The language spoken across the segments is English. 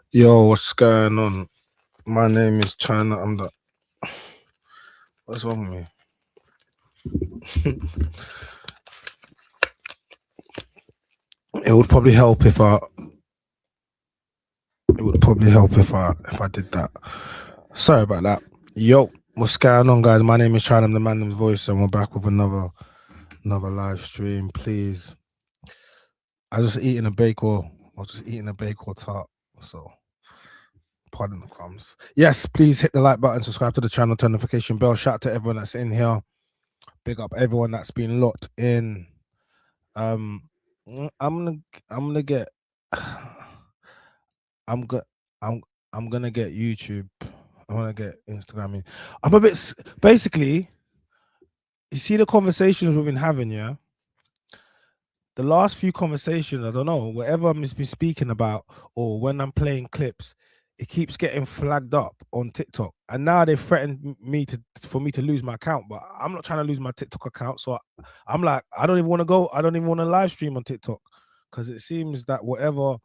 Yo, what's going on? My name is China. I'm the. What's wrong with me? It would probably help if I. It would probably help if I did that. Sorry about that. Yo, what's going on, guys? My name is China. I'm the man of voice, and we're back with another live stream. Please, I was just eating a bagel. Tart. So. Pardon the crumbs. Yes, please hit the like button, subscribe to the channel, turn notification bell. Shout out to everyone that's in here. Big up everyone that's been locked in. I'm gonna get I'm gonna get YouTube. I want to get Instagram. I'm a bit basically. You see the conversations we've been having, yeah. The last few conversations, I don't know, whatever I'm been speaking about, or when I'm playing clips, it keeps getting flagged up on TikTok, and now they threatened me for me to lose my account. But I'm not trying to lose my TikTok account, so I'm like, I don't even want to go. I don't even want to live stream on TikTok because it seems that whatever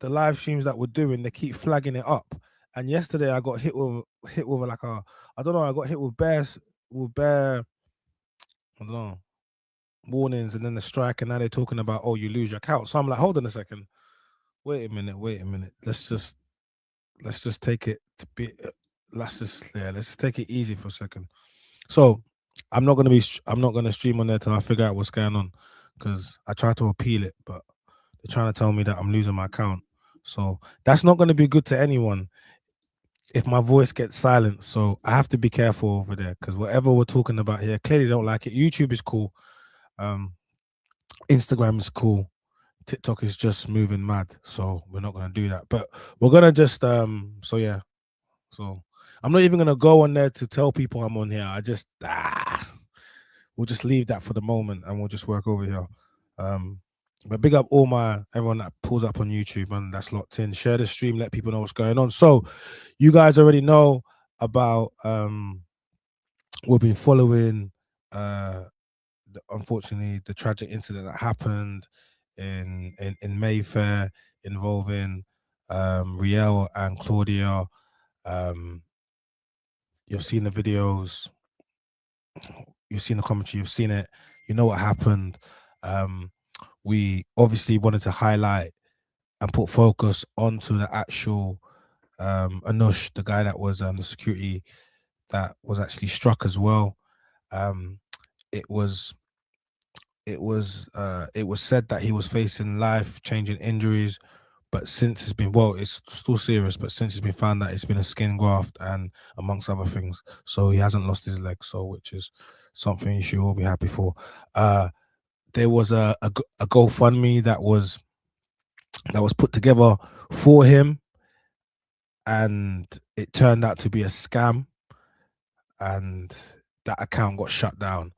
the live streams that we're doing, they keep flagging it up. And yesterday I got hit with like a, I don't know, I got hit with bare, I don't know, warnings, and then the strike, and now they're talking about, oh, you lose your account. So I'm like, hold on a second, wait a minute, let's just take it to be, let's just take it easy for a second. So I'm not gonna stream on there till I figure out what's going on, because I tried to appeal it, but they're trying to tell me that I'm losing my account. So that's not going to be good to anyone if my voice gets silenced. So I have to be careful over there, because whatever we're talking about here, clearly don't like it. YouTube is cool. Instagram is cool. TikTok is just moving mad. So we're not going to do that. But we're going to just, so yeah. So I'm not even going to go on there to tell people I'm on here. I just, we'll just leave that for the moment, and we'll just work over here. But big up everyone that pulls up on YouTube and that's locked in. Share the stream, let people know what's going on. So you guys already know about we've been following unfortunately the tragic incident that happened in Mayfair involving Riel and Claudia. You've seen the videos, you've seen the commentary, you've seen it, you know what happened. We obviously wanted to highlight and put focus onto the actual Anush, the guy that was the security that was actually struck as well. It was said that he was facing life-changing injuries, but since it's been, well, it's still serious, but since it's been found that it's been a skin graft and amongst other things, so he hasn't lost his leg, so which is something you should all be happy for. There was a GoFundMe that was put together for him, and it turned out to be a scam, and that account got shut down.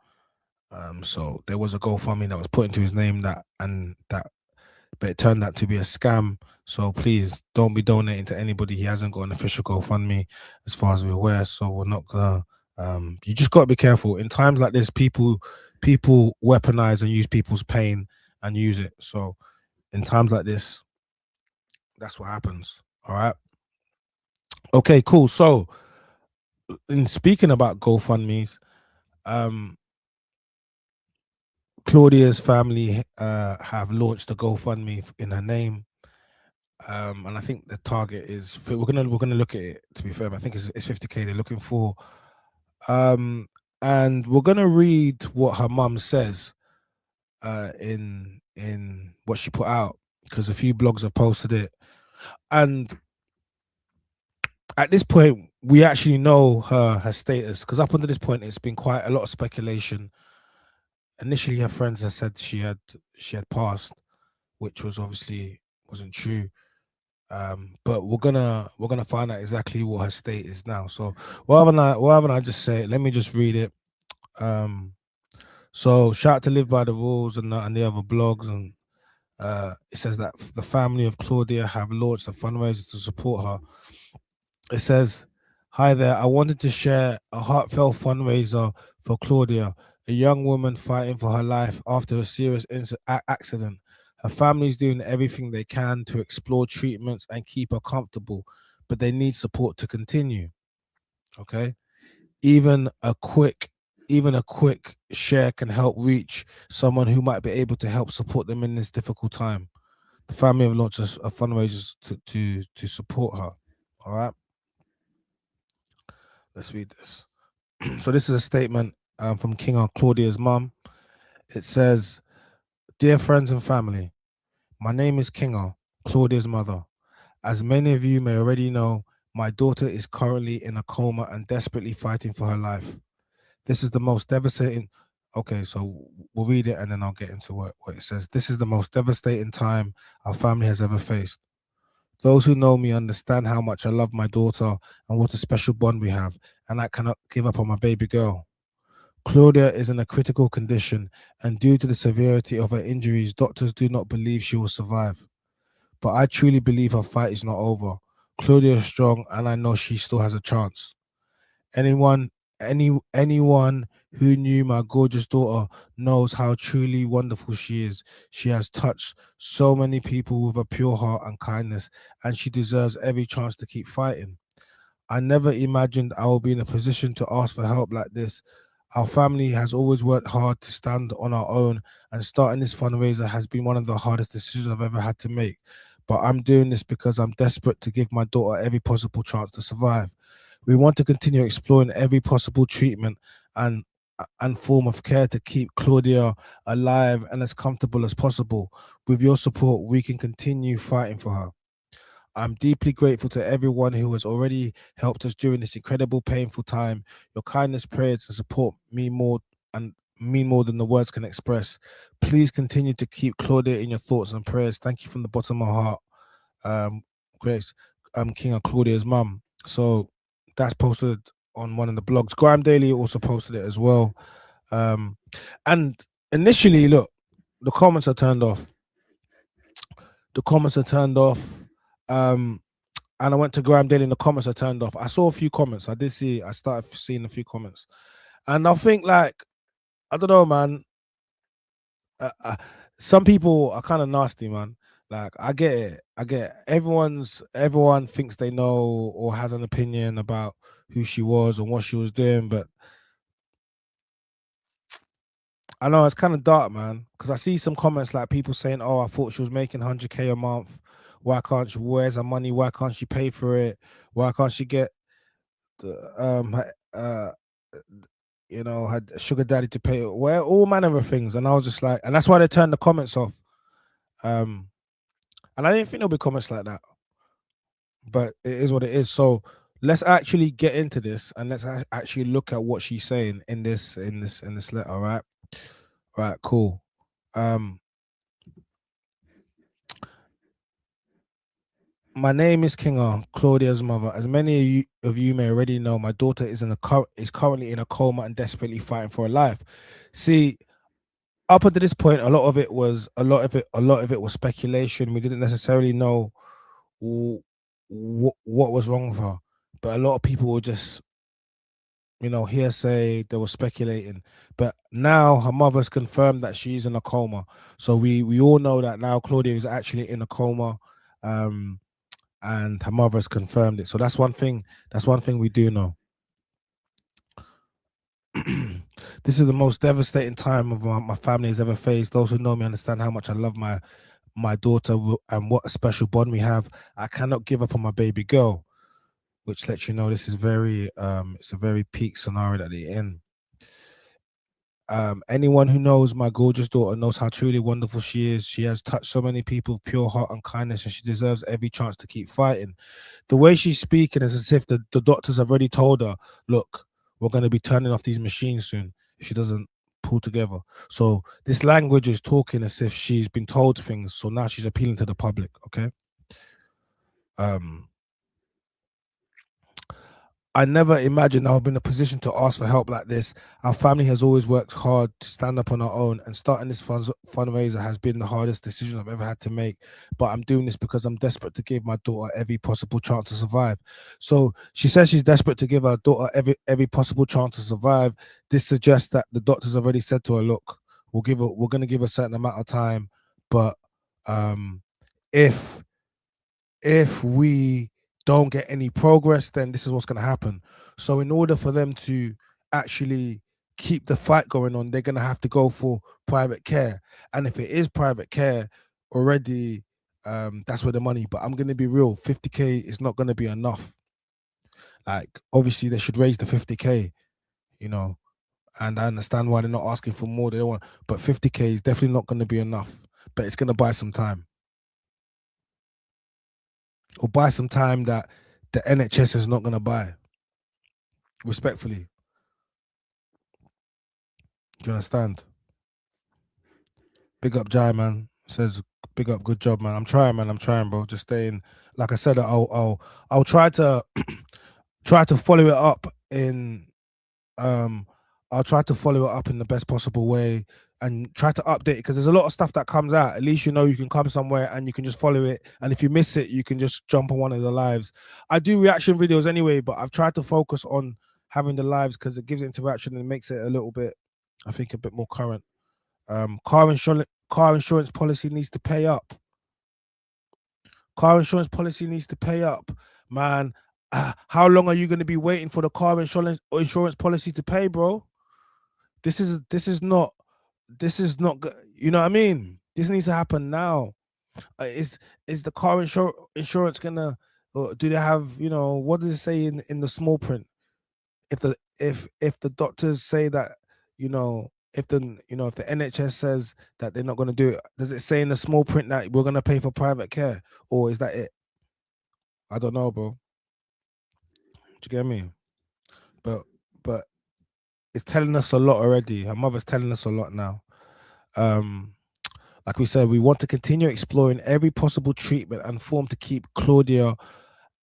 So there was a GoFundMe that was put into his name but it turned out to be a scam. So please don't be donating to anybody. He hasn't got an official GoFundMe as far as we're aware. So we're not gonna. You just got to be careful in times like this. People weaponize and use people's pain and use it. So in times like this, that's what happens. All right. Okay, cool. So in speaking about GoFundMes, Claudia's family have launched a GoFundMe in her name, and I think the target is we're gonna look at it, to be fair, but I think it's 50K they're looking for. And we're gonna read what her mum says in what she put out, because a few blogs have posted it, and at this point we actually know her status, because up until this point it's been quite a lot of speculation initially her friends had said she had passed, which was obviously wasn't true. But we're gonna find out exactly what her state is now. So why haven't I just say it? Let me just read it. So shout out to Live by the Rules and the other blogs, and it says that the family of Claudia have launched a fundraiser to support her. It says, "Hi there. I wanted to share a heartfelt fundraiser for Claudia, a young woman fighting for her life after a serious accident. Her family is doing everything they can to explore treatments and keep her comfortable, but they need support to continue. Okay, even a quick." Even a quick share can help reach someone who might be able to help support them in this difficult time. The family have launched a fundraiser to support her. All right, let's read this. So this is a statement from King on Claudia's mum. It says, "Dear friends and family, my name is Kinga, Claudia's mother. As many of you may already know, my daughter is currently in a coma and desperately fighting for her life. This is the most devastating." Okay, so we'll read it and then I'll get into what it says. "This is the most devastating time our family has ever faced. Those who know me understand how much I love my daughter and what a special bond we have, and I cannot give up on my baby girl. Claudia is in a critical condition, and due to the severity of her injuries, doctors do not believe she will survive. But I truly believe her fight is not over. Claudia is strong, and I know she still has a chance. Anyone, anyone who knew my gorgeous daughter knows how truly wonderful she is. She has touched so many people with a pure heart and kindness, and she deserves every chance to keep fighting. I never imagined I would be in a position to ask for help like this. Our family has always worked hard to stand on our own, and starting this fundraiser has been one of the hardest decisions I've ever had to make. But I'm doing this because I'm desperate to give my daughter every possible chance to survive. We want to continue exploring every possible treatment and form of care to keep Claudia alive and as comfortable as possible. With your support, we can continue fighting for her. I'm deeply grateful to everyone who has already helped us during this incredible, painful time. Your kindness, prayers, and support mean more than the words can express. Please continue to keep Claudia in your thoughts and prayers. Thank you from the bottom of my heart. Grace, King of Claudia's mum." So that's posted on one of the blogs. Grime Daily also posted it as well. And initially, look, the comments are turned off. The comments are turned off. And I went to Graham Daily and the comments are turned off. I saw a few comments. I started seeing a few comments. And I think, like, I don't know, man. Some people are kind of nasty, man. Like, I get it. I get it. Everyone thinks they know or has an opinion about who she was and what she was doing. But I know it's kind of dark, man. Because I see some comments like people saying, "Oh, I thought she was making 100K a month. Why can't she? Where's her money? Why can't she pay for it? Why can't she get uh had sugar daddy to pay, well, all manner of things." And I was just like, and that's why they turned the comments off. And I didn't think there'll be comments like that, but it is what it is. So let's actually get into this and let's actually look at what she's saying in this letter. All right, cool. My name is Kinga, Claudia's mother. As many of you may already know, my daughter is currently in a coma and desperately fighting for her life. See, up until this point, a lot of it was speculation. We didn't necessarily know what was wrong with her, but a lot of people were just, hearsay. They were speculating, but now her mother's confirmed that she's in a coma. So we all know that now Claudia is actually in a coma, and her mother's confirmed it. So that's one thing. That's one thing we do know. This is the most devastating time of my family has ever faced. Those who know me understand how much I love my daughter and what a special bond we have. I cannot give up on my baby girl, which lets you know this is it's a very peak scenario that they're in. Anyone who knows my gorgeous daughter knows how truly wonderful she is. She has touched so many people with pure heart and kindness, and she deserves every chance to keep fighting. The way she's speaking is as if the doctors have already told her, "Look, we're going to be turning off these machines soon if she doesn't pull together. So this language is talking as if she's been told things, so now she's appealing to the public. Okay. I never imagined I would be in a position to ask for help like this. Our family has always worked hard to stand up on our own, and starting this fundraiser has been the hardest decision I've ever had to make. But I'm doing this because I'm desperate to give my daughter every possible chance to survive. So she says she's desperate to give her daughter every possible chance to survive. This suggests that the doctors already said to her, "Look, we're going to give a certain amount of time, but if we don't get any progress, then this is what's going to happen." So in order for them to actually keep the fight going on, they're going to have to go for private care. And if it is private care already, that's where the money. But I'm going to be real, 50K is not going to be enough. Like, obviously they should raise the 50K, you know, and I understand why they're not asking for more. They don't want, but 50K is definitely not going to be enough. But it's going to buy some time, or buy some time that the NHS is not going to buy. Respectfully, do you understand? Big up, Jai, man. Says big up, good job, man. I'm trying, man. I'm trying, bro. Just staying. Like I said, I'll try to try to follow it up in I'll try to follow it up in the best possible way and try to update it, because there's a lot of stuff that comes out. At least you know you can come somewhere and you can just follow it. And if you miss it, you can just jump on one of the lives. I do reaction videos anyway, but I've tried to focus on having the lives because it gives interaction and makes it a little bit, I think, a bit more current. Car insurance policy needs to pay up. Car insurance policy needs to pay up, man. How long are you going to be waiting for the car insurance policy to pay, bro? This is not, you know what I mean? This needs to happen now. Is the car insurance gonna, or do they have, you know, what does it say in the small print? If the doctors say that, you know, if the NHS says that they're not going to do it, does it say in the small print that we're going to pay for private care, or is that it? I don't know, bro. Do you get me? But it's telling us a lot already. Her mother's telling us a lot now. Like we said, we want to continue exploring every possible treatment and form to keep Claudia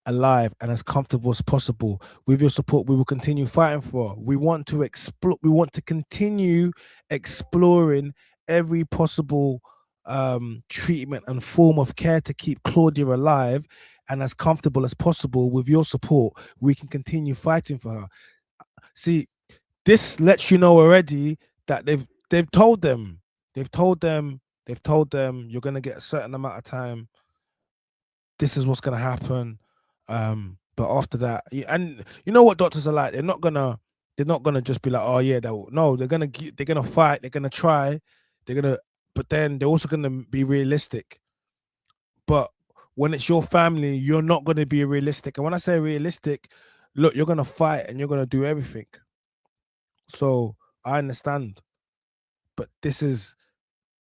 alive and as comfortable as possible. With your support, we will continue fighting for her. We want to explore. We want to continue exploring every possible treatment and form of care to keep Claudia alive and as comfortable as possible. With your support, we can continue fighting for her. See, this lets you know already that they've told them you're gonna get a certain amount of time. This is what's gonna happen. But after that, and you know what doctors are like, they're not gonna just be like, oh yeah, no, they're gonna fight, they're gonna try, but then they're also gonna be realistic. But when it's your family, you're not gonna be realistic. And when I say realistic, look, you're gonna fight and you're gonna do everything. So I understand, but this is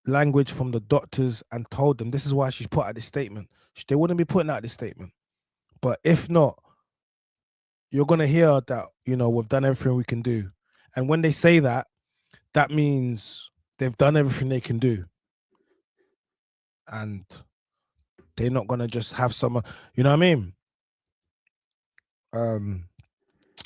language from the doctors, and told them this is why she's put out this statement. They wouldn't be putting out this statement. But if not, you're gonna hear that, you know, we've done everything we can do. And when they say that, that means they've done everything they can do. And they're not gonna just have someone, you know what I mean?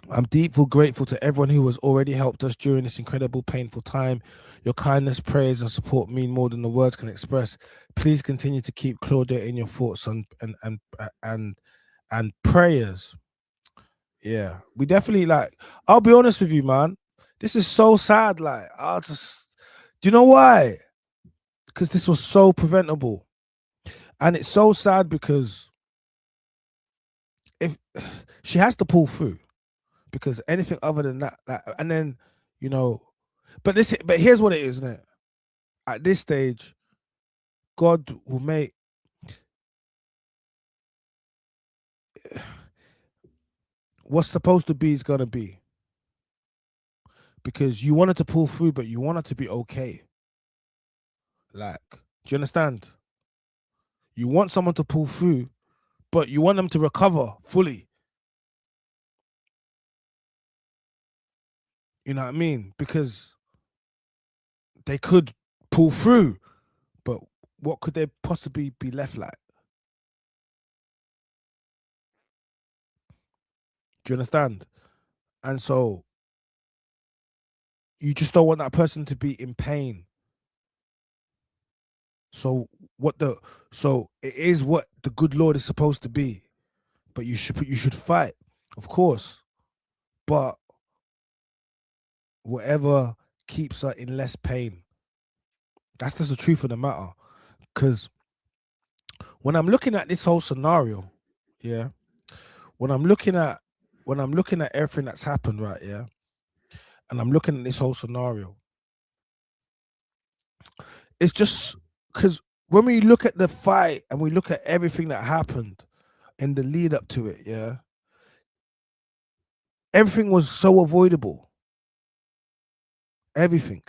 I'm deeply grateful to everyone who has already helped us during this incredible, painful time. Your kindness, prayers, and support mean more than the words can express. Please continue to keep Claudia in your thoughts and prayers. Yeah, we definitely, like, I'll be honest with you, man. This is so sad. Like, do you know why? Because this was so preventable. And it's so sad because if she has to pull through, because anything other than that, and then, you know, but here's what it is, isn't it? At this stage, God will make what's supposed to be is gonna be. Because you wanted to pull through, but you want it to be okay. Like, do you understand? You want someone to pull through, but you want them to recover fully. You know what I mean? Because they could pull through, but what could they possibly be left like? Do you understand? And so you just don't want that person to be in pain. So what the so it is what the good Lord is supposed to be, but you should fight, of course, but whatever keeps her in less pain. That's just the truth of the matter. Because when I'm looking at this whole scenario, yeah, when I'm looking at everything that's happened, right, yeah, and I'm looking at this whole scenario, it's just because when we look at the fight and we look at everything that happened in the lead up to it, yeah, everything was so avoidable. Everything.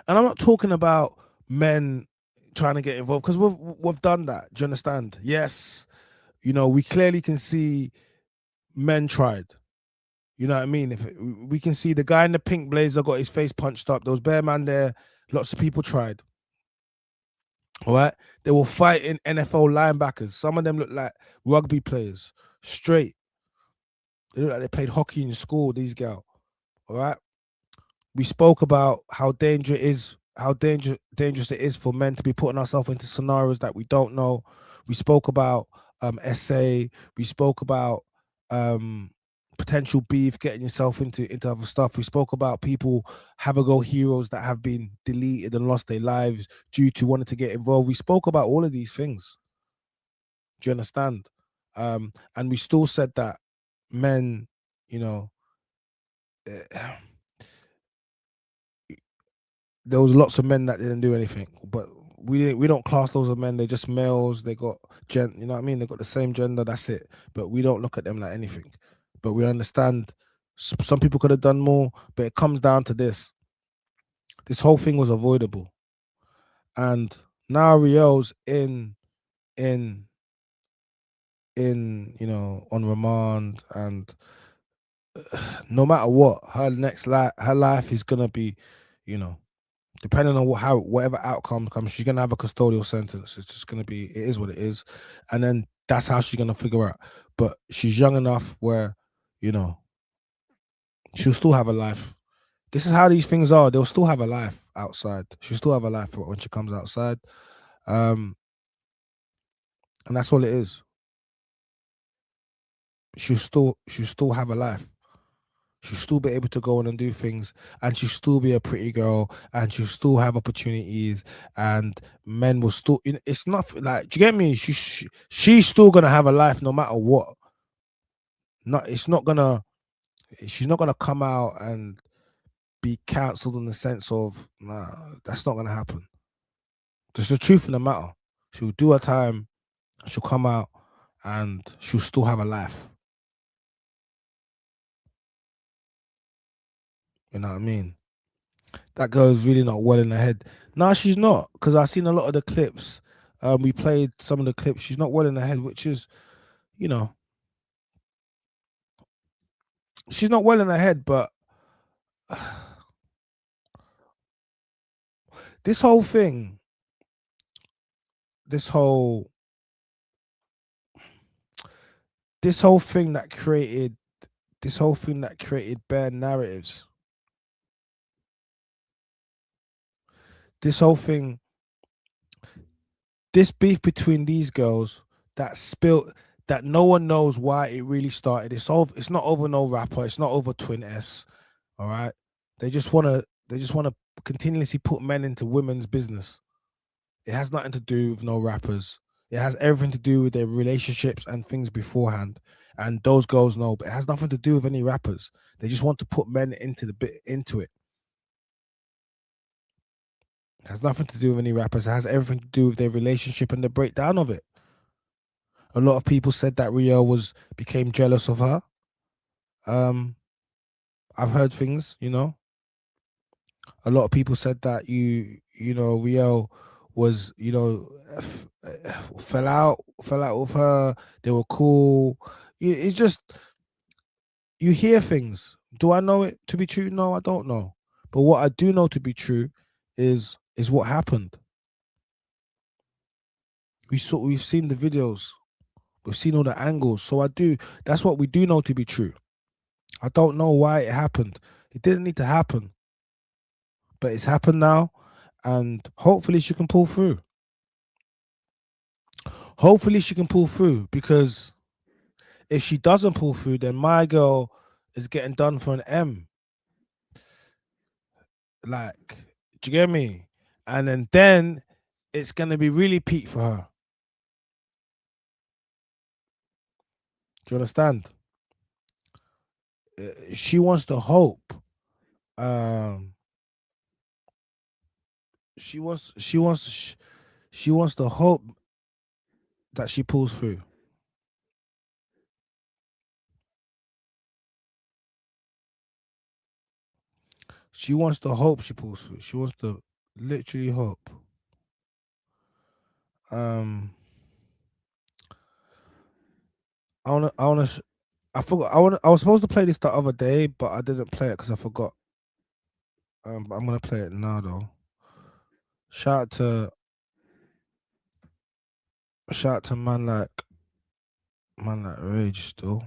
And I'm not talking about men trying to get involved because we've done that. Do you understand? Yes, we clearly can see men tried. You know what I mean? If we can see the guy in the pink blazer got his face punched up, there was bare man there. Lots of people tried. All right, they were fighting NFL linebackers. Some of them look like rugby players. Straight, they look like they played hockey in school. These girls. All right. We spoke about how dangerous it is for men to be putting ourselves into scenarios that we don't know. We spoke about SA. We spoke about potential beef, getting yourself into other stuff. We spoke about people have a go heroes that have been deleted and lost their lives due to wanting to get involved. We spoke about all of these things. Do you understand? And we still said that men, you know, there was lots of men that didn't do anything, but we don't class those as men. They're just males. They got you know what I mean? They got the same gender. That's it. But we don't look at them like anything. But we understand some people could have done more. But it comes down to this. This whole thing was avoidable, and now Riel's in on remand, and no matter what, her life is gonna be, you know, depending on whatever outcome comes, she's gonna have a custodial sentence. It's just gonna be, it is what it is, and then that's how she's gonna figure out. But she's young enough where, you know, she'll still have a life. This is how these things are. They'll still have a life outside. She'll still have a life when she comes outside, um, and that's all it is. She'll still have a life. She'll still be able to go on and do things, and she'll still be a pretty girl, and she'll still have opportunities, and men will still. It's not like, do you get me? She's still gonna have a life no matter what. Not it's not gonna. She's not gonna come out and be cancelled in the sense of, nah. That's not gonna happen. Just the truth of the matter. She'll do her time. She'll come out, and she'll still have a life. You know what I mean? That girl is really not well in the head. No, she's not, because I've seen a lot of the clips. We played some of the clips. She's not well in the head, which is, you know, she's not well in the head. But this whole thing, this whole this whole thing that created bad narratives. This whole thing, this beef between these girls that spilt, that no one knows why it really started. It's not over no rapper. It's not over Twin S. All right. They just wanna continuously put men into women's business. It has nothing to do with no rappers. It has everything to do with their relationships and things beforehand. And those girls know, but it has nothing to do with any rappers. They just want to put men into it. It has nothing to do with any rappers. It has everything to do with their relationship and the breakdown of it. A lot of people said that Rio became jealous of her. Um, I've heard things, A lot of people said that Rio was, fell out with her. They were cool. It's just, you hear things. Do I know it to be true? No, I don't know. But what I do know to be true is what happened. We've seen the videos, we've seen all the angles. So that's what we do know to be true. I don't know why it happened. It didn't need to happen, but it's happened now, and hopefully she can pull through. Hopefully she can pull through, because if she doesn't pull through, then my girl is getting done for an M. Like, do you get me? And then it's gonna be really peak for her. Do you understand? She wants to hope. She wants to hope that she pulls through. She wants to hope she pulls through. She wants to literally hope. I was supposed to play this the other day, but I didn't play it because I forgot. But I'm gonna play it now though. Shout out to man like Rage still.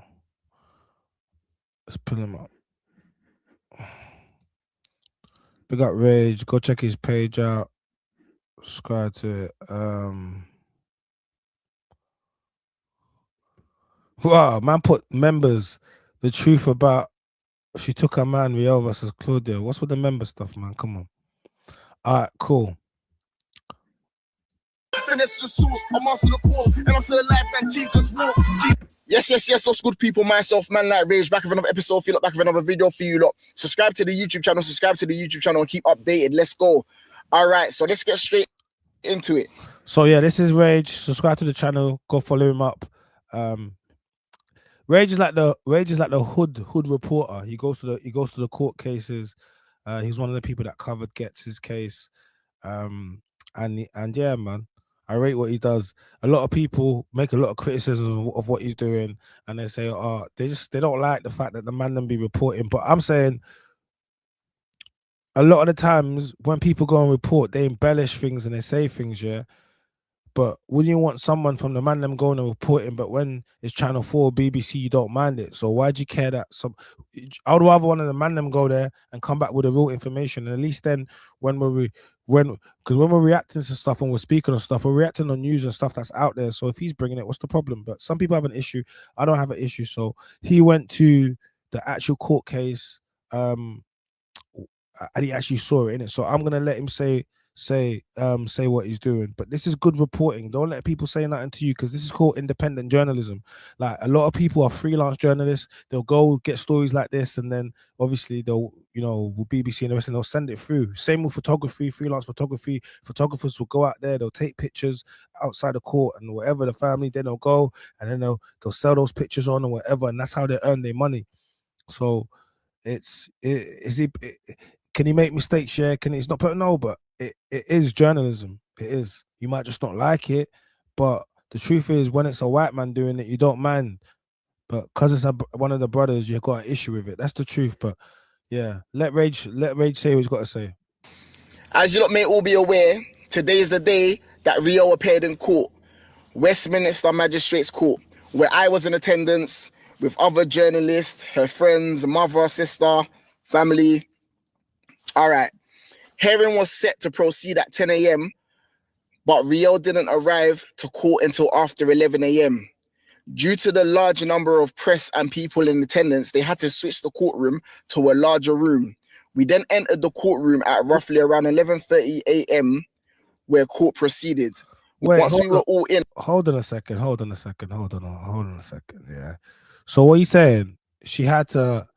Let's pull him up. Big up Rage. Go check his page out. Subscribe to it. Wow, man put members the truth about she took her man Riel versus Claudia. What's with the member stuff, man? Come on. Alright, cool. Finesse the source, I'm master the course, and I'm still alive, man. Jesus walks. Yes. What's good, people? Myself, man like Rage, back with another episode for you lot, back with another video for you lot. Subscribe to the YouTube channel, and keep updated. Let's go. All right, so let's get straight into it. So yeah, this is Rage. Subscribe to the channel. Go follow him up. Rage is like the hood reporter. He goes to the court cases. He's one of the people that covered Getz's case. And yeah, man, I rate what he does. A lot of people make a lot of criticism of what he's doing, and they say, oh, they don't like the fact that the man them be reporting. But I'm saying, a lot of the times when people go and report, they embellish things and they say things, yeah. But wouldn't you want someone from the man them going and reporting? But when it's Channel 4, BBC, you don't mind it. So why do you care that I would rather one of the man them go there and come back with the real information. And at least then when we're reacting to stuff and we're speaking on stuff, we're reacting on news and stuff that's out there. So if he's bringing it, what's the problem? But some people have an issue. I don't have an issue. So he went to the actual court case, and he actually saw it in it. So I'm gonna let him say what he's doing. But this is good reporting. Don't let people say nothing to you, because this is called independent journalism. Like, a lot of people are freelance journalists. They'll go get stories like this, and then obviously they'll, with BBC and the rest, and they'll send it through. Same with photography, freelance photography. Photographers will go out there, they'll take pictures outside the court and whatever, the family, then they'll go and then they'll sell those pictures on or whatever, and that's how they earn their money. So can he make mistakes? Yeah. Can he's not put no, but it is journalism. It is. You might just not like it, but the truth is, when it's a white man doing it, you don't mind. But because it's one of the brothers, you've got an issue with it. That's the truth. But yeah, let Rage say what he's got to say. As you lot may all be aware, today is the day that Rio appeared in court, Westminster Magistrates Court, where I was in attendance with other journalists, her friends, mother, sister, family. All right. Hearing was set to proceed at 10 a.m., but Rio didn't arrive to court until after 11 a.m. Due to the large number of press and people in attendance, they had to switch the courtroom to a larger room. We then entered the courtroom at roughly around 11:30 a.m., where court proceeded. Wait, once we were all in. Hold on a second. Yeah. So what are you saying? They had to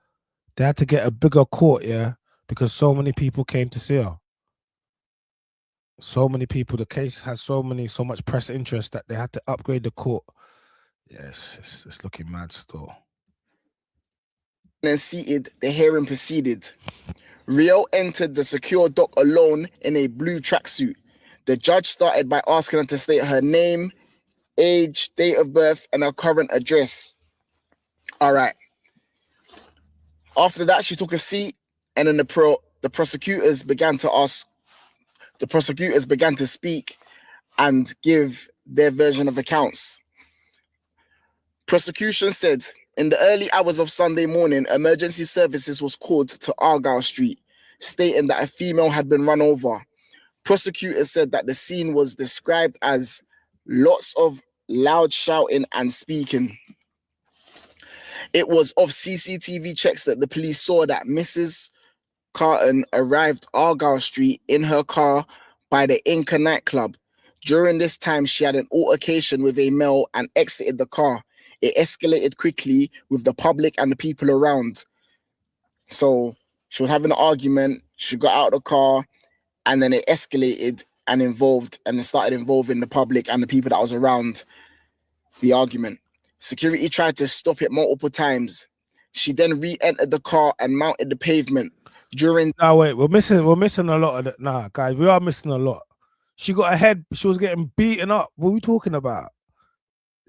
get a bigger court, yeah, because so many people came to see her. So many people. The case has so much press interest that they had to upgrade the court. Yes, it's looking mad still. And seated, the hearing proceeded. Rio entered the secure dock alone in a blue tracksuit. The judge started by asking her to state her name, age, date of birth, and her current address. All right. After that, she took a seat, and then the prosecutors began to ask The prosecutors began to speak and give their version of accounts. Prosecution said, in the early hours of Sunday morning, emergency services was called to Argyle Street, stating that a female had been run over. Prosecutors said that the scene was described as lots of loud shouting and speaking. It was off CCTV checks that the police saw that Mrs. Carton arrived Argyle Street in her car by the Inca nightclub. During this time, she had an altercation with a male and exited the car. It escalated quickly with the public and the people around. So she was having an argument, she got out of the car, and then it escalated and it started involving the public and the people that was around the argument. Security tried to stop it multiple times. She then re-entered the car and mounted the pavement. No, wait, we're missing a lot of that. Nah, guys, we are missing a lot. She got her head, she was getting beaten up. What are we talking about?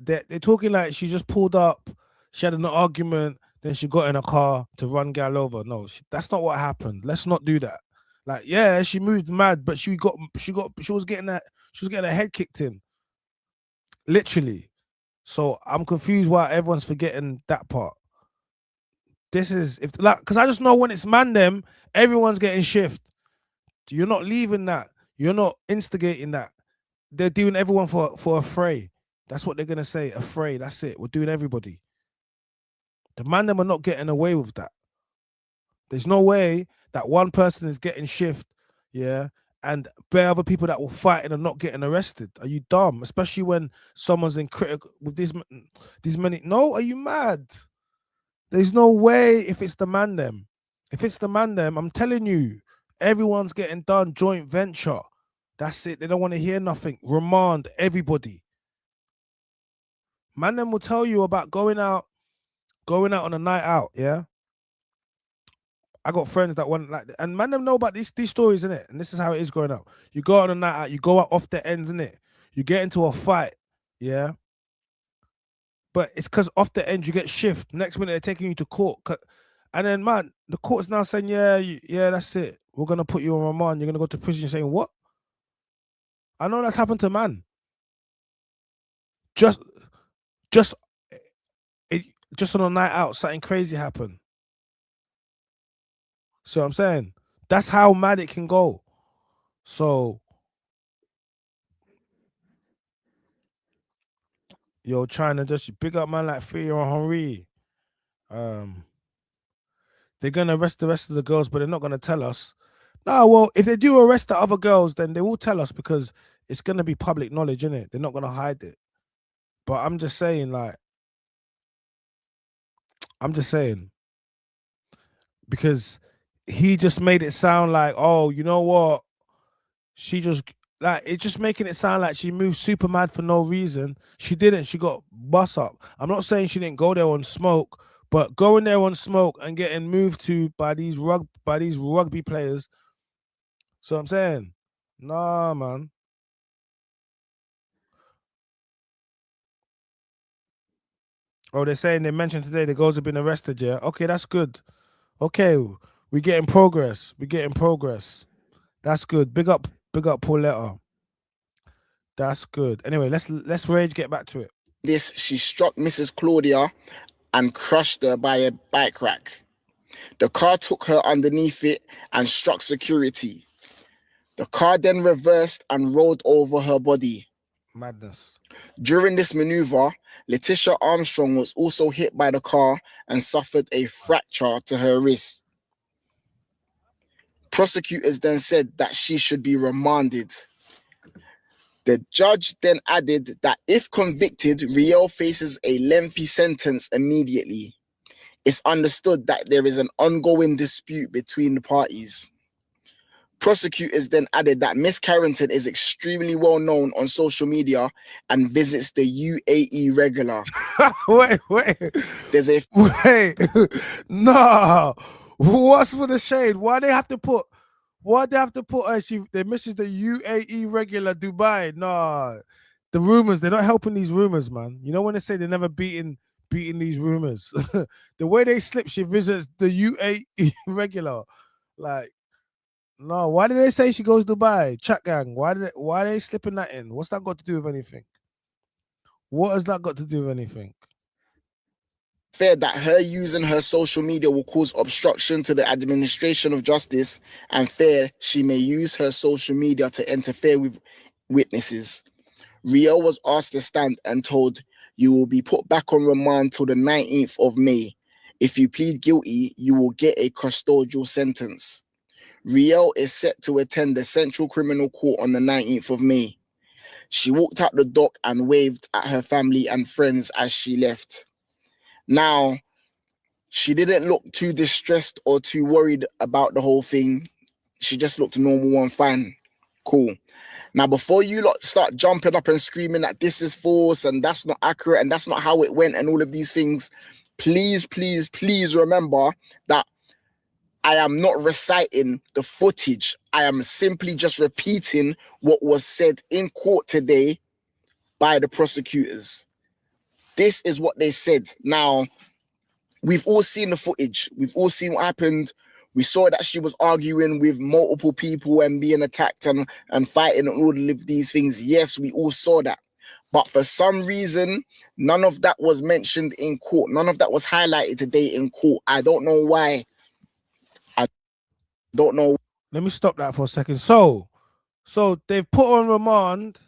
They're talking like she just pulled up, she had an argument, then she got in a car to run gal over. No, that's not what happened. Let's not do that. Like, yeah, she moved mad, but she was getting her head kicked in. Literally. So I'm confused why everyone's forgetting that part. This is because I just know when it's man them, everyone's getting shift. You're not leaving that. You're not instigating that. They're doing everyone for a fray. That's what they're gonna say. A fray. That's it. We're doing everybody. The man them are not getting away with that. There's no way that one person is getting shift, yeah, and bare other people that will fight and are not getting arrested. Are you dumb? Especially when someone's in critical with these many. No, are you mad? There's no way if it's the man them. If it's the man them, I'm telling you, everyone's getting done joint venture. That's it. They don't want to hear nothing. Remand everybody. Man them will tell you about going out on a night out, yeah? I got friends that want and man them know about these stories, innit? And this is how it is growing up. You go out on a night out, you go out off the ends, innit? You get into a fight, yeah? But it's because off the end you get shift. Next minute they're taking you to court. And then, man, the court's now saying, yeah, that's it. We're going to put you on remand. You're going to go to prison. You're saying, what? I know that's happened to man. Just on a night out, something crazy happened. So I'm saying, that's how mad it can go. So, you're trying to just big up man like Theo and Henri. They're going to arrest the rest of the girls, but they're not going to tell us. No, well, if they do arrest the other girls, then they will tell us because it's going to be public knowledge, innit? They're not going to hide it. But I'm just saying, because he just made it sound like, oh, you know what? She just, it's just making it sound like she moved super mad for no reason. She didn't. She got bust up. I'm not saying she didn't go there on smoke, but going there on smoke and getting moved to by these rugby players. So I'm saying, nah, man. Oh, they're saying they mentioned today the girls have been arrested, yeah? Okay, that's good. Okay, we're getting progress. That's good. Big up Pauletta. That's good. Anyway, let's rage get back to it. She struck Mrs. Claudia and crushed her by a bike rack. The car took her underneath it and struck security. The car then reversed and rolled over her body. Madness. During this maneuver, Letitia Armstrong was also hit by the car and suffered a fracture to her wrist. Prosecutors then said that she should be remanded. The judge then added that if convicted, Riel faces a lengthy sentence immediately. It's understood that there is an ongoing dispute between the parties. Prosecutors then added that Miss Carrington is extremely well known on social media and visits the UAE regular. No. What's with the shade? Why they have to put her? They misses the UAE regular Dubai. No. The rumors, they're not helping these rumors, man. You know when they say they're never beating these rumors. The way they slip, she visits the UAE regular. Like, No, why did they say she goes to Dubai? Chat gang. Why are they slipping that in? What's that got to do with anything? What has that got to do with anything? Fair that her using her social media will cause obstruction to the administration of justice, and fair she may use her social media to interfere with witnesses. Rio was asked to stand and told, "You will be put back on remand till the 19th of May. If you plead guilty, you will get a custodial sentence." Riel is set to attend the Central Criminal Court on the 19th of May. She walked out the dock and waved at her family and friends as she left. Now, she didn't look too distressed or too worried about the whole thing. She just looked normal and fine. Cool. Now, before you lot start jumping up and screaming that this is false and that's not accurate and that's not how it went and all of these things, please, please, please remember that I am not reciting the footage. I am simply just repeating what was said in court today by the prosecutors. This is what they said. Now, we've all seen the footage. We've all seen what happened. We saw that she was arguing with multiple people and being attacked and fighting and all of these things. Yes, we all saw that. But for some reason, none of that was mentioned in court. None of that was highlighted today in court. I don't know why. I don't know. Let me stop that for a second. So they've put her on remand,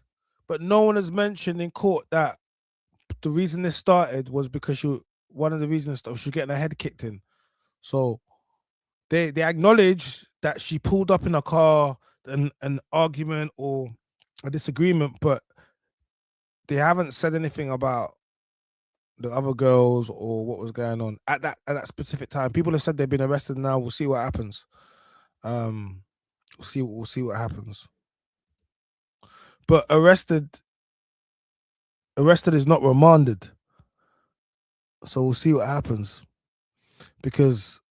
but no one has mentioned in court that the reason this started was because one of the reasons she was getting her head kicked in. So they acknowledge that she pulled up in a car, an argument or a disagreement, but they haven't said anything about the other girls or what was going on at that specific time. People have said they've been arrested now. We'll see what happens. We'll see what happens. But arrested is not remanded. So we'll see what happens. Because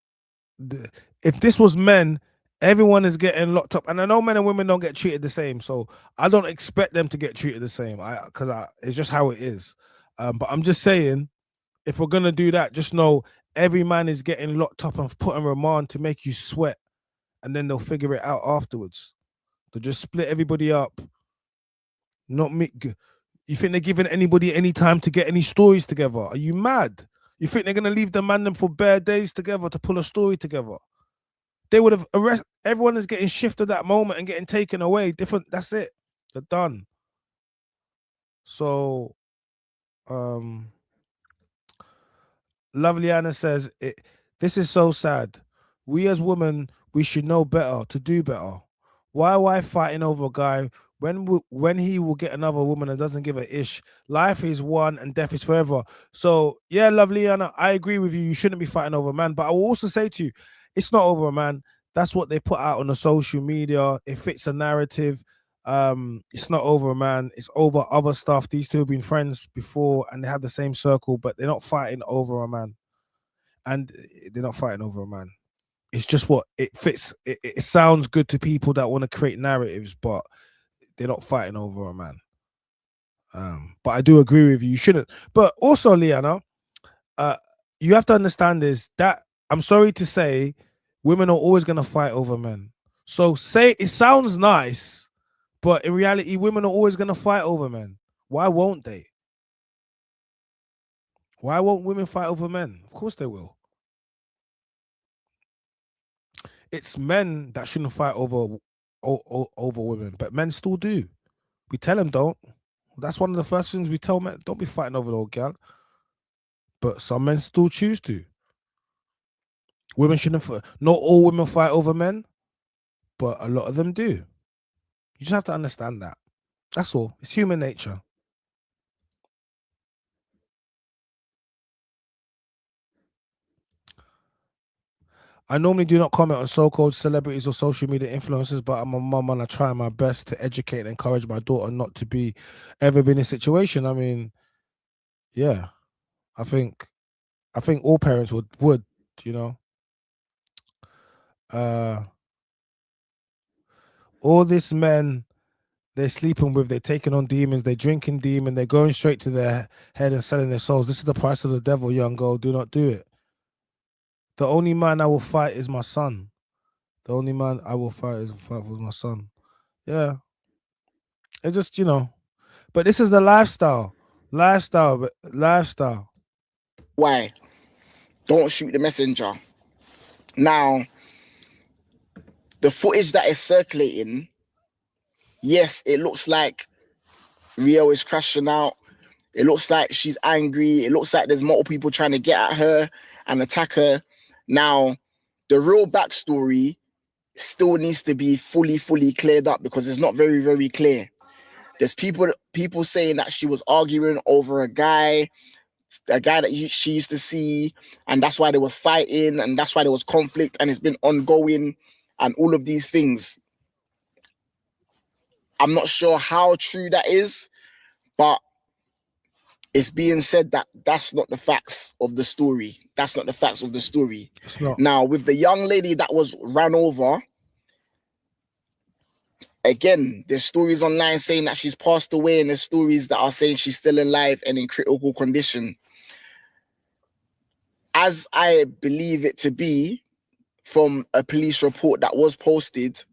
if this was men, everyone is getting locked up. And I know men and women don't get treated the same. So I don't expect them to get treated the same. Because it's just how it is. But I'm just saying, if we're going to do that, just know every man is getting locked up and put in remand to make you sweat. And then they'll figure it out afterwards. They'll just split everybody up. Not me. You think they're giving anybody any time to get any stories together? Are you mad? You think they're going to leave the man them for bare days together to pull a story together? They would have arrested. Everyone is getting shifted that moment and getting taken away. Different. That's it. They're done. So, Lovely Anna says, this is so sad. We as women, we should know better to do better. Why fighting over a guy when he will get another woman and doesn't give a ish? Life is one and death is forever. So yeah, Lovely Anna, I agree with you. You shouldn't be fighting over a man. But I will also say to you, it's not over a man. That's what they put out on the social media. It fits a narrative. It's not over a man. It's over other stuff. These two have been friends before and they have the same circle, but they're not fighting over a man. And they're not fighting over a man. It's just what it fits. It sounds good to people that want to create narratives, but they're not fighting over a man. But I do agree with you. You shouldn't. But also, Liana, you have to understand is that I'm sorry to say, women are always going to fight over men. So say it sounds nice, but in reality, women are always going to fight over men. Why won't they? Why won't women fight over men? Of course they will. It's men that shouldn't fight over women, but men still do. We tell them don't. That's one of the first things we tell men. Don't be fighting over the old girl. But some men still choose to. Women shouldn't fight. Not all women fight over men, but a lot of them do. You just have to understand that. That's all. It's human nature. I normally do not comment on so-called celebrities or social media influencers, but I'm a mum and I try my best to educate and encourage my daughter not to be ever been in a situation. I mean, yeah, I think all parents would, you know. All these men they're sleeping with, they're taking on demons, they're drinking demon, they're going straight to their head and selling their souls. This is the price of the devil, young girl. Do not do it. The only man I will fight is my son. The only man I will fight is fight for my son. Yeah, it just but this is the lifestyle. Why? Don't shoot the messenger. Now, the footage that is circulating, yes, it looks like Rio is crashing out. It looks like she's angry. It looks like there's multiple people trying to get at her and attack her. Now, the real backstory still needs to be fully cleared up because it's not very clear. There's people saying that she was arguing over a guy that she used to see, and that's why there was fighting, and that's why there was conflict, and it's been ongoing, and all of these things. I'm not sure how true that is, but it's being said that that's not the facts of the story. That's not the facts of the story. It's not. Now, with the young lady that was ran over, again, there's stories online saying that she's passed away, and there's stories that are saying she's still alive and in critical condition. As I believe it to be, from a police report that was posted,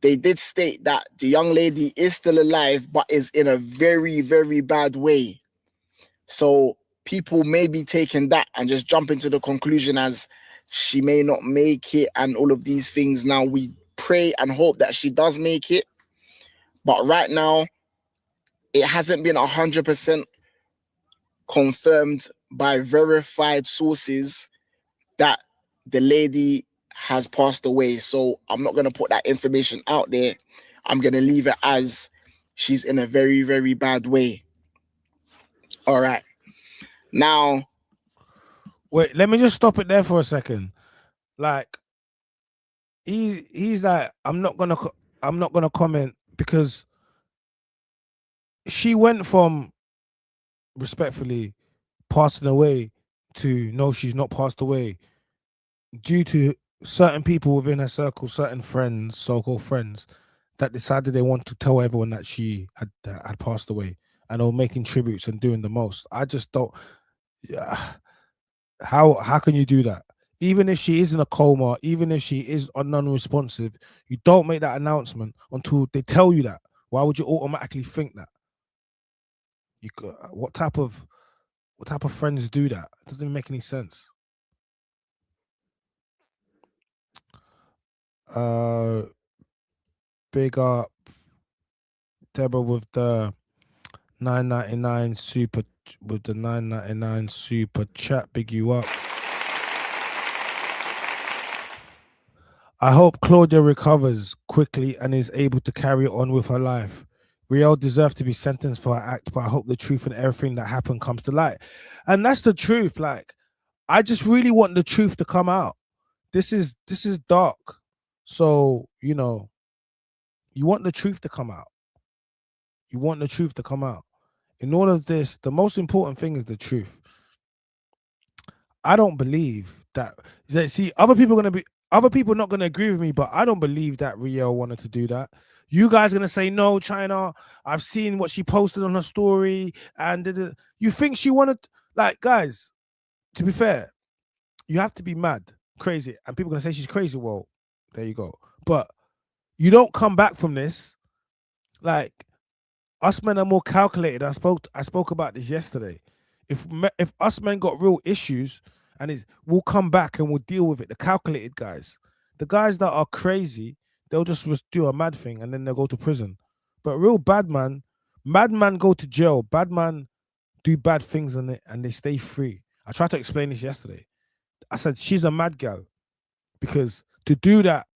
they did state that the young lady is still alive, but is in a very bad way. So people may be taking that and just jumping to the conclusion as she may not make it and all of these things. Now, we pray and hope that she does make it. But right now, it hasn't been 100% confirmed by verified sources that the lady has passed away. So I'm not going to put that information out there. I'm going to leave it as she's in a very bad way. All right. Now, wait, let me just stop it there for a second. Like, he's like, I'm not gonna comment because she went from respectfully passing away to no, she's not passed away due to certain people within her circle, certain friends, so-called friends, that decided they want to tell everyone that she had passed away, and they were making tributes and doing the most. I just don't. Yeah, how can you do that? Even if she is in a coma, even if she is non-responsive, you don't make that announcement until they tell you that. Why would you automatically think that? What type of friends do that? It doesn't even make any sense. Big up Deborah with the 9.99 super chat. Big you up. I hope Claudia recovers quickly and is able to carry on with her life. Riel deserves to be sentenced for her act, but I hope the truth and everything that happened comes to light. And that's the truth. Like, I just really want the truth to come out. This is dark. So, you want the truth to come out. You want the truth to come out. In all of this, the most important thing is the truth. I don't believe that. See, other people not going to agree with me, but I don't believe that Riel wanted to do that. You guys are going to say, no, China, I've seen what she posted on her story. And you think she wanted, like, guys, to be fair, you have to be mad, crazy. And people are going to say she's crazy. Well, there you go. But you don't come back from this. Like, us men are more calculated. I spoke about this yesterday. If us men got real issues, and we'll come back and we'll deal with it. The calculated guys, the guys that are crazy, they'll just do a mad thing and then they'll go to prison. But real mad man go to jail. Bad man do bad things and they stay free. I tried to explain this yesterday. I said she's a mad gal because to do that,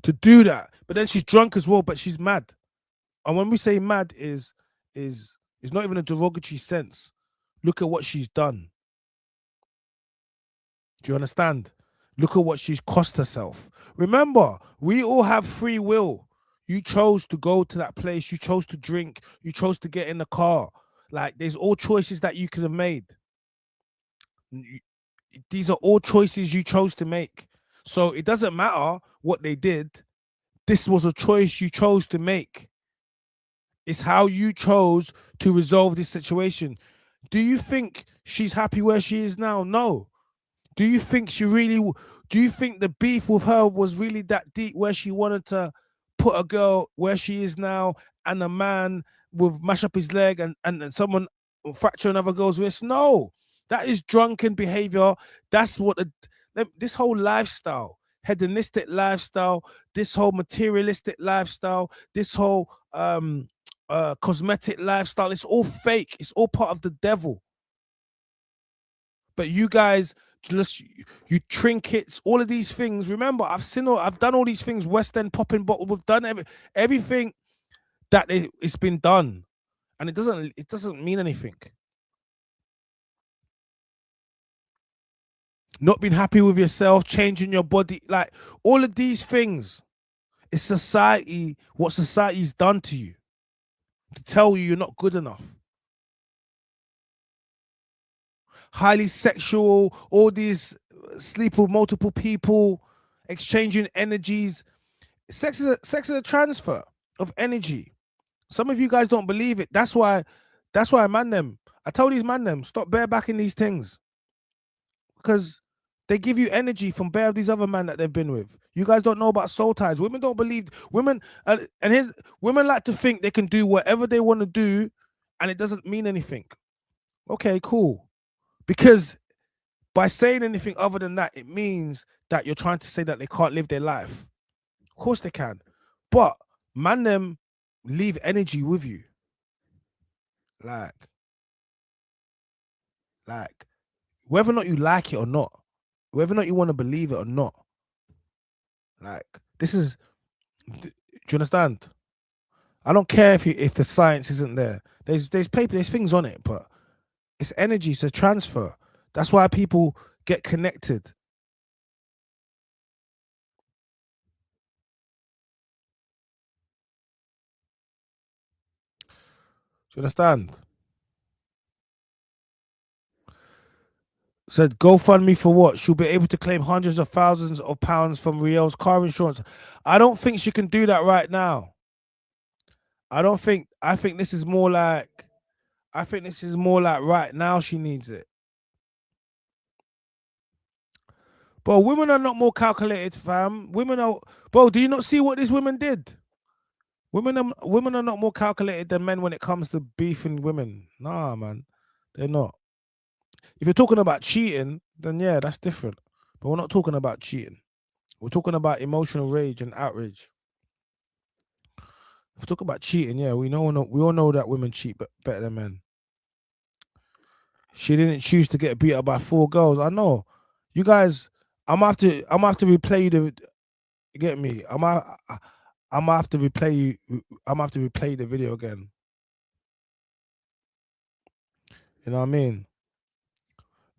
but then she's drunk as well, but she's mad. And when we say mad is not even a derogatory sense. Look at what she's done. Do you understand? Look at what she's cost herself. Remember, we all have free will. You chose to go to that place. You chose to drink. You chose to get in the car. Like, there's all choices that you could have made. These are all choices you chose to make. So it doesn't matter what they did. This was a choice you chose to make. It's how you chose to resolve this situation. Do you think she's happy where she is now? No. Do you think she really? Do you think the beef with her was really that deep, where she wanted to put a girl where she is now, and a man with mash up his leg and someone fracture another girl's wrist? No, that is drunken behavior. That's what this whole lifestyle, hedonistic lifestyle, this whole materialistic lifestyle, this whole cosmetic lifestyle. It's all fake. It's all part of the devil. But you guys just you trinkets, all of these things. Remember, I've done all these things. West End popping bottle. We've done everything that it's been done, and it doesn't mean anything. Not being happy with yourself, changing your body, like all of these things. It's society. What society's done to you to tell you you're not good enough. Highly sexual, all these sleep with multiple people, exchanging energies. Sex is a transfer of energy. Some of you guys don't believe it. That's why I tell these man them, stop barebacking these things. Because they give you energy from bare of these other men that they've been with. You guys don't know about soul ties. Women don't believe women, women like to think they can do whatever they want to do, and it doesn't mean anything. Okay, cool. Because by saying anything other than that, it means that you're trying to say that they can't live their life. Of course they can. But man them leave energy with you. Like whether or not you like it or not, whether or not you want to believe it or not, like this is, do you understand? I don't care if the science isn't there. There's paper, there's things on it, but it's energy, it's a transfer. That's why people get connected. Do you understand? Said GoFundMe for what? She'll be able to claim hundreds of thousands of pounds from Riel's car insurance. I don't think she can do that right now. I think this is more like right now she needs it. Bro, women are not more calculated, fam. Women are, bro, do you not see what these women did? Women are not more calculated than men when it comes to beefing women. Nah, man. They're not. If you're talking about cheating, then yeah, that's different. But we're not talking about cheating. We're talking about emotional rage and outrage. If we talk about cheating, yeah, we all know that women cheat better than men. She didn't choose to get beat up by 4 girls. I know. You guys, I'm gonna have to replay the. Get me? I'm gonna have to replay the video again. You know what I mean?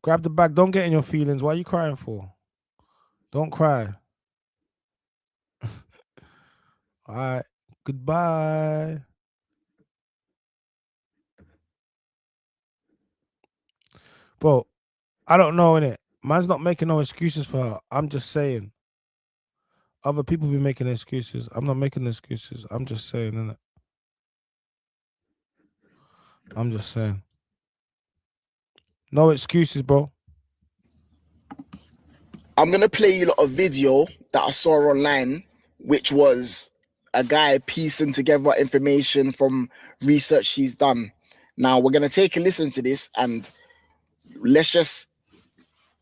Grab the bag. Don't get in your feelings. Why are you crying for? Don't cry. All right. Goodbye. Bro, I don't know, innit? Man's not making no excuses for her. I'm just saying. Other people be making excuses. I'm not making excuses. I'm just saying, innit? I'm just saying. No excuses, bro. I'm gonna play you a video that I saw online, which was a guy piecing together information from research he's done. Now we're gonna take a listen to this and let's just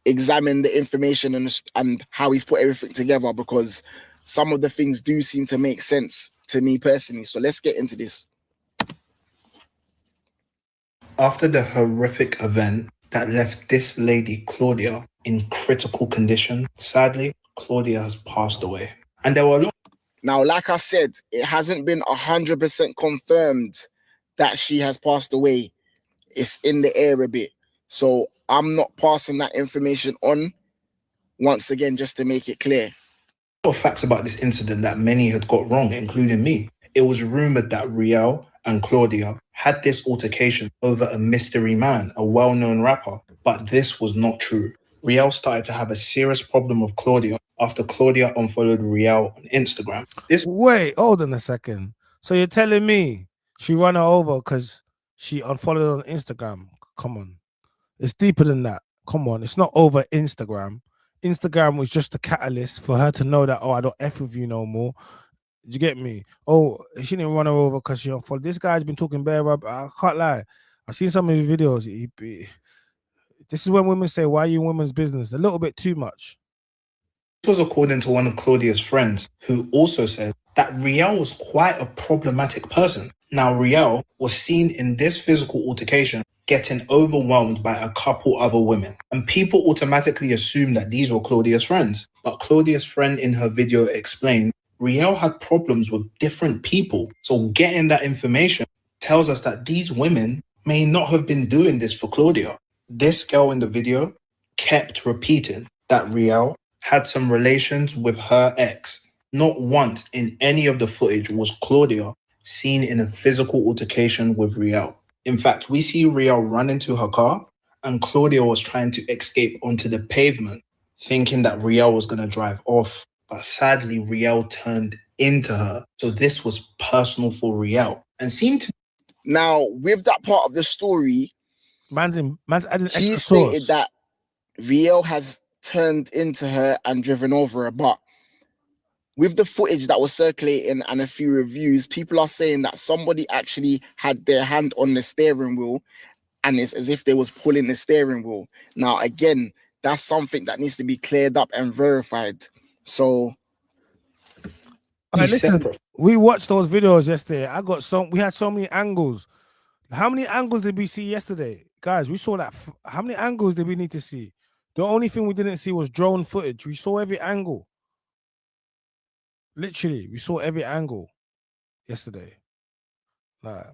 examine the information and how he's put everything together, because some of the things do seem to make sense to me personally. So let's get into this. After the horrific event that left this lady, Claudia, in critical condition, sadly, Claudia has passed away. And there were a lot. Now, like I said, it hasn't been 100% confirmed that she has passed away. It's in the air a bit. So I'm not passing that information on, once again, just to make it clear. There were facts about this incident that many had got wrong, including me. It was rumored that Riel and Claudia had this altercation over a mystery man, a well-known rapper, but this was not true. Riel started to have a serious problem with Claudia after Claudia unfollowed Riel on Instagram. Wait, hold on a second. So you're telling me she ran her over because she unfollowed on Instagram? Come on. It's deeper than that. Come on, it's not over Instagram. Instagram was just a catalyst for her to know that, oh, I don't F with you no more. Did you get me? Oh, she didn't run her over because she unfollowed. This guy's been talking bare rubber. I can't lie. I've seen some of his videos. This is when women say, why are you in women's business? A little bit too much. This was according to one of Claudia's friends, who also said that Riel was quite a problematic person. Now, Riel was seen in this physical altercation getting overwhelmed by a couple other women, and people automatically assumed that these were Claudia's friends. But Claudia's friend in her video explained Riel had problems with different people, so getting that information tells us that these women may not have been doing this for Claudia. This girl in the video kept repeating that Riel had some relations with her ex. Not once in any of the footage was Claudia seen in a physical altercation with Riel. In fact, we see Riel run into her car and Claudia was trying to escape onto the pavement, thinking that Riel was going to drive off. But sadly, Riel turned into her. So this was personal for Riel and seemed to... Now, with that part of the story, man's adding he extra stated sauce. that Riel has turned into her and driven over her. But with the footage that was circulating and a few reviews, people are saying that somebody actually had their hand on the steering wheel and it's as if they was pulling the steering wheel. Now, again, that's something that needs to be cleared up and verified. So, listen, we watched those videos yesterday. We had so many angles. How many angles did we see yesterday? Guys, we saw that. How many angles did we need to see? The only thing we didn't see was drone footage. We saw every angle. Literally, we saw every angle yesterday. Like,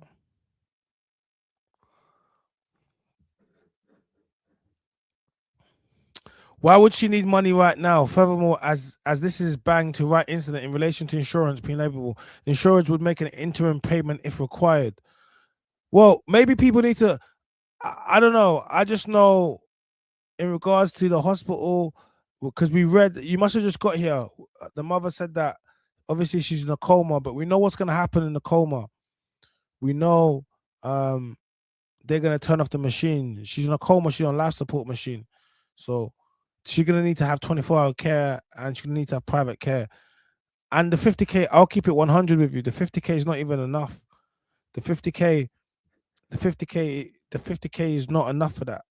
why would she need money right now? Furthermore, as this is bang to right incident in relation to insurance being liable, the insurance would make an interim payment if required. Well, maybe people need to. I don't know. I just know in regards to the hospital, because we read, you must have just got here. The mother said that obviously she's in a coma, but we know what's going to happen in the coma. We know they're going to turn off the machine. She's in a coma. She's on life support machine. So she's going to need to have 24-hour care and she's going to need to have private care. And the 50K, I'll keep it 100 with you. The 50K is not even enough. The 50K is not enough for that.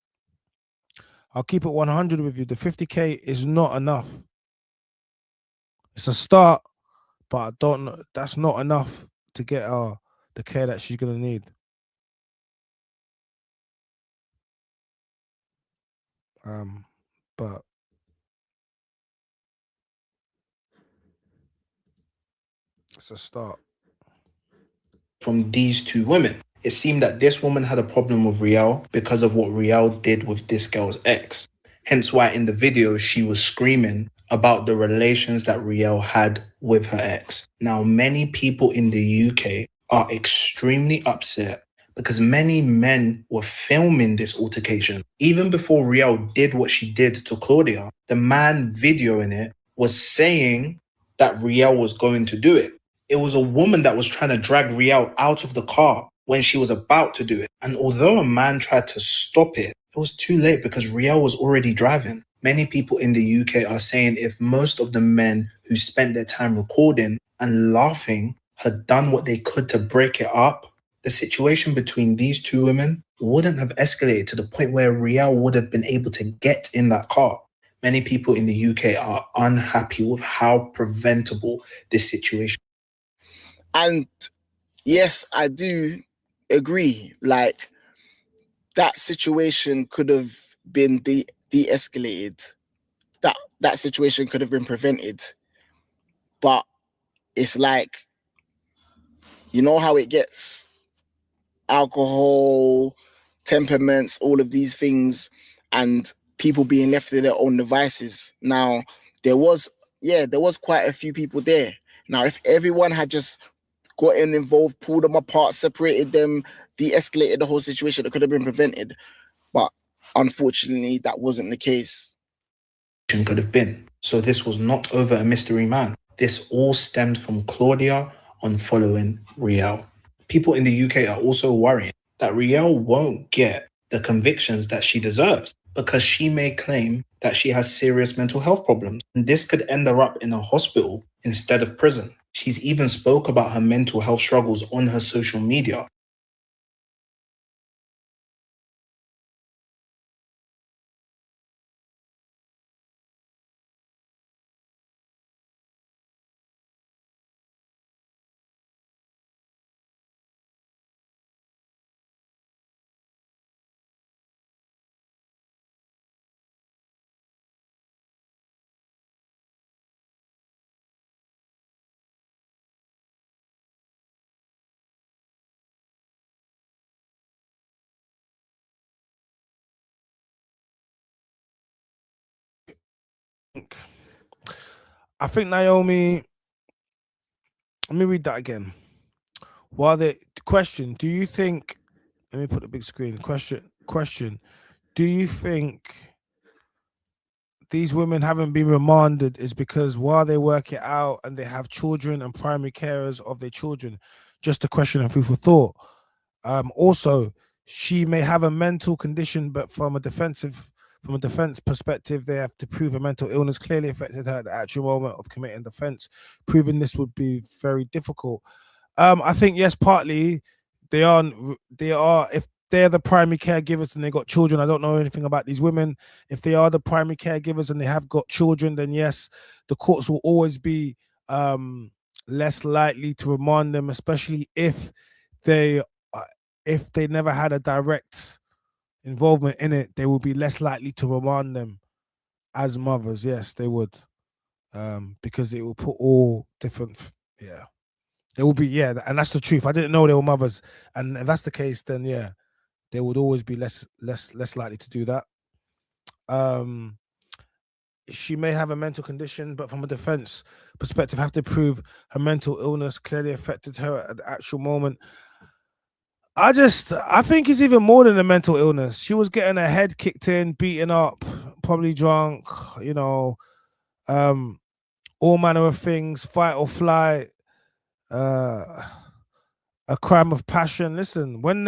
I'll keep it 100 with you. The 50K is not enough. It's a start, but I don't know. That's not enough to get her the care that she's going to need. But it's a start. From these two women, it seemed that this woman had a problem with Riel because of what Riel did with this girl's ex. Hence why in the video she was screaming about the relations that Riel had with her ex. Now, many people in the UK are extremely upset because many men were filming this altercation. Even before Riel did what she did to Claudia, the man videoing it was saying that Riel was going to do it. It was a woman that was trying to drag Riel out of the car when she was about to do it. And although a man tried to stop it, it was too late because Riel was already driving. Many people in the UK are saying if most of the men who spent their time recording and laughing had done what they could to break it up, the situation between these two women wouldn't have escalated to the point where Riel would have been able to get in that car. Many people in the UK are unhappy with how preventable this situation. And yes, I do agree. Like, that situation could have been de-escalated. That situation could have been prevented. But it's like, you know how it gets. Alcohol, temperaments, all of these things, and people being left to their own devices. Now, there was quite a few people there. Now, if everyone had just gotten involved, pulled them apart, separated them, de-escalated the whole situation, it could have been prevented. But unfortunately, that wasn't the case. Could have been. So this was not over a mystery man. This all stemmed from Claudia unfollowing Riel. People in the UK are also worrying that Riel won't get the convictions that she deserves. because she may claim that she has serious mental health problems, and this could end her up in a hospital instead of prison. She's even spoke about her mental health struggles on her social media. I think Naomi. Let me read that again. While the question, do you think? Let me put the big screen. Question. Do you think these women haven't been remanded is because while they work it out and they have children and primary carers of their children? Just a question and food for thought. Also, she may have a mental condition, but from a defense perspective, they have to prove a mental illness clearly affected her at the actual moment of committing defense. Proving this would be very difficult. I think yes, partly they are. If they're the primary caregivers and they got children, I don't know anything about these women. If they are the primary caregivers and they have got children, then yes, the courts will always be less likely to remand them, especially they if they never had a direct involvement in it. They will be less likely to remand them as mothers. Yes, they would, because it will put all different. Yeah. It will be, yeah, and that's the truth. I didn't know they were mothers, and if that's the case, then yeah, they would always be less likely to do that. She may have a mental condition, but from a defense perspective, have to prove her mental illness clearly affected her at the actual moment. I think it's even more than a mental illness. She was getting her head kicked in, beaten up, probably drunk, you know, all manner of things, fight or flight. A crime of passion. Listen, when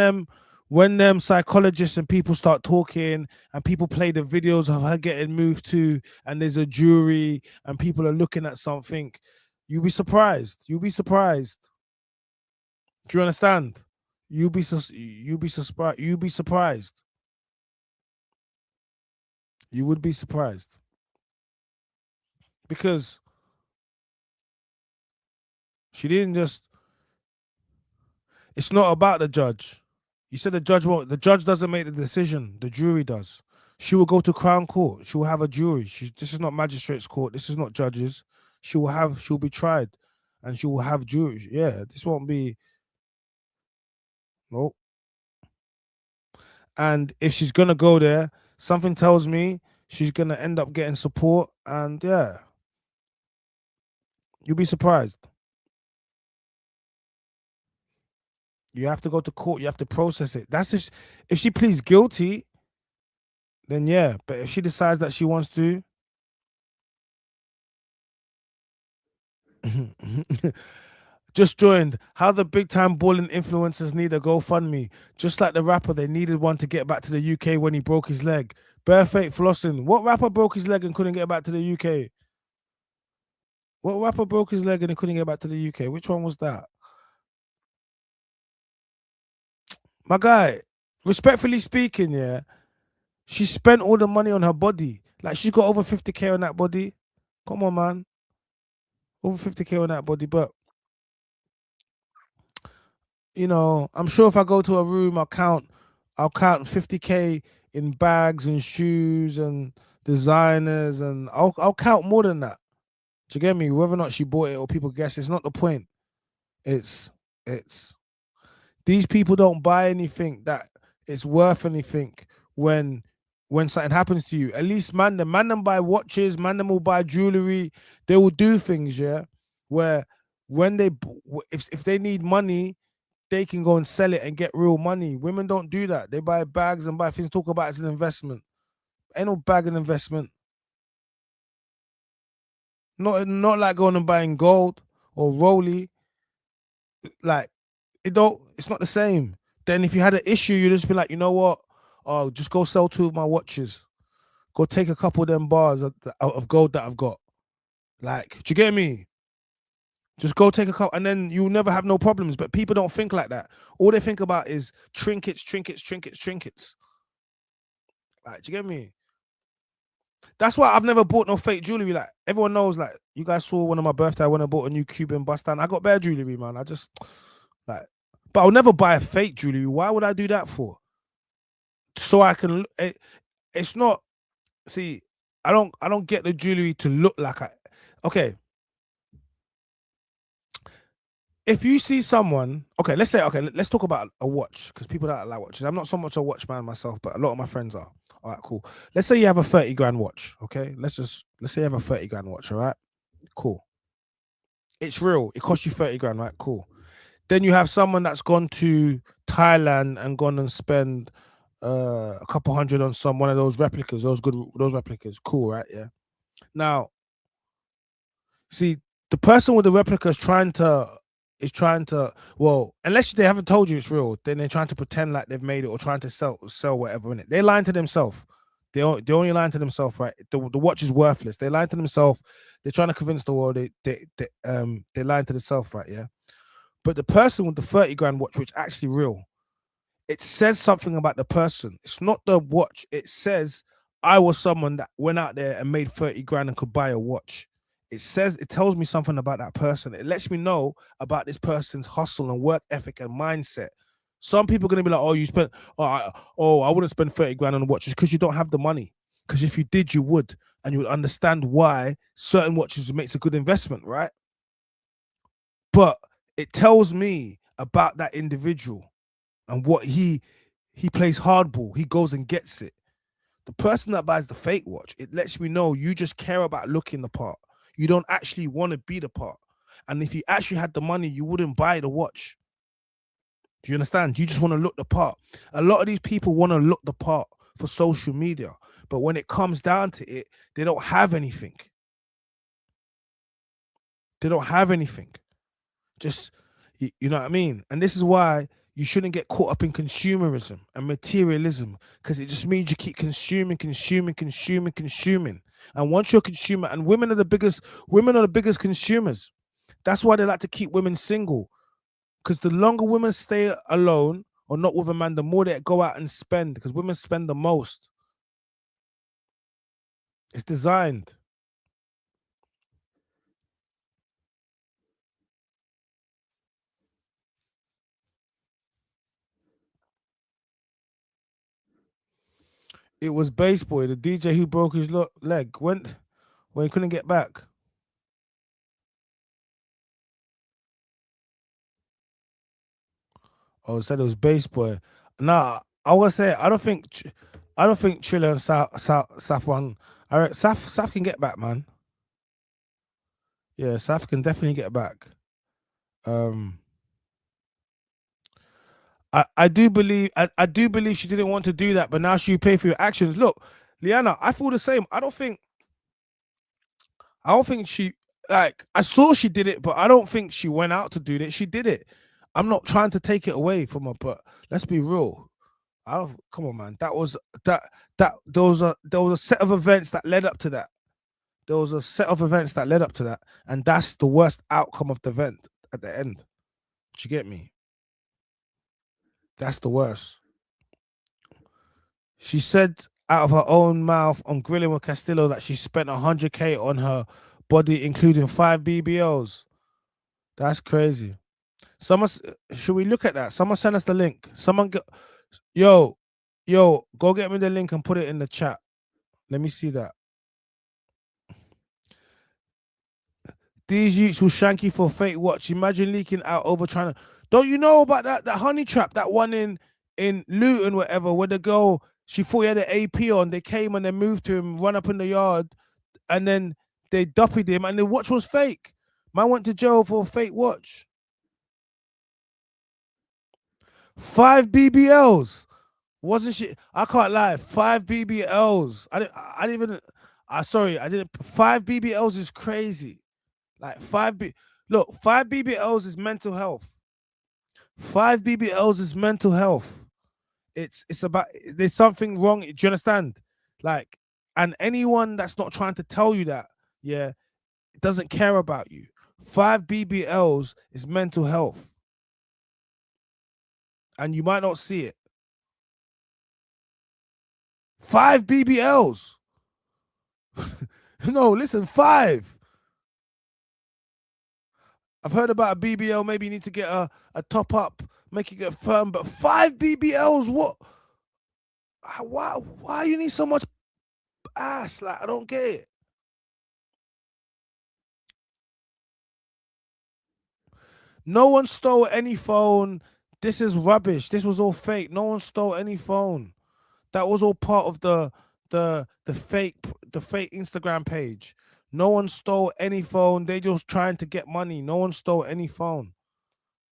them psychologists and people start talking and people play the videos of her getting moved to, and there's a jury and people are looking at something, you'll be surprised. You'll be surprised. Do you understand? You'll be surprised. You'll be surprised. You would be surprised because she didn't just. It's not about the judge. You said the judge won't. The judge doesn't make the decision. The jury does. She will go to Crown Court. She will have a jury. This is not magistrates' court. This is not judges. She'll be tried, and she will have juries. Yeah, this won't be. No. And if she's gonna go there, something tells me she's gonna end up getting support. And yeah, you'll be surprised. You have to go to court. You have to process it. That's if she pleads guilty, then yeah. But if she decides that she wants to, just joined. How the big time balling influencers need a GoFundMe. Just like the rapper, they needed one to get back to the UK when he broke his leg. Barefake flossing. What rapper broke his leg and couldn't get back to the UK? What rapper broke his leg and he couldn't get back to the UK? Which one was that? My guy, respectfully speaking, yeah, she spent all the money on her body. Like she's got over 50K on that body. Come on, man. Over 50K on that body. But you know, I'm sure if I go to a room, I'll count 50K in bags and shoes and designers, and I'll count more than that. Do you get me? Whether or not she bought it or people guess, it's not the point. It's these people don't buy anything that it's worth anything when something happens to you. At least man them buy watches, man them will buy jewelry. They will do things, yeah, where when if they need money, they can go and sell it and get real money. Women don't do that. They buy bags and buy things, talk about it as an investment. Ain't no bag an investment. Not like going and buying gold or Rolly. Like it's not the same. Then if you had an issue, you just be like, you know what? Oh, just go sell two of my watches. go take a couple of them bars of gold that I've got. Like, do you get me? Just go take a couple, and then you'll never have no problems. But people don't think like that. All they think about is trinkets, trinkets, trinkets, trinkets. Like, do you get me? That's why I've never bought no fake jewelry. Like, everyone knows, like, you guys saw one of my birthday when I bought a new Cuban bust down. I got bare jewelry, man. I just, like, but I'll never buy a fake jewelry. Why would I do that for? So I can, it's not, see, I don't get the jewelry to look like okay. If you see someone, okay, let's talk about a watch, because people don't like watches. I'm not so much a watch man myself, but a lot of my friends are. All right, cool. Let's say you have a 30 grand watch, okay? Let's say you have a 30 grand watch, all right? Cool. It's real. It costs you 30 grand, right? Cool. Then you have someone that's gone to Thailand and gone and spend a couple hundred on one of those replicas, those replicas. Cool, right? Yeah. Now, see, the person with the replica is trying to, well, unless they haven't told you it's real, then they're trying to pretend like they've made it or trying to sell whatever in it. They're lying to themselves. They're only lying to themselves, right? The watch is worthless. They're lying to themselves. They're trying to convince the world they're lying to themselves, right? Yeah. But the person with the 30 grand watch, which is actually real, it says something about the person. It's not the watch. It says, I was someone that went out there and made 30 grand and could buy a watch. It tells me something about that person. It lets me know about this person's hustle and work ethic and mindset. Some people are going to be like, oh, you spent, I wouldn't spend 30 grand on a watch, because you don't have the money. Because if you did, you would. And you would understand why certain watches makes a good investment, right? But it tells me about that individual and what he plays hardball. He goes and gets it. The person that buys the fake watch, it lets me know you just care about looking the part. You don't actually want to be the part. And if you actually had the money, you wouldn't buy the watch. Do you understand? You just want to look the part. A lot of these people want to look the part for social media. But when it comes down to it, they don't have anything. They don't have anything. Just, you know what I mean? And this is why you shouldn't get caught up in consumerism and materialism, because it just means you keep consuming. And once you're a consumer, and women are the biggest consumers. That's why they like to keep women single, because the longer women stay alone or not with a man, the more they go out and spend, because women spend the most. It's designed. It was Bass Boy, the DJ who broke his leg when he couldn't get back. Oh, said it was Bass Boy. Nah, I was say I don't think Triller and Saf won. All right, Saf can get back, man. Yeah, Saf can definitely get back. I do believe she didn't want to do that, but now she pay for your actions. Look, Liana, I feel the same. I don't think she, like, I saw she did it, but I don't think she went out to do it. She did it. I'm not trying to take it away from her, but let's be real. Come on, man. There was a set of events that led up to that. And that's the worst outcome of the event at the end. Do you get me? That's the worst. She said out of her own mouth on Grilling with Castillo that she spent 100K on her body, including 5 BBLs. That's crazy. Should we look at that? Someone send us the link. Yo, go get me the link and put it in the chat. Let me see that. These youths will shank you for fake watch. Imagine leaking out over trying to. Don't you know about that honey trap? That one in Luton, whatever, where the girl, she thought he had an AP on. They came and they moved to him, run up in the yard, and then they duppied him, and the watch was fake. Man went to jail for a fake watch. 5 BBLs. Wasn't she? I can't lie. 5 BBLs. I didn't even. Sorry, I didn't. 5 BBLs is crazy. Like 5 BBLs is mental health. 5 BBLs is mental health. It's about, there's something wrong. Do you understand? Like, And anyone that's not trying to tell you that, yeah, doesn't care about you. 5 BBLs is mental health. And you might not see it. 5 BBLs. No, listen, 5. I've heard about a BBL. Maybe you need to get a top up, make it get firm. But 5 BBLs, what? Why you need so much ass? Like, I don't get it. No one stole any phone. This is rubbish. This was all fake. No one stole any phone. That was all part of the fake Instagram page. No one stole any phone. They just trying to get money. No one stole any phone.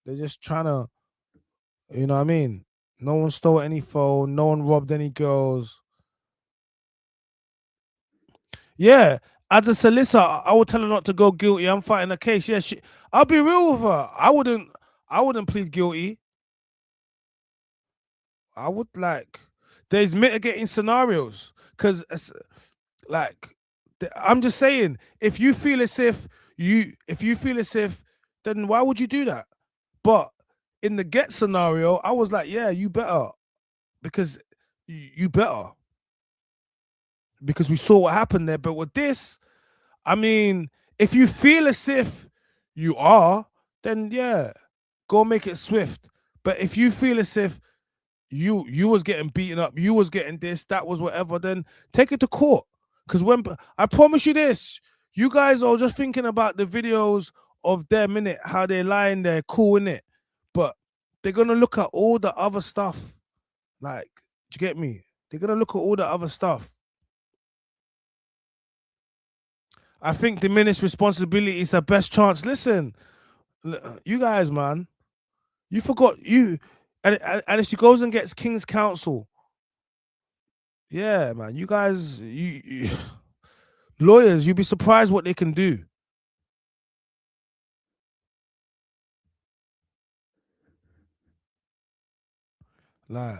They're just trying to, you know what I mean? No one stole any phone. No one robbed any girls. Yeah, as a solicitor, I would tell her not to go guilty. I'm fighting a case. Yeah, I'll be real with her. I wouldn't plead guilty. I would there's mitigating scenarios because like I'm just saying, if you feel as if then why would you do that? But in the get scenario, I was like, yeah, you better, because you better, because we saw what happened there. But with this, I mean, if you feel as if you are, then yeah, go make it swift. But if you feel as if you was getting beaten up, you was getting this, that was whatever, then take it to court. Because when I promise you this, you guys are just thinking about the videos of them, innit, how they're lying there, cool, innit, but they're gonna look at all the other stuff. Like, do you get me? They're gonna look at all the other stuff. I think diminished responsibility is the best chance. Listen, you guys, man, you forgot and if she goes and gets King's Counsel, yeah, man, you guys, you lawyers, you'd be surprised what they can do. Like,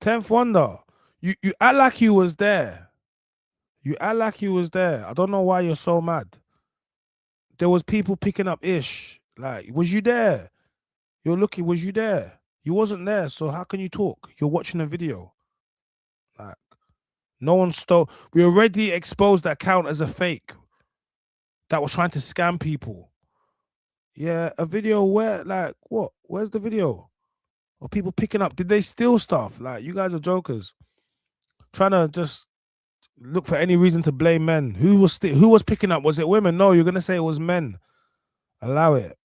10th wonder, you act like you was there. You act like you was there. I don't know why you're so mad. There was people picking up ish. Like, was you there? You're looking, was you there? You wasn't there, so how can you talk? You're watching a video. Like, no one stole. We already exposed that account as a fake that was trying to scam people. Yeah, a video where, like, what? Where's the video? Or people picking up? Did they steal stuff? Like, you guys are jokers. Trying to just look for any reason to blame men. Who was picking up? Was it women? No, you're gonna say it was men. Allow it.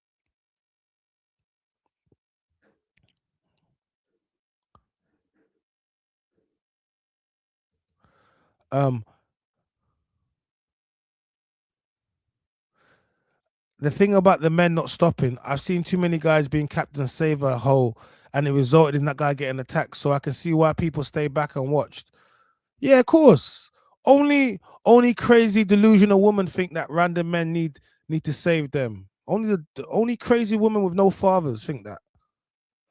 The thing about the men not stopping, I've seen too many guys being Captain Save a hole, and it resulted in that guy getting attacked. So I can see why people stay back and watched. Yeah, of course. Only crazy delusional women think that random men need to save them. Only the only crazy women with no fathers think that.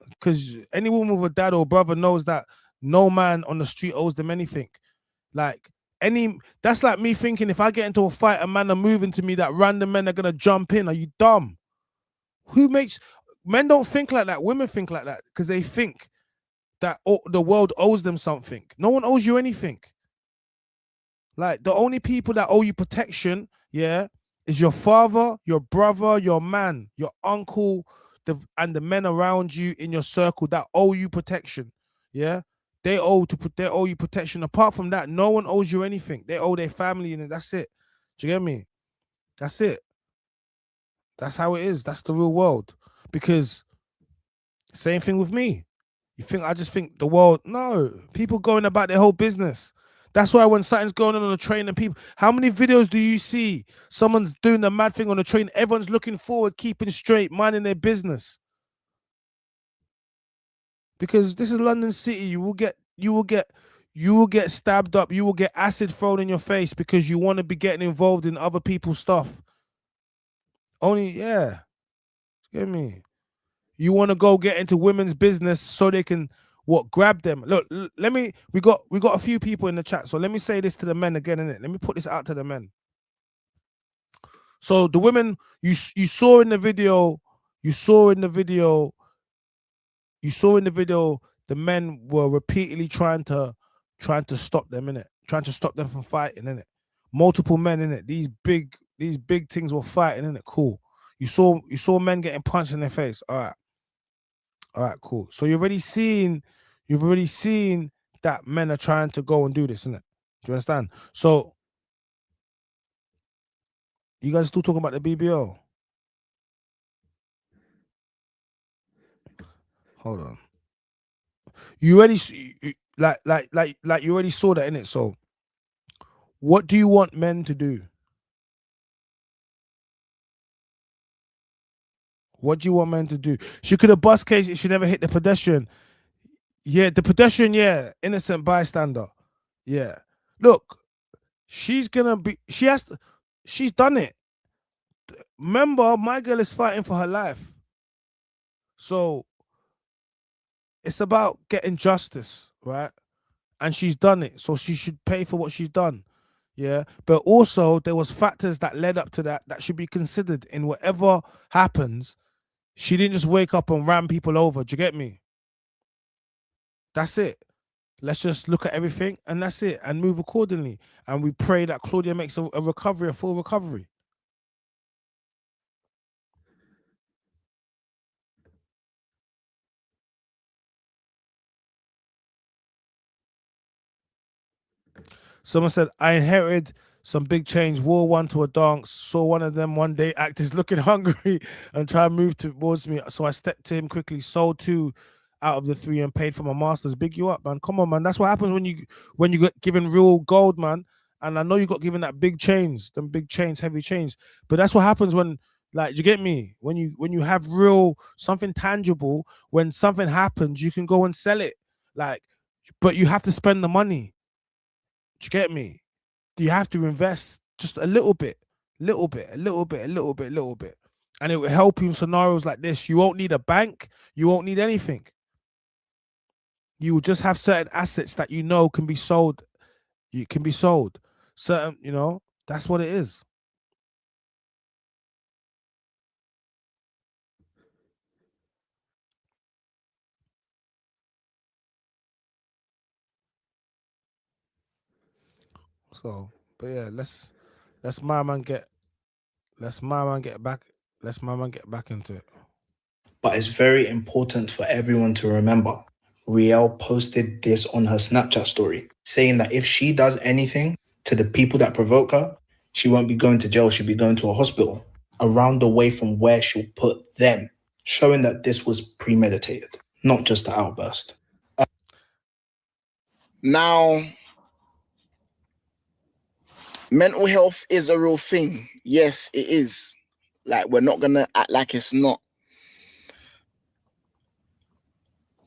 Because any woman with a dad or brother knows that no man on the street owes them anything. Like, that's like me thinking if I get into a fight, a man are moving to me, that random men are gonna jump in. Are you dumb? Men don't think like that. Women think like that because they think that the world owes them something. No one owes you anything. Like, the only people that owe you protection, yeah, is your father, your brother, your man, your uncle, and the men around you in your circle that owe you protection. Yeah, they owe you protection. Apart from that, no one owes you anything. They owe their family, and that's it. Do you get me? That's it. That's how it is. That's the real world. Because same thing with me. You think I just think the world? No, people going about their whole business. That's why when something's going on the train and people, how many videos do you see? Someone's doing the mad thing on the train. Everyone's looking forward, keeping straight, minding their business. Because this is London City. You will get stabbed up. You will get acid thrown in your face because you want to be getting involved in other people's stuff. Get me? You want to go get into women's business so they can what grab them. Look, let me. We got a few people in the chat, so let me say this to the men again. Innit? Let me put this out to the men. So the women you saw in the video, you saw in the video, the men were repeatedly trying to stop them, innit? Trying to stop them from fighting, innit? Multiple men, innit? These big things were fighting, innit? Cool. You saw men getting punched in their face. All right, cool. So you've already seen that men are trying to go and do this, innit? Do you understand? So you guys still talking about the BBO? Hold on. You already like you already saw that in it. So what do you want men to do? What do you want men to do? She could have bust case. She never hit the pedestrian. Yeah, the pedestrian. Yeah, innocent bystander. Yeah. Look, she's gonna be. She has to. She's done it. Remember, my girl is fighting for her life. So it's about getting justice, right? And she's done it. So she should pay for what she's done. Yeah. But also there was factors that led up to that should be considered in whatever happens. She didn't just wake up and ram people over. Do you get me? That's it. Let's just look at everything and that's it, and move accordingly. And we pray that Claudia makes a recovery, a full recovery. Someone said, I inherited some big change, wore one to a dance, saw one of them one day actors looking hungry and try to move towards me. So I stepped to him quickly, sold 2 out of the 3 and paid for my masters. Big you up, man. Come on, man. That's what happens when you get given real gold, man. And I know you got given that big change, them big chains, heavy chains. But that's what happens when, like, you get me? When you have real something tangible, when something happens, you can go and sell it. Like, but you have to spend the money. Do you get me? You have to invest just a little bit, and it will help you in scenarios like this. You won't need a bank. You won't need anything. You will just have certain assets that you know can be sold. You can be sold. Certain, that's what it is. So, but yeah, let's my man get back. Let's my man get back into it. But it's very important for everyone to remember, Riel posted this on her Snapchat story, saying that if she does anything to the people that provoke her, she won't be going to jail, she'll be going to a hospital, around away from where she'll put them, showing that this was premeditated, not just an outburst. Now, mental health is a real thing. Yes, it is. Like, we're not going to act like it's not.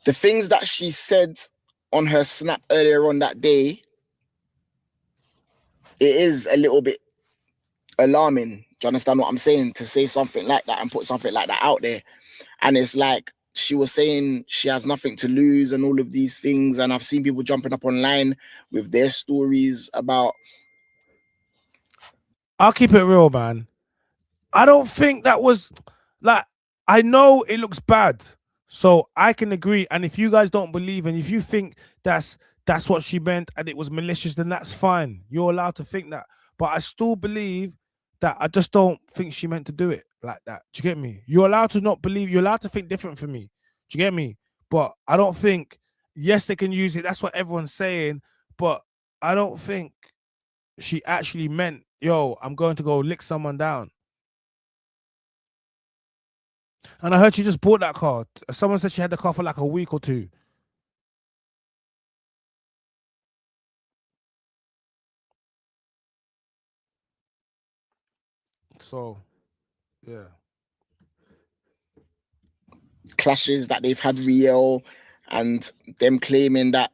The things that she said on her snap earlier on that day, it is a little bit alarming. Do you understand what I'm saying? To say something like that and put something like that out there. And it's like she was saying she has nothing to lose and all of these things. And I've seen people jumping up online with their stories about. I'll keep it real, man. I don't think that was like, I know it looks bad. So I can agree. And if you guys don't believe, and if you think that's what she meant and it was malicious, then that's fine. You're allowed to think that. But I still believe that I just don't think she meant to do it like that. Do you get me? You're allowed to not believe. You're allowed to think different from me. Do you get me? But I don't think, yes, they can use it. That's what everyone's saying. But I don't think she actually meant, yo, I'm going to go lick someone down. And I heard she just bought that car. Someone said she had the car for like a week or 2. So, yeah. Clashes that they've had Riel and them claiming that,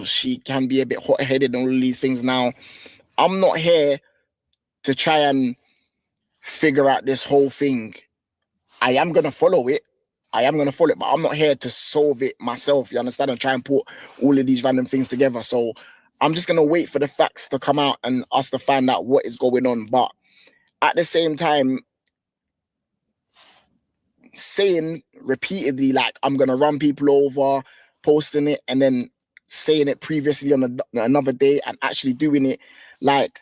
she can be a bit hot-headed and all of these things. Now, I'm not here to try and figure out this whole thing. I am going to follow it. I am going to follow it, but I'm not here to solve it myself. You understand? And try and put all of these random things together. So I'm just going to wait for the facts to come out and us to find out what is going on. But at the same time, saying repeatedly, like, I'm going to run people over, posting it, and then saying it previously on another day and actually doing it, like,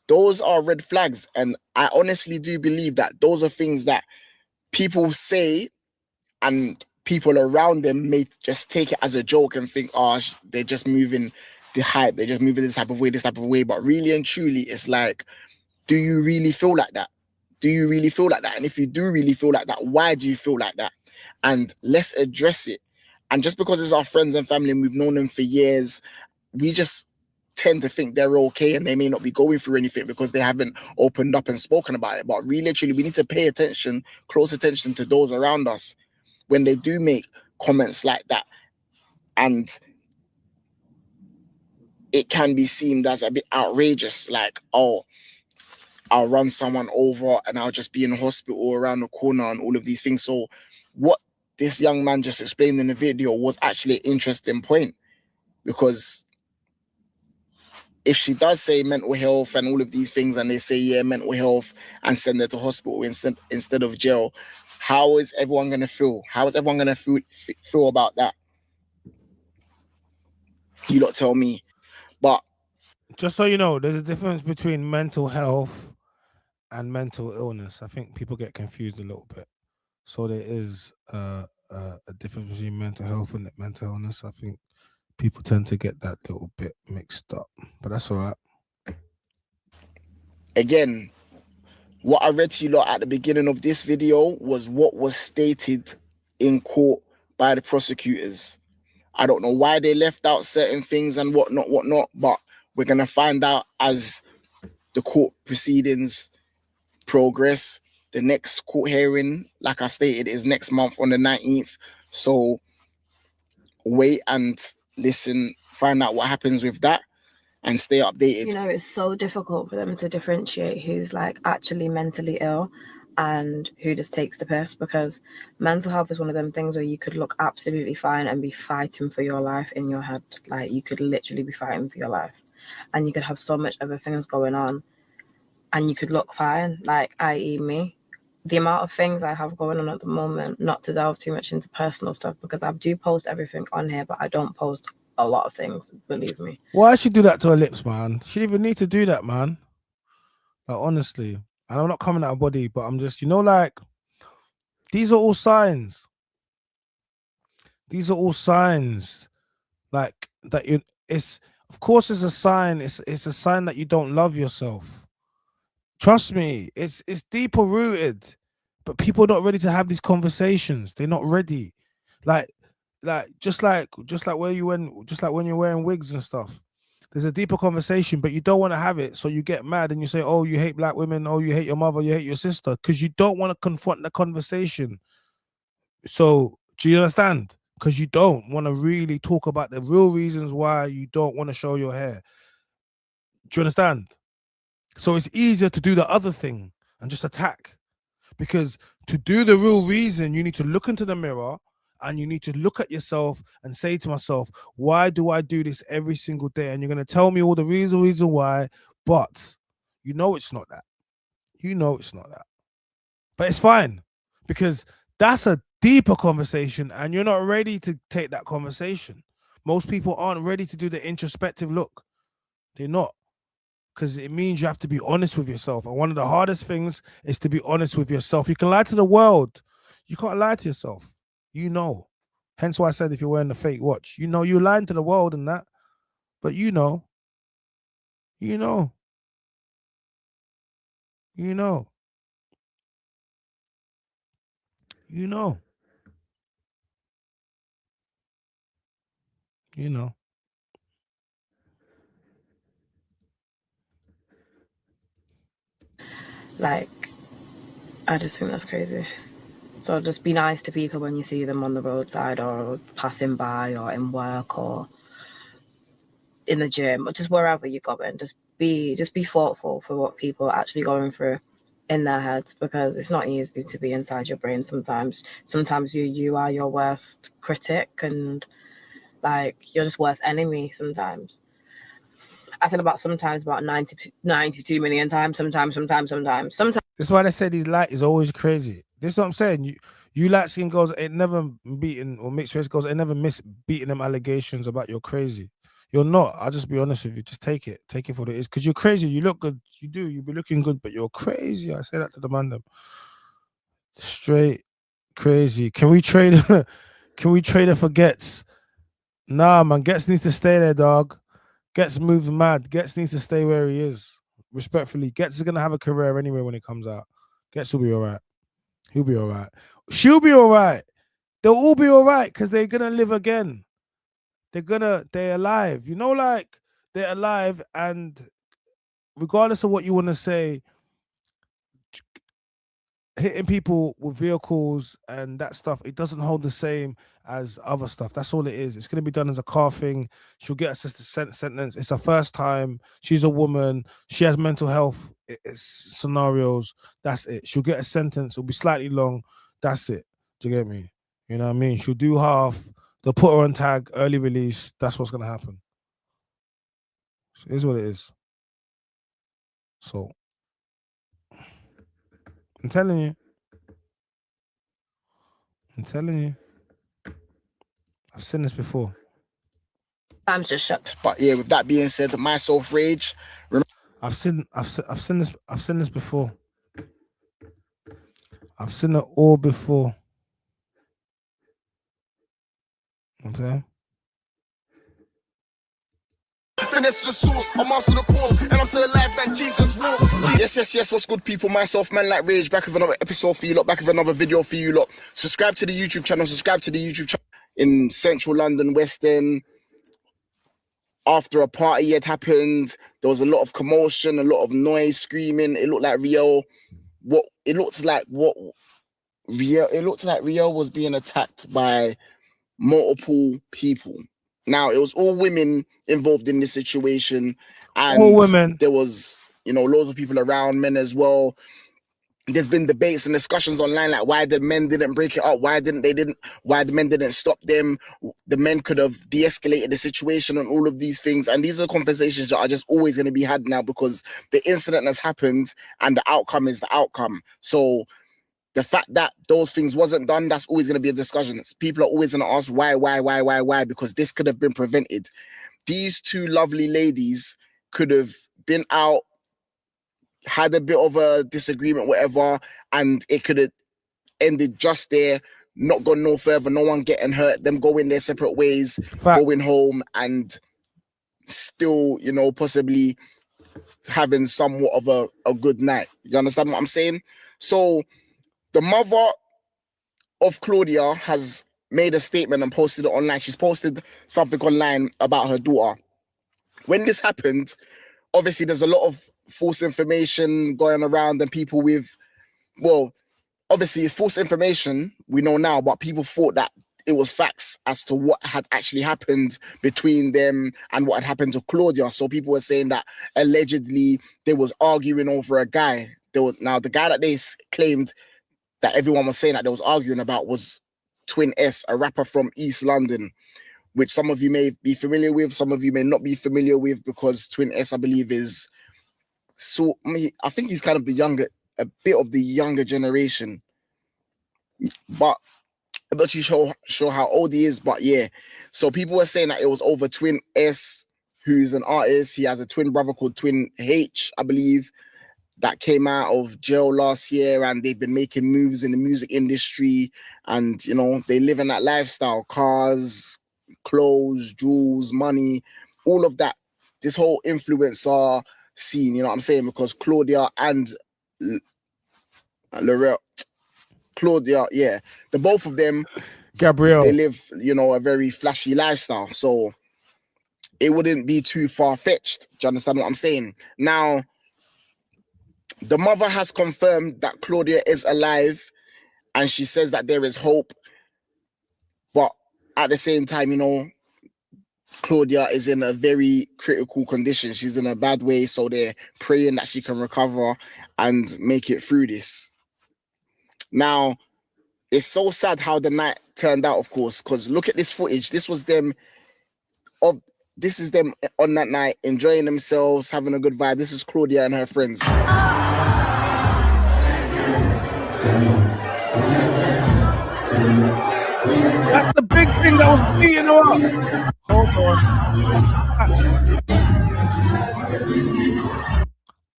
those are red flags. And I honestly do believe that those are things that people say and people around them may just take it as a joke and think, oh, they're just moving the hype, they're just moving this type of way. But really and truly, it's like, do you really feel like that? Do you really feel like that? And if you do really feel like that, why do you feel like that? And let's address it. And just because it's our friends and family and we've known them for years, we just tend to think they're okay and they may not be going through anything because they haven't opened up and spoken about it. But really, truly, we need to pay attention, close attention to those around us when they do make comments like that. And it can be seen as a bit outrageous, like, oh, I'll run someone over and I'll just be in the hospital around the corner and all of these things. So what this young man just explained in the video was actually an interesting point, because if she does say mental health and all of these things and they say, yeah, mental health, and send her to hospital instead of jail, how is everyone going to feel? How is everyone going to feel about that? You lot tell me. But just so you know, there's a difference between mental health and mental illness. I think people get confused a little bit. So there is a difference between mental health and mental illness. I think people tend to get that little bit mixed up, but that's all right. Again, what I read to you lot at the beginning of this video was what was stated in court by the prosecutors. I don't know why they left out certain things and whatnot, but we're going to find out as the court proceedings progress. The next court hearing, like I stated, is next month on the 19th. So wait and listen, find out what happens with that and stay updated. You know, it's so difficult for them to differentiate who's like actually mentally ill and who just takes the piss, because mental health is one of them things where you could look absolutely fine and be fighting for your life in your head. Like, you could literally be fighting for your life and you could have so much other things going on and you could look fine, like, i.e. me. The amount of things I have going on at the moment, not to delve too much into personal stuff, because I do post everything on here, but I don't post a lot of things, believe me. Why should do that to her lips, man? She didn't even need to do that, man. Like, honestly. And I'm not coming at her body, but I'm just, you know, like, these are all signs. These are all signs. Like, that you, it's, of course, it's a sign. It's a sign that you don't love yourself. Trust me, it's deeper rooted, but people are not ready to have these conversations. They're not ready. Like just like when you're wearing wigs and stuff. There's a deeper conversation, but you don't want to have it, so you get mad and you say, "Oh, you hate black women. Oh, you hate your mother. You hate your sister," because you don't want to confront the conversation. So, do you understand? Because you don't want to really talk about the real reasons why you don't want to show your hair. Do you understand? So it's easier to do the other thing and just attack, because to do the real reason, you need to look into the mirror and you need to look at yourself and say to myself, why do I do this every single day? And you're going to tell me all the reason why, but you know it's not that. You know it's not that. But it's fine, because that's a deeper conversation and you're not ready to take that conversation. Most people aren't ready to do the introspective look. They're not. Because it means you have to be honest with yourself. And one of the hardest things is to be honest with yourself. You can lie to the world. You can't lie to yourself. You know. Hence why I said if you're wearing a fake watch, you know you're lying to the world and that. But you know. You know. You know. You know. You know. Like, I just think that's crazy. So just be nice to people when you see them on the roadside or passing by or in work or in the gym or just wherever you're going. Just be thoughtful for what people are actually going through. in their heads, because it's not easy to be inside your brain sometimes. Sometimes you are your worst critic, and like you're just worst enemy sometimes. I said about sometimes about 92 million times. Sometimes. That's why they say these light is always crazy. This is what I'm saying. You light skin girls ain't never beaten, or mixed race girls ain't never miss beating them allegations about you're crazy. You're not. I'll just be honest with you. Just take it for what it is. Because you're crazy. You look good. You be looking good, but you're crazy. I say that to the man them. Straight crazy. Can we trade her for Gets? Nah, man. Gets needs to stay there, dog. Gets moved mad. Gets needs to stay where he is. Respectfully. Gets is gonna have a career anyway when it comes out. Gets will be all right. He'll be all right. She'll be all right. They'll all be all right because they're gonna live again. They're alive. You know, like they're alive, and regardless of what you want to say, hitting people with vehicles and that stuff, it doesn't hold the same as other stuff. That's all it is. It's going to be done as a car thing. She'll get a sentence. It's her first time. She's a woman. She has mental health scenarios. That's it. She'll get a sentence. It'll be slightly long. That's it. Do you get me? You know what I mean? She'll do half. They'll put her on tag, early release. That's what's going to happen. So it is what it is. So I'm telling you. I've seen this before. I'm just shut. But yeah, with that being said, my self rage. I've seen this before. I've seen it all before. Okay. Finish the source, I'm master the course, and I'm still alive, man. Jesus walks. Yes. What's good, people? Myself, man, like Rage, back with another episode for you lot, back with another video for you lot. Subscribe to the YouTube channel. In central London, West End. After a party had happened, there was a lot of commotion, a lot of noise, screaming. It looked like Rio was being attacked by multiple people. Now, it was all women involved in this situation, and all women. There was, loads of people around, men as well. There's been debates and discussions online, like why the men didn't break it up, why the men didn't stop them. The men could have de-escalated the situation and all of these things. And these are conversations that are just always going to be had now, because the incident has happened and the outcome is the outcome. So the fact that those things wasn't done, that's always going to be a discussion. People are always going to ask why, because this could have been prevented. These two lovely ladies could have been out, had a bit of a disagreement, whatever, and it could have ended just there, not gone no further, no one getting hurt, them going their separate ways, going home, and still, possibly having somewhat of a good night. You understand what I'm saying? So the mother of Claudia has made a statement and posted it online. She's posted something online about her daughter. When this happened, obviously there's a lot of false information going around, and people obviously it's false information, we know now, but people thought that it was facts as to what had actually happened between them and what had happened to Claudia. So people were saying that allegedly they was arguing over a guy. Now the guy that they claimed that everyone was saying that they was arguing about was Twin S, a rapper from East London, which some of you may be familiar with, some of you may not be familiar with, because Twin S, I believe, is I think he's kind of a bit of the younger generation, but I'm not too sure how old he is. But yeah, so people were saying that it was over Twin S, who's an artist. He has a twin brother called Twin H, I believe, that came out of jail last year, and they've been making moves in the music industry, and they live in that lifestyle, cars, clothes, jewels, money, all of that. This whole influencer scene, you know what I'm saying? Because Claudia and Claudia, yeah, the both of them, Gabrielle, they live, a very flashy lifestyle. So it wouldn't be too far-fetched. Do you understand what I'm saying? Now, the mother has confirmed that Claudia is alive, and she says that there is hope. But at the same time, Claudia is in a very critical condition. She's in a bad way, so they're praying that she can recover and make it through this. Now, it's so sad how the night turned out, of course, because look at this footage. This is them on that night, enjoying themselves, having a good vibe. This is Claudia and her friends. That's the big thing that was beating her up. Hold on.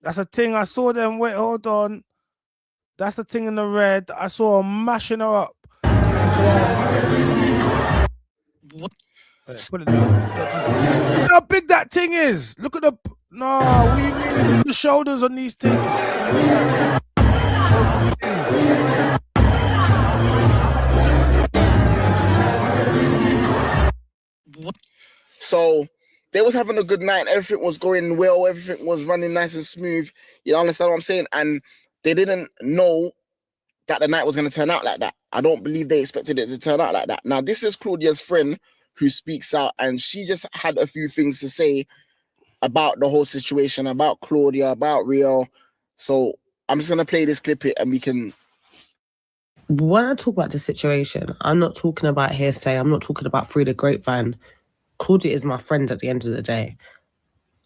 That's a thing. I saw them. Wait, hold on. That's the thing in the red. I saw her mashing her up. What? Put it down. Look how big that thing is. Look at the. No, we need to look at the shoulders on these things. So they was having a good night. Everything was going well. Everything was running nice and smooth. You understand what I'm saying? And they didn't know that the night was going to turn out like that. I don't believe they expected it to turn out like that. Now, this is Claudia's friend who speaks out, and she just had a few things to say about the whole situation, about Claudia, about Rio. So I'm just going to play this clip and we can... When I talk about the situation, I'm not talking about hearsay. I'm not talking about through the grapevine. Claudia is my friend at the end of the day.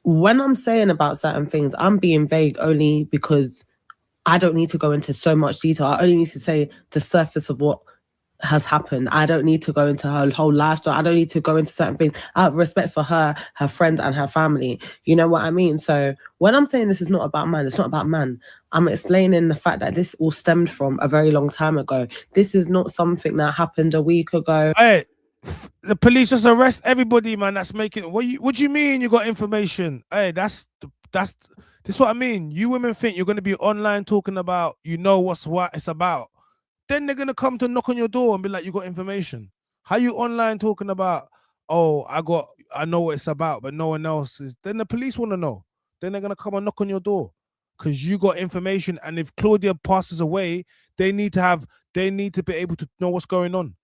When I'm saying about certain things, I'm being vague only because I don't need to go into so much detail. I only need to say the surface of what has happened. I don't need to go into her whole lifestyle. I don't need to go into certain things. I have respect for her, her friends and her family. You know what I mean? So when I'm saying this is not about man, it's not about man. I'm explaining the fact that this all stemmed from a very long time ago. This is not something that happened a week ago. Hey, the police just arrest everybody, man. That's making... What do you mean you got information? Hey, this is what I mean. You women think you're going to be online talking about, you know what it's about. Then they're going to come to knock on your door and be like, you got information. How you online talking about, oh, I know what it's about, but no one else is. Then the police want to know. Then they're going to come and knock on your door because you got information. And if Claudia passes away, they need to be able to know what's going on.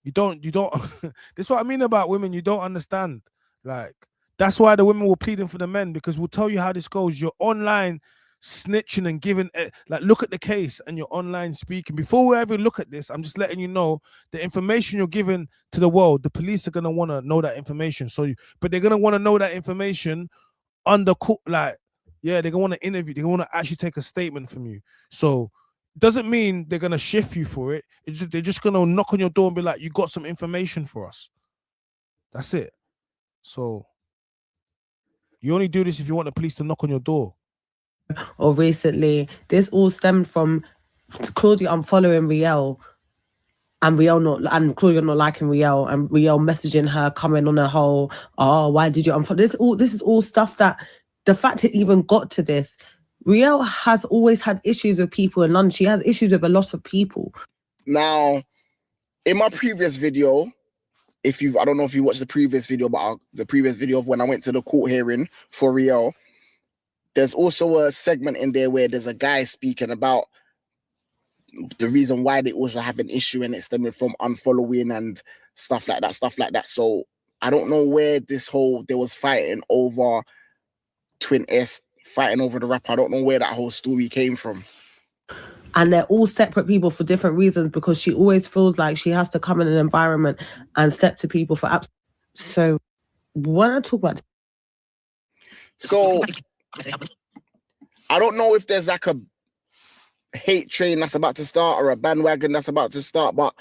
You don't, this is what I mean about women. You don't understand. Like, that's why the women were pleading for the men, because we'll tell you how this goes. You're online snitching and giving, like, look at the case and you're online speaking. Before we ever look at this, I'm just letting you know the information you're giving to the world, the police are going to want to know that information. But they're going to want to know that information under court. Like, yeah, they're going to want to interview. They're going to want to actually take a statement from you. So doesn't mean they're going to shift you for it. They're just going to knock on your door and be like, you got some information for us. That's it. So you only do this if you want the police to knock on your door. Or recently, this all stemmed from Claudia unfollowing Riel, and Claudia not liking Riel, and Riel messaging her, coming on a whole, oh, why did you unfollow? This is all stuff that the fact it even got to this. Riel has always had issues with people in London. She has issues with a lot of people. Now, in my previous video, I don't know if you watched the previous video, but the previous video of when I went to the court hearing for Riel, there's also a segment in there where there's a guy speaking about the reason why they also have an issue, and it's stemming from unfollowing and stuff like that. So I don't know where there was fighting over Twin S, fighting over the rapper. I don't know where that whole story came from. And they're all separate people for different reasons, because she always feels like she has to come in an environment and step to people for apps. So when I talk about... So I don't know if there's like a hate train that's about to start or a bandwagon that's about to start, but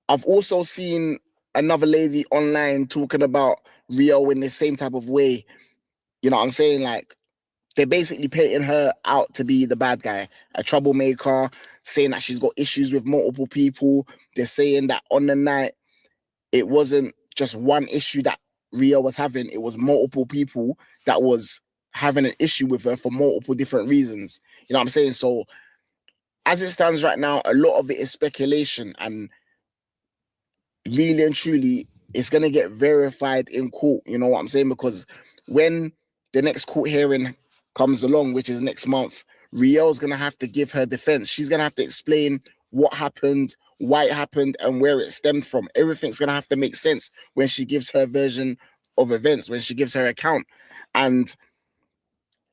I've also seen another lady online talking about Rio in the same type of way. You know what I'm saying? Like, they're basically painting her out to be the bad guy, a troublemaker, saying that she's got issues with multiple people. They're saying that on the night, it wasn't just one issue that Rio was having. It was multiple people that was having an issue with her for multiple different reasons. You know what I'm saying? So as it stands right now, a lot of it is speculation, and really and truly, it's going to get verified in court. You know what I'm saying? Because when the next court hearing comes along, which is next month, Riel's going to have to give her defense. She's going to have to explain what happened, why it happened, and where it stemmed from. Everything's going to have to make sense when she gives her version of events, when she gives her account. And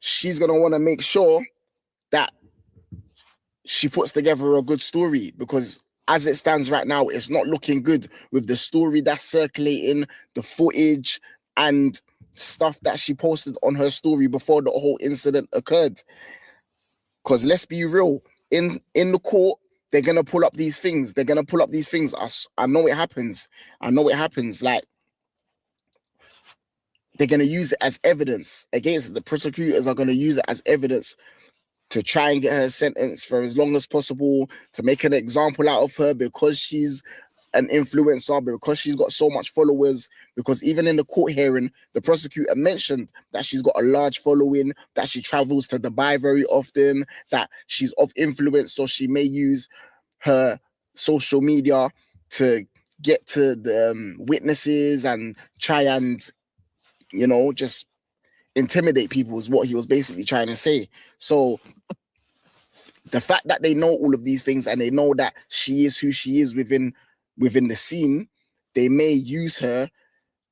she's going to want to make sure that she puts together a good story, because as it stands right now, it's not looking good with the story that's circulating, the footage and stuff that she posted on her story before the whole incident occurred. Because let's be real, in the court, they're gonna pull up these things. I know it happens. Like, they're gonna use it as evidence against it. The prosecutors are gonna use it as evidence to try and get her sentenced for as long as possible, to make an example out of her because she's an influencer, because she's got so much followers. Because even in the court hearing, the prosecutor mentioned that she's got a large following, that she travels to Dubai very often, that she's of influence, so she may use her social media to get to the witnesses and try and, you know, just intimidate people, is what he was basically trying to say. So the fact that they know all of these things and they know that she is who she is within the scene, they may use her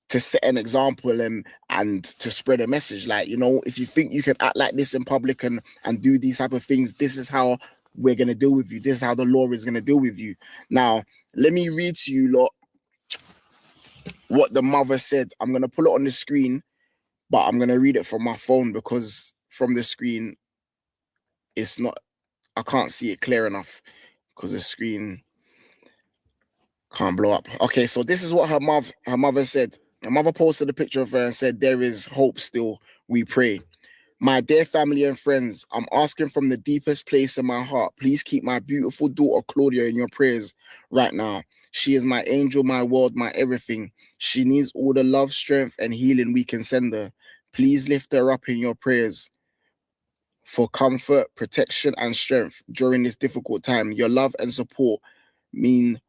to set an example and to spread a message. Like, you know, if you think you can act like this in public and do these type of things, this is how we're going to deal with you. This is how the law is going to deal with you. Now, let me read to you lot what the mother said. I'm going to pull it on the screen, but I'm going to read it from my phone because from the screen, it's not, I can't see it clear enough because the screen can't blow up. Okay, so this is what her mother said. Her mother posted a picture of her and said, "There is hope still, we pray. My dear family and friends, I'm asking from the deepest place in my heart, please keep my beautiful daughter Claudia in your prayers right now. She is my angel, my world, my everything. She needs all the love, strength, and healing we can send her. Please lift her up in your prayers for comfort, protection, and strength during this difficult time. Your love and support mean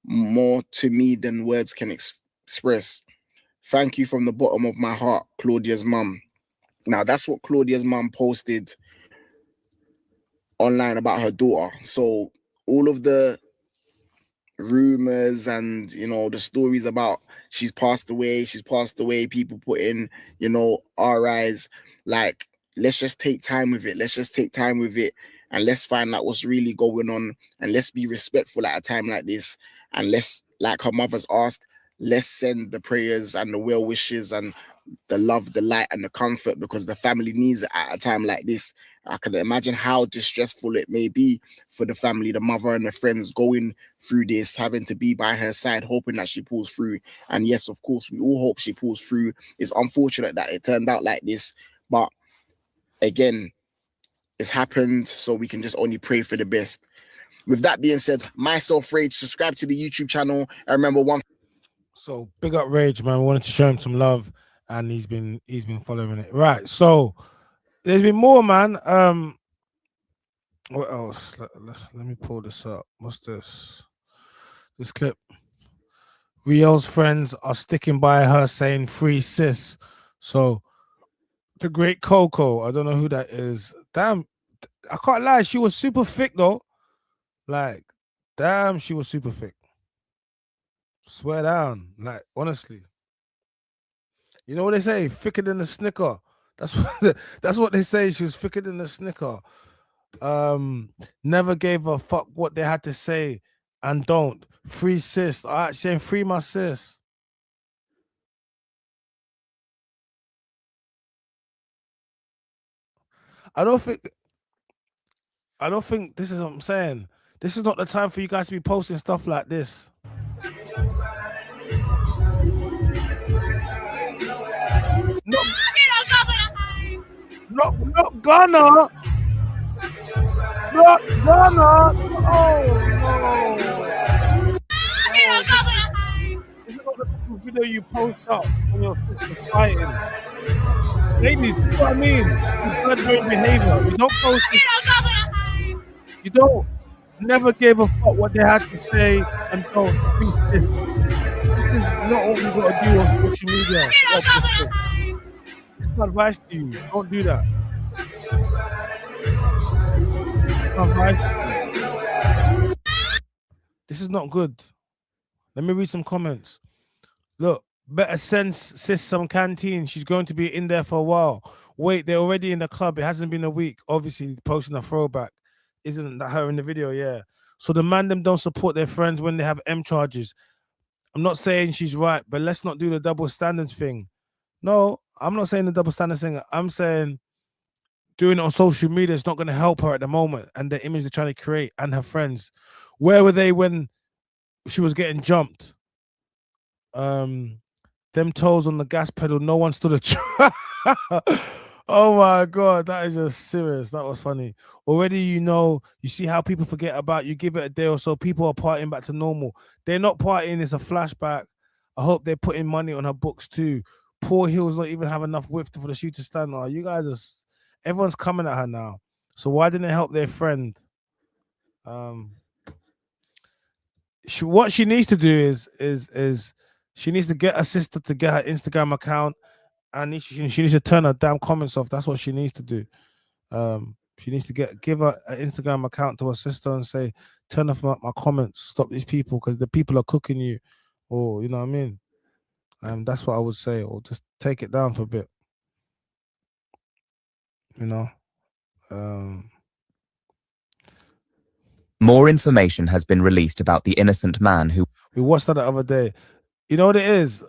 more to me than words can express. Thank you from the bottom of my heart, Claudia's mum." Now, that's what Claudia's mum posted online about her daughter. So all of the rumors and, you know, the stories about she's passed away, people put in, you know, RIs, like, let's just take time with it. And let's find out what's really going on. And let's be respectful at a time like this. And let's, like her mother's asked, let's send the prayers and the well wishes and the love, the light, and the comfort, because the family needs it at a time like this. I can imagine how distressful it may be for the family, the mother and the friends going through this, having to be by her side, hoping that she pulls through. And yes, of course, we all hope she pulls through. It's unfortunate that it turned out like this, but again, it's happened, so we can just only pray for the best. With that being said, myself, Rage, subscribe to the YouTube channel. And remember one. So big up Rage, man. We wanted to show him some love, and he's been following it. Right. So there's been more, man. What else? Let me pull this up. What's this? This clip. Rio's friends are sticking by her, saying free sis. So the great Coco, I don't know who that is. Damn, I can't lie, she was super thick though. Like, damn, she was super thick. Swear down, like, honestly. You know what they say? Thicker than a Snicker. That's what they say. She was thicker than a Snicker. Never gave a fuck what they had to say, and don't. Free sis. All right, saying free my sis. I don't think this is what I'm saying. This is not the time for you guys to be posting stuff like this. Not gonna. Not gonna. Oh no. This is not the type of video you post up when your sister's fighting. Ladies, you know what I mean? It's blood behavior. You don't post this. You don't. Never gave a fuck what they had to say, and don't. This is not what we gotta do on social media. It's my advice to you. Don't do that. It's my advice to you. This is not good. Let me read some comments. Look, better send sis some canteen. She's going to be in there for a while. wait, they're already in the club. It hasn't been a week. Obviously, posting a throwback. Isn't that her in the video? Yeah. So the man them don't support their friends when they have M charges. I'm not saying she's right, but let's not do the double standards thing. No, I'm not saying the double standards thing. I'm saying doing it on social media is not going to help her at the moment and the image they're trying to create and her friends. Where were they when she was getting jumped? Them toes on the gas pedal, no one stood a chance. Oh my god, that is just serious. That was funny. Already, you see how people forget about you. Give it a day or so, people are partying back to normal. They're not partying, it's a flashback. I hope they're putting money on her books too. Poor Hills not even have enough width for the shoe to stand on. You guys are, everyone's coming at her now. So why didn't it help their friend? What she needs to do is she needs to get her sister to get her Instagram account, and she needs to turn her damn comments off. That's what she needs to do. She needs to give her an Instagram account to her sister and say, turn off my comments, stop these people because the people are cooking you, or you know what I mean. That's what I would say, or just take it down for a bit. You know. More information has been released about the innocent man who... We watched that the other day. You know what it is?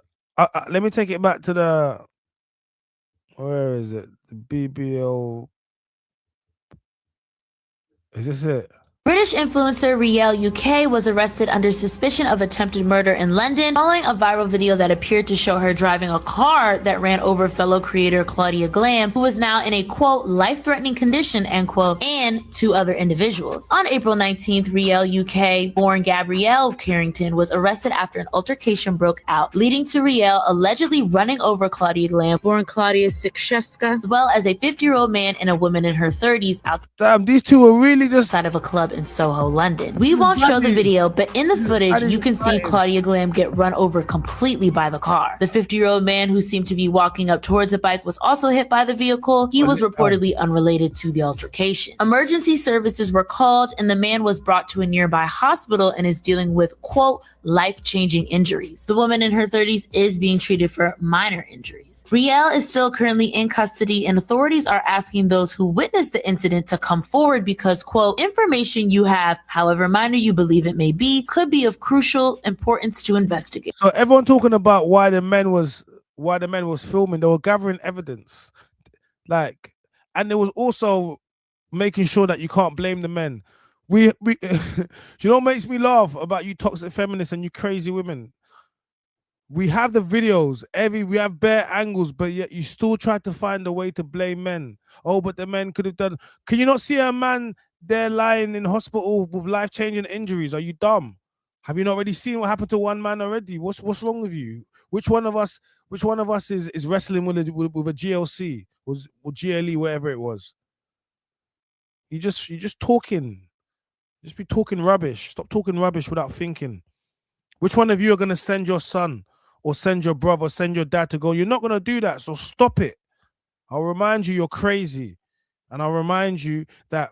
Let me take it back to the... Where is it? The BBO... Is this it? British influencer Riel UK was arrested under suspicion of attempted murder in London following a viral video that appeared to show her driving a car that ran over fellow creator Claudia Glam, who was now in a quote life-threatening condition end quote, and two other individuals. On April 19th, Riel UK born Gabrielle Carrington was arrested after an altercation broke out, leading to Riel allegedly running over Claudia Glam, born Claudia Sikshevska, as well as a 50-year-old man and a woman in her 30s outside. Damn, these two are really just Of a club in Soho, London. We won't show the video, but in the footage, you can see Claudia Glam get run over completely by the car. The 50-year-old man who seemed to be walking up towards a bike was also hit by the vehicle. He was reportedly unrelated to the altercation. Emergency services were called and the man was brought to a nearby hospital and is dealing with, quote, life-changing injuries. The woman in her 30s is being treated for minor injuries. Riel is still currently in custody and authorities are asking those who witnessed the incident to come forward because, quote, information you have, however minor you believe it may be, could be of crucial importance to investigate. So everyone talking about why the men was filming, they were gathering evidence. Like, and it was also making sure that you can't blame the men. We you know what makes me laugh about you toxic feminists and you crazy women? We have the videos, we have bare angles, but yet you still try to find a way to blame men. Oh, but the men could have done. Can you not see a man there lying in hospital with life-changing injuries? Are you dumb? Have you not already seen what happened to one man already? What's wrong with you? Which one of us is wrestling with a GLC or GLE, whatever it was? You just talking. Just be talking rubbish. Stop talking rubbish without thinking. Which one of you are gonna send your son or send your brother, send your dad to go? You're not gonna do that, so stop it. I'll remind you you're crazy. And I'll remind you that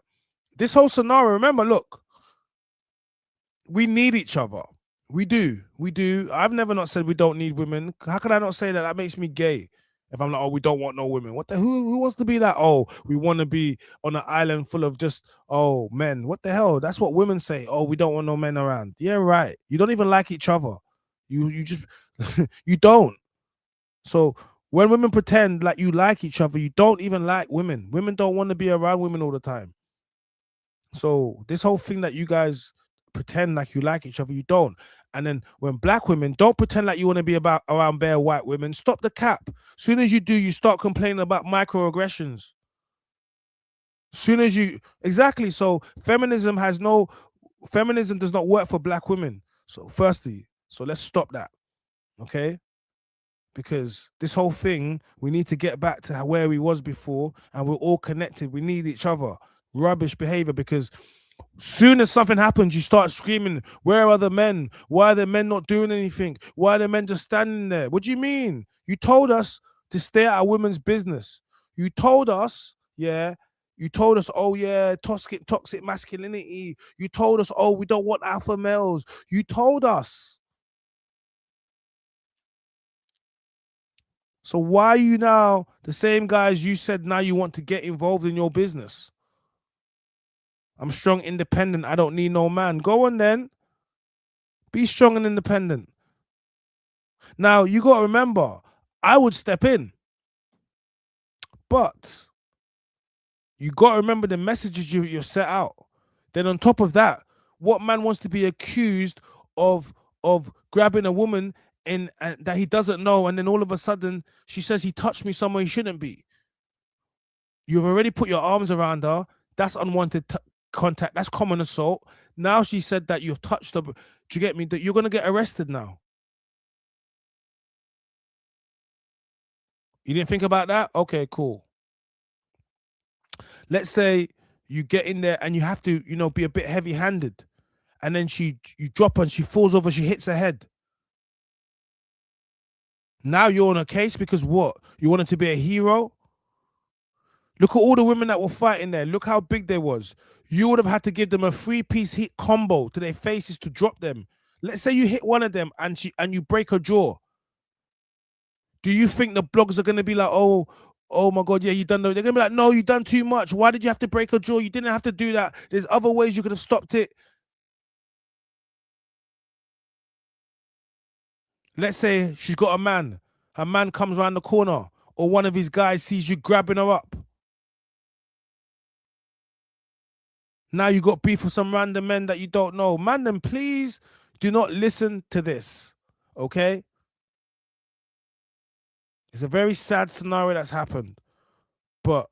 this whole scenario, remember, look, we need each other. We do. I've never not said we don't need women. How can I not say that? That makes me gay. If I'm like, oh, we don't want no women. What the who wants to be that? Oh, we want to be on an island full of just men. What the hell? That's what women say. Oh, we don't want no men around. Yeah, right. You don't even like each other. You just you don't. So when women pretend like you like each other, you don't even like women. Women don't want to be around women all the time. So this whole thing that you guys pretend like you like each other, you don't. And then when black women, don't pretend like you want to be around bare white women. Stop the cap. Soon as you do, you start complaining about microaggressions. Soon as you, exactly. So feminism does not work for black women. So firstly, let's stop that. Okay? Because this whole thing, we need to get back to where we was before, and we're all connected. We need each other. Rubbish behavior, because soon as something happens, you start screaming, where are the men? Why are the men not doing anything? Why are the men just standing there? What do you mean? You told us to stay out of women's business. You told us, oh yeah, toxic masculinity. You told us, oh, we don't want alpha males. You told us. So why are you now the same guys you said now you want to get involved in your business? I'm strong, independent. I don't need no man. Go on then. Be strong and independent. Now, you got to remember, I would step in. But you got to remember the messages you've set out. Then on top of that, what man wants to be accused of grabbing a woman in that he doesn't know, and then all of a sudden she says he touched me somewhere he shouldn't be. You've already put your arms around her. That's unwanted contact. That's common assault. Now she said that you've touched her. Do you get me? That you're going to get arrested now. You didn't think about that? Okay, cool. Let's say you get in there and you have to, you know, be a bit heavy-handed. And then you drop her and she falls over, she hits her head. Now you're on a case because what? You wanted to be a hero? Look at all the women that were fighting there. Look how big they was. You would have had to give them a 3-piece hit combo to their faces to drop them. Let's say you hit one of them and you break her jaw. Do you think the blogs are going to be like, oh my God, yeah, you done that? They're going to be like, no, you done too much. Why did you have to break her jaw? You didn't have to do that. There's other ways you could have stopped it. Let's say she's got a man. Her man comes around the corner, or one of his guys sees you grabbing her up. Now you got beef with some random men that you don't know. Man, then please do not listen to this, okay? It's a very sad scenario that's happened, but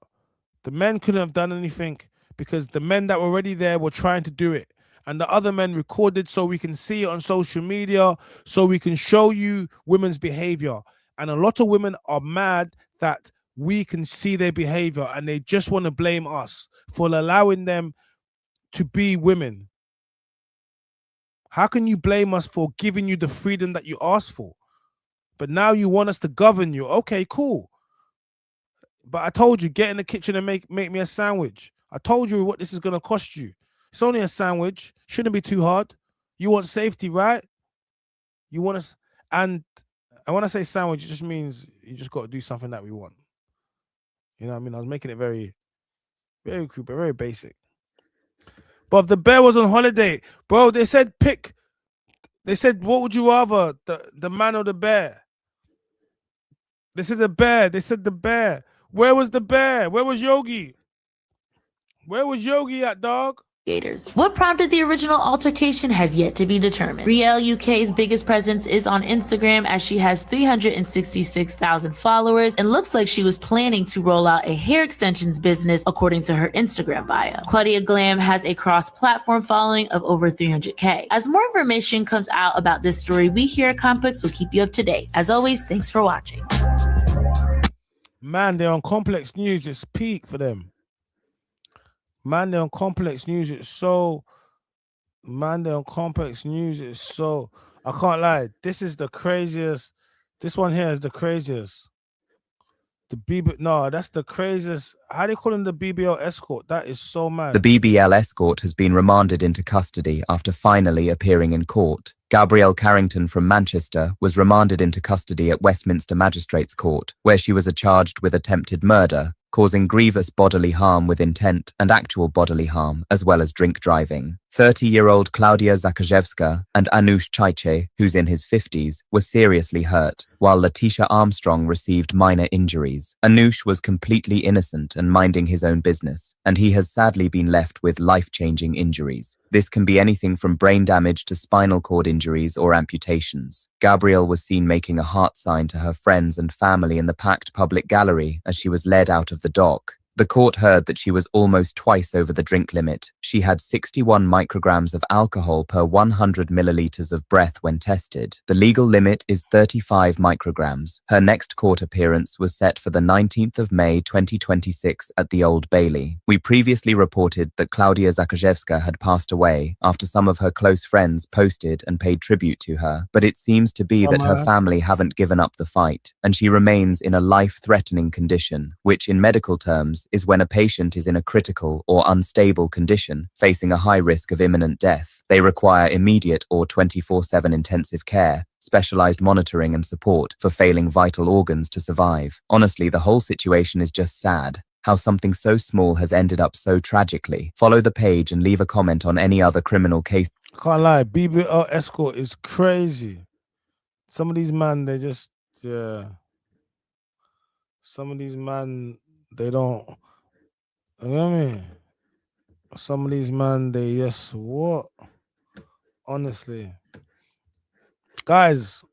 the men couldn't have done anything because the men that were already there were trying to do it. And the other men recorded so we can see it on social media, so we can show you women's behavior. And a lot of women are mad that we can see their behavior and they just want to blame us for allowing them to be women. How can you blame us for giving you the freedom that you asked for? But now you want us to govern you. Okay, cool. But I told you, get in the kitchen and make me a sandwich. I told you what this is going to cost you. It's only a sandwich. Shouldn't be too hard. You want safety, right? You want us, and when I say sandwich, it just means you just got to do something that we want. You know what I mean? I was making it very, very crude, but very basic. But if the bear was on holiday, bro, they said pick. They said, what would you rather, the man or the bear? They said the bear. They said the bear. Where was the bear? Where was Yogi? Where was Yogi at, dog? What prompted the original altercation has yet to be determined. Riel UK's biggest presence is on Instagram, as she has 366,000 followers and looks like she was planning to roll out a hair extensions business according to her Instagram bio. Claudia Glam has a cross-platform following of over 300K. As more information comes out about this story, we here at Complex will keep you up to date. As always, thanks for watching. Man, they're on Complex News. It's peak for them. Man, they're on Complex News. It's so. Man, they're on Complex News. It's so. I can't lie. This is the craziest. This one here is the craziest. The BB. No, that's the craziest. How do you call him the BBL escort? That is so mad. The BBL escort has been remanded into custody after finally appearing in court. Gabrielle Carrington from Manchester was remanded into custody at Westminster Magistrates Court, where she was charged with attempted murder, causing grievous bodily harm with intent and actual bodily harm, as well as drink driving. 30-year-old Klaudia Zakrzewska and Anush Chaiche, who's in his 50s, were seriously hurt, while Letitia Armstrong received minor injuries. Anush was completely innocent and minding his own business, and he has sadly been left with life-changing injuries. This can be anything from brain damage to spinal cord injuries or amputations. Gabrielle was seen making a heart sign to her friends and family in the packed public gallery as she was led out of the dock. The court heard that she was almost twice over the drink limit. She had 61 micrograms of alcohol per 100 milliliters of breath when tested. The legal limit is 35 micrograms. Her next court appearance was set for the 19th of May 2026 at the Old Bailey. We previously reported that Klaudia Zakrzewska had passed away after some of her close friends posted and paid tribute to her, but it seems to be that her family haven't given up the fight, and she remains in a life-threatening condition, which in medical terms is when a patient is in a critical or unstable condition, facing a high risk of imminent death. They require immediate or 24/7 intensive care, specialized monitoring and support for failing vital organs to survive. Honestly, the whole situation is just sad. How something so small has ended up so tragically. Follow the page and leave a comment on any other criminal case. Can't lie, BBL escort is crazy. Some of these man, they just, yeah. Some of these man, they don't, you know what I mean? Some of these man, they just, what? Honestly. Guys,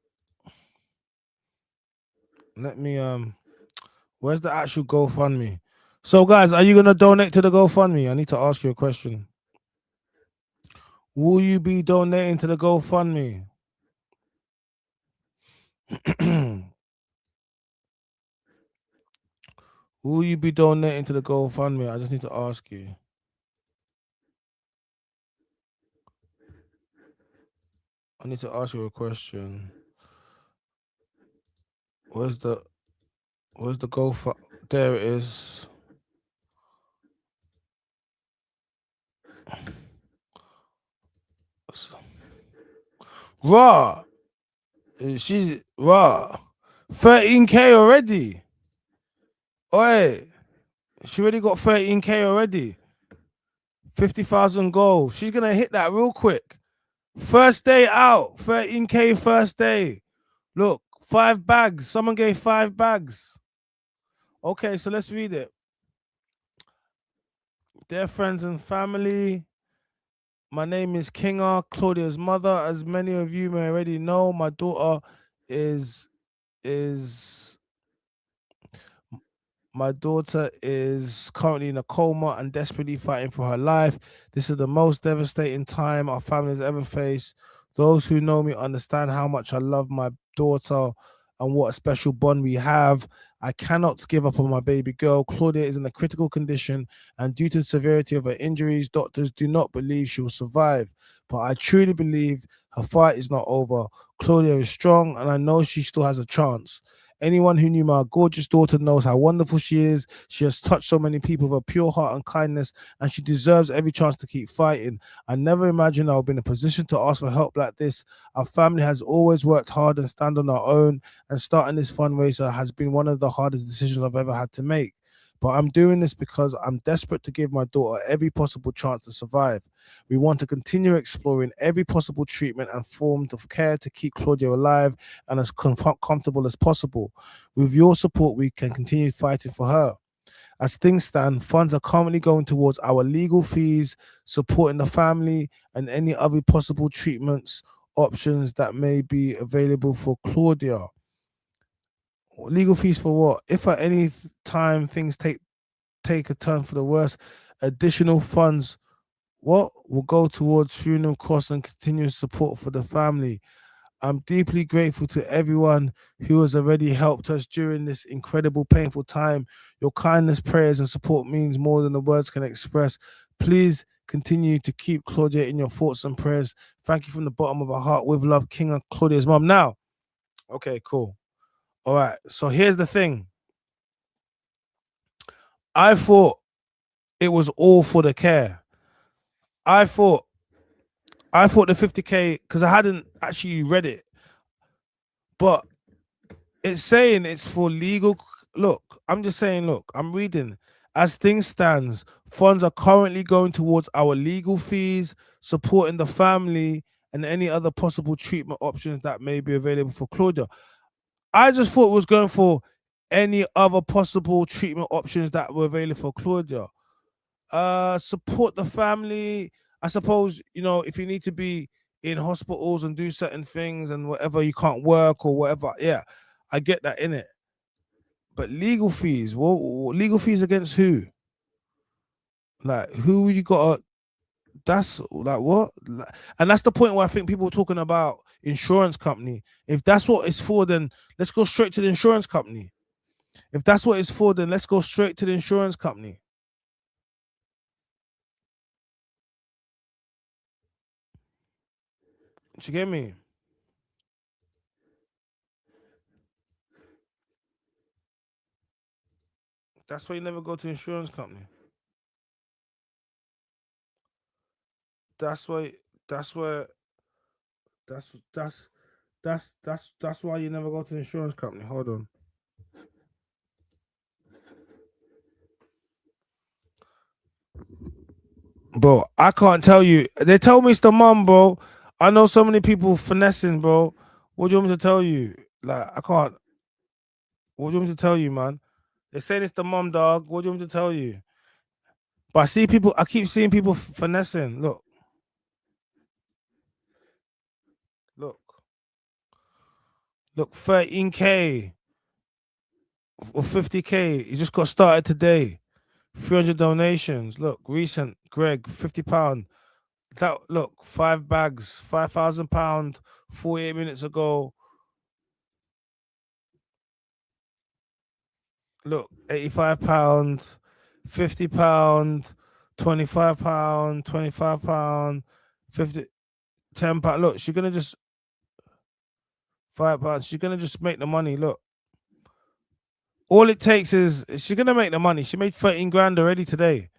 let me, where's the actual GoFundMe? So guys, are you going to donate to the GoFundMe? I need to ask you a question. Will you be donating to the GoFundMe? Will you be donating to the GoFundMe? I just need to ask you. I need to ask you a question. Where's the GoFundMe? There it is. Raw. She's raw. 13K already. Oi. She already got 13K already. 50,000 goals. She's gonna hit that real quick. First day out. 13K first day. Look, 5 bags. Someone gave 5 bags. Okay, so let's read it. Dear friends and family, my name is Kinga, Claudia's mother. As many of you may already know, my daughter is currently in a coma and desperately fighting for her life. This is the most devastating time our family has ever faced. Those who know me understand how much I love my daughter and what a special bond we have. I cannot give up on my baby girl. Claudia is in a critical condition, and due to the severity of her injuries, doctors do not believe she will survive. But I truly believe her fight is not over. Claudia is strong, and I know she still has a chance. Anyone who knew my gorgeous daughter knows how wonderful she is. She has touched so many people with her pure heart and kindness, and she deserves every chance to keep fighting. I never imagined I would be in a position to ask for help like this. Our family has always worked hard and stand on our own, and starting this fundraiser has been one of the hardest decisions I've ever had to make. But I'm doing this because I'm desperate to give my daughter every possible chance to survive. We want to continue exploring every possible treatment and form of care to keep Claudia alive and as comfortable as possible. With your support, we can continue fighting for her. As things stand, funds are currently going towards our legal fees, supporting the family, and any other possible treatments options that may be available for Claudia. Legal fees for what? If at any time things take a turn for the worse, additional funds will go towards funeral costs and continuous support for the family. I'm deeply grateful to everyone who has already helped us during this incredible, painful time. Your kindness, prayers, and support means more than the words can express. Please continue to keep Claudia in your thoughts and prayers. Thank you from the bottom of our heart. With love, King and Claudia's mom. Now, okay, cool. All right, so here's the thing. I thought it was all for the care. I thought the 50K, because I hadn't actually read it, but it's saying it's for legal. Look, I'm just saying, look, I'm reading. As things stands, funds are currently going towards our legal fees, supporting the family, and any other possible treatment options that may be available for Claudia. I just thought it was going for any other possible treatment options that were available for Claudia. Support the family. I suppose, you know, if you need to be in hospitals and do certain things and whatever, you can't work or whatever. Yeah, I get that in it. But legal fees, well, legal fees against who? Like, who you got? That's like what? And that's the point where I think people are talking about insurance company. If that's what it's for, then let's go straight to the insurance company. If that's what it's for, then let's go straight to the insurance company. Do you get me? That's why you never go to insurance company. That's why. That's where. That's That's why you never go to the insurance company. Hold on. Bro, I can't tell you. They tell me it's the mum, bro. I know so many people finessing, bro. What do you want me to tell you? Like, I can't. What do you want me to tell you, man? They're saying it's the mum, dog. What do you want me to tell you? But I see people. I keep seeing people finessing. Look, look, look. 13K or 50K. You just got started today. 300 donations. Look, recent. Greg, £50. That look, 5 bags, £5,000, 48 minutes ago. Look, £85, £50, £25, £25, 50, £10. Look, she's gonna just £5. She's gonna just make the money. Look, all it takes is she's gonna make the money. She made 13 grand already today,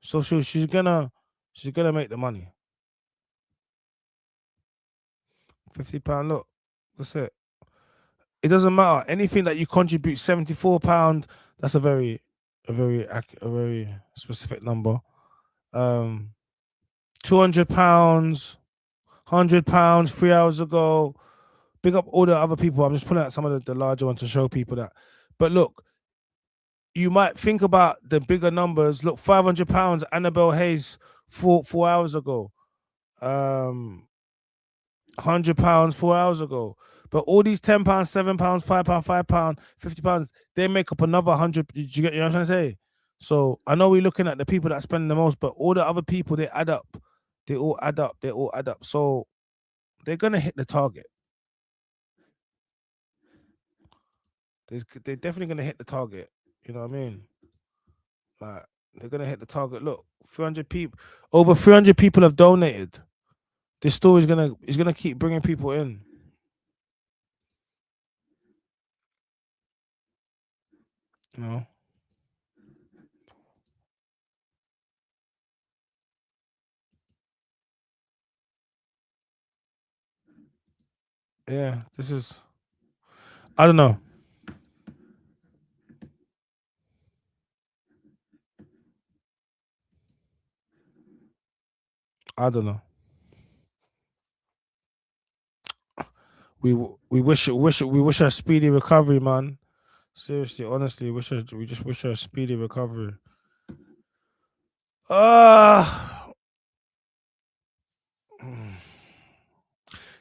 so she's gonna make the money. £50. Look, that's it. It doesn't matter. Anything that you contribute, £74. That's a very specific number. £200, £100 3 hours ago. Big up all the other people. I'm just pulling out some of the larger ones to show people that. But look, you might think about the bigger numbers. Look, £500, Annabelle Hayes 4 hours ago. £100 4 hours ago. But all these £10, £7, £5, £5, £50, they make up another 100. You get, you know what I'm trying to say? So I know we're looking at the people that spend the most, but all the other people, they add up. They all add up. They all add up. So they're gonna hit the target. They're definitely gonna hit the target. You know what I mean? Like, they're gonna hit the target. Look, 300 people, over 300 people have donated. This story is gonna keep bringing people in. You know. Yeah, this is. I don't know. I don't know. We wish her a speedy recovery, man. Seriously, honestly, we just wish her a speedy recovery.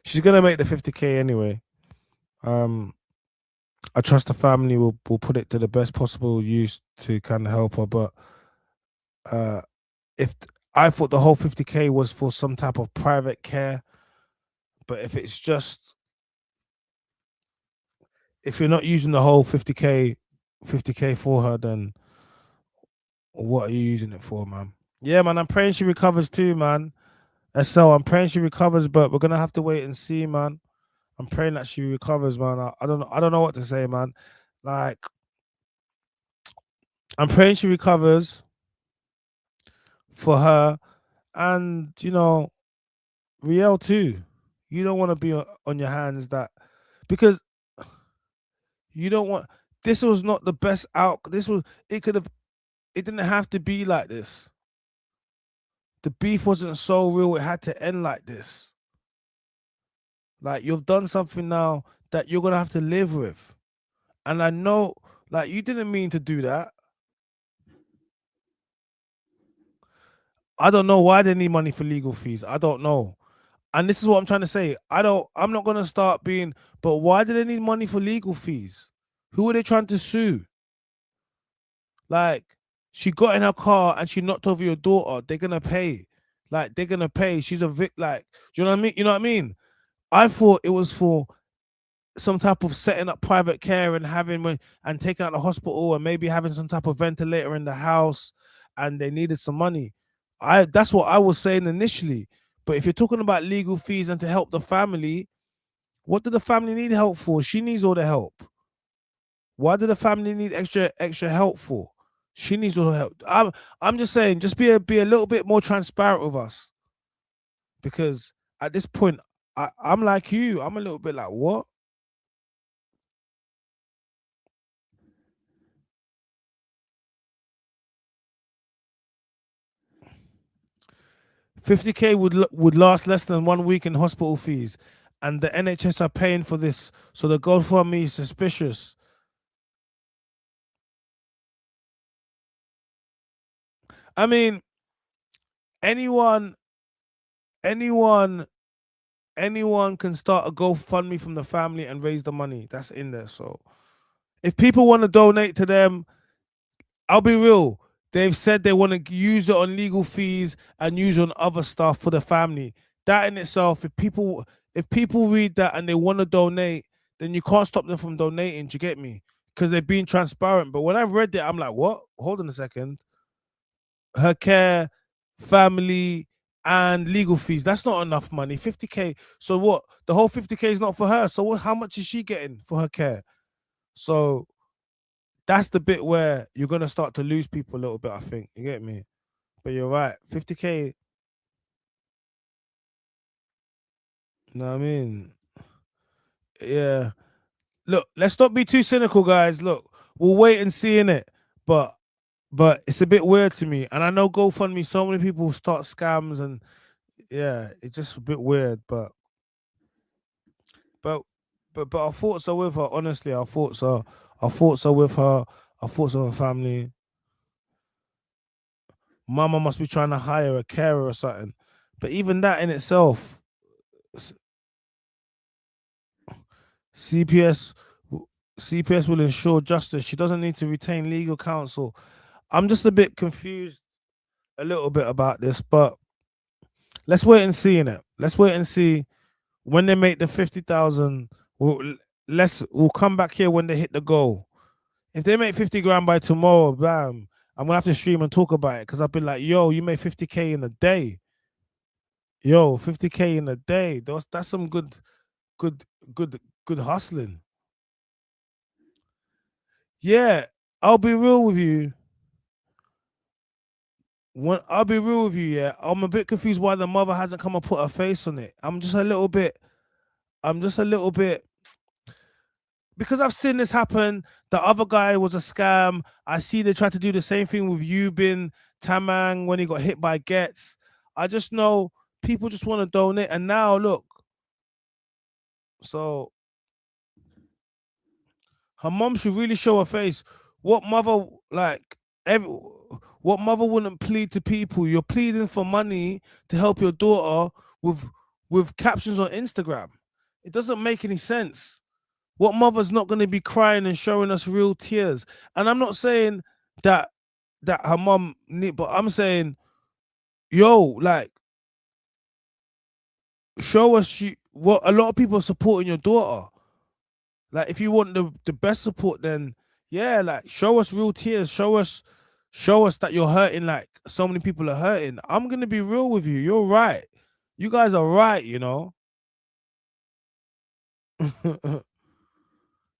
She's gonna make the 50K anyway. I trust the family will put it to the best possible use to kind of help her. But if I thought the whole 50K was for some type of private care, but if it's just, if you're not using the whole 50K for her, then what are you using it for, man? Yeah, man, I'm praying she recovers too, man. So I'm praying she recovers, but we're gonna have to wait and see, man. I'm praying that she recovers, man. I don't know what to say, man. Like, I'm praying she recovers for her, and you know, Riel too. You don't want to be on your hands, that because you don't want. This was not the best out. This was. It could have. It didn't have to be like this. The beef wasn't so real. It had to end like this. Like, you've done something now that you're gonna have to live with, and I know, like, you didn't mean to do that. I don't know why they need money for legal fees. I don't know. And this is what I'm trying to say. I'm not gonna start being, but why do they need money for legal fees? Who are they trying to sue? Like, she got in her car and she knocked over your daughter. They're gonna pay. Like, they're gonna pay. She's a like, do you know what I mean? You know what I mean? I thought it was for some type of setting up private care and having and taking out the hospital and maybe having some type of ventilator in the house, and they needed some money. That's what I was saying initially. But if you're talking about legal fees and to help the family, what do the family need help for? She needs all the help. Why do the family need extra help for? She needs all the help. I'm just saying, just be a little bit more transparent with us, because at this point, I'm like you. I'm a little bit like, what? $50K would last less than 1 week in hospital fees, and the NHS are paying for this. So the GoFundMe is suspicious. I mean, anyone can start a GoFundMe from the family and raise the money. That's in there. So if people want to donate to them, I'll be real. They've said they want to use it on legal fees and use it on other stuff for the family. That in itself, if people read that and they want to donate, then you can't stop them from donating. Do you get me? Because they're being transparent. But when I read it, I'm like, what? Hold on a second. Her care, family, and legal fees. That's not enough money. 50K. So what? The whole 50K is not for her. So what, how much is she getting for her care? So that's the bit where you're gonna start to lose people a little bit, I think. You get me? But you're right. 50K. You know what I mean? Yeah. Look, let's not be too cynical, guys. Look, we'll wait and see in it. But it's a bit weird to me. And I know GoFundMe, so many people start scams and yeah, it's just a bit weird. But our thoughts are with her. Honestly, our thoughts are with her. Our thoughts are with her family. Mama must be trying to hire a carer or something. But even that in itself, CPS will ensure justice. She doesn't need to retain legal counsel. I'm just a bit confused a little bit about this, but let's wait and see in it. Let's wait and see when they make the 50,000. We'll come back here when they hit the goal. If they make 50 grand by tomorrow, bam, I'm gonna have to stream and talk about it because I've been like, yo, you made 50K in a day. Yo, 50K in a day. That's some good hustling. Yeah, I'll be real with you. Yeah, I'm a bit confused why the mother hasn't come and put her face on it. I'm just a little bit because I've seen this happen. The other guy was a scam. I see they tried to do the same thing with Yubin Tamang when he got hit by Getz. I just know people just want to donate, and now look. So her mom should really show her face. What mother what mother wouldn't plead to people? You're pleading for money to help your daughter with captions on Instagram. It doesn't make any sense. What mother's not going to be crying and showing us real tears? And I'm not saying that her mom but I'm saying, yo, like, show us what a lot of people are supporting your daughter. Like, if you want the best support, then yeah, like, show us real tears. Show us that you're hurting. Like, so many people are hurting. I'm gonna be real with you. You're right. You guys are right. You know.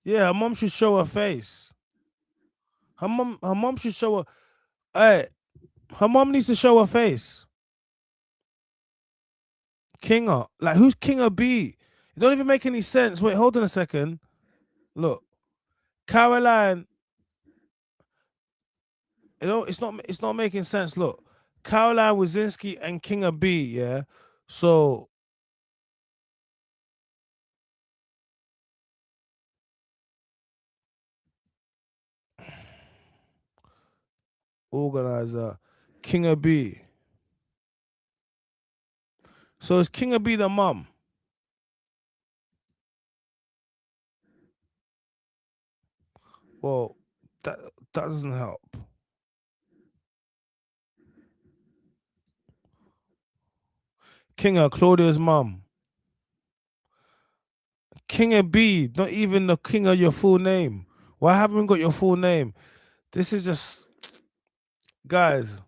Yeah, her mom should show her face. Her mom should show her. Hey, her mom needs to show her face. Kinger, like, who's Kinger B? It don't even make any sense. Wait, hold on a second. Look, Caroline. It's not making sense. Look, Caroline Wazinski and Kinger B. Yeah, so organizer Kinger B. So is Kinger B the mom? Well, that doesn't help. Kinger, Claudia's mom. Kinger B, not even the king of your full name. Why haven't we got your full name? This is just, guys.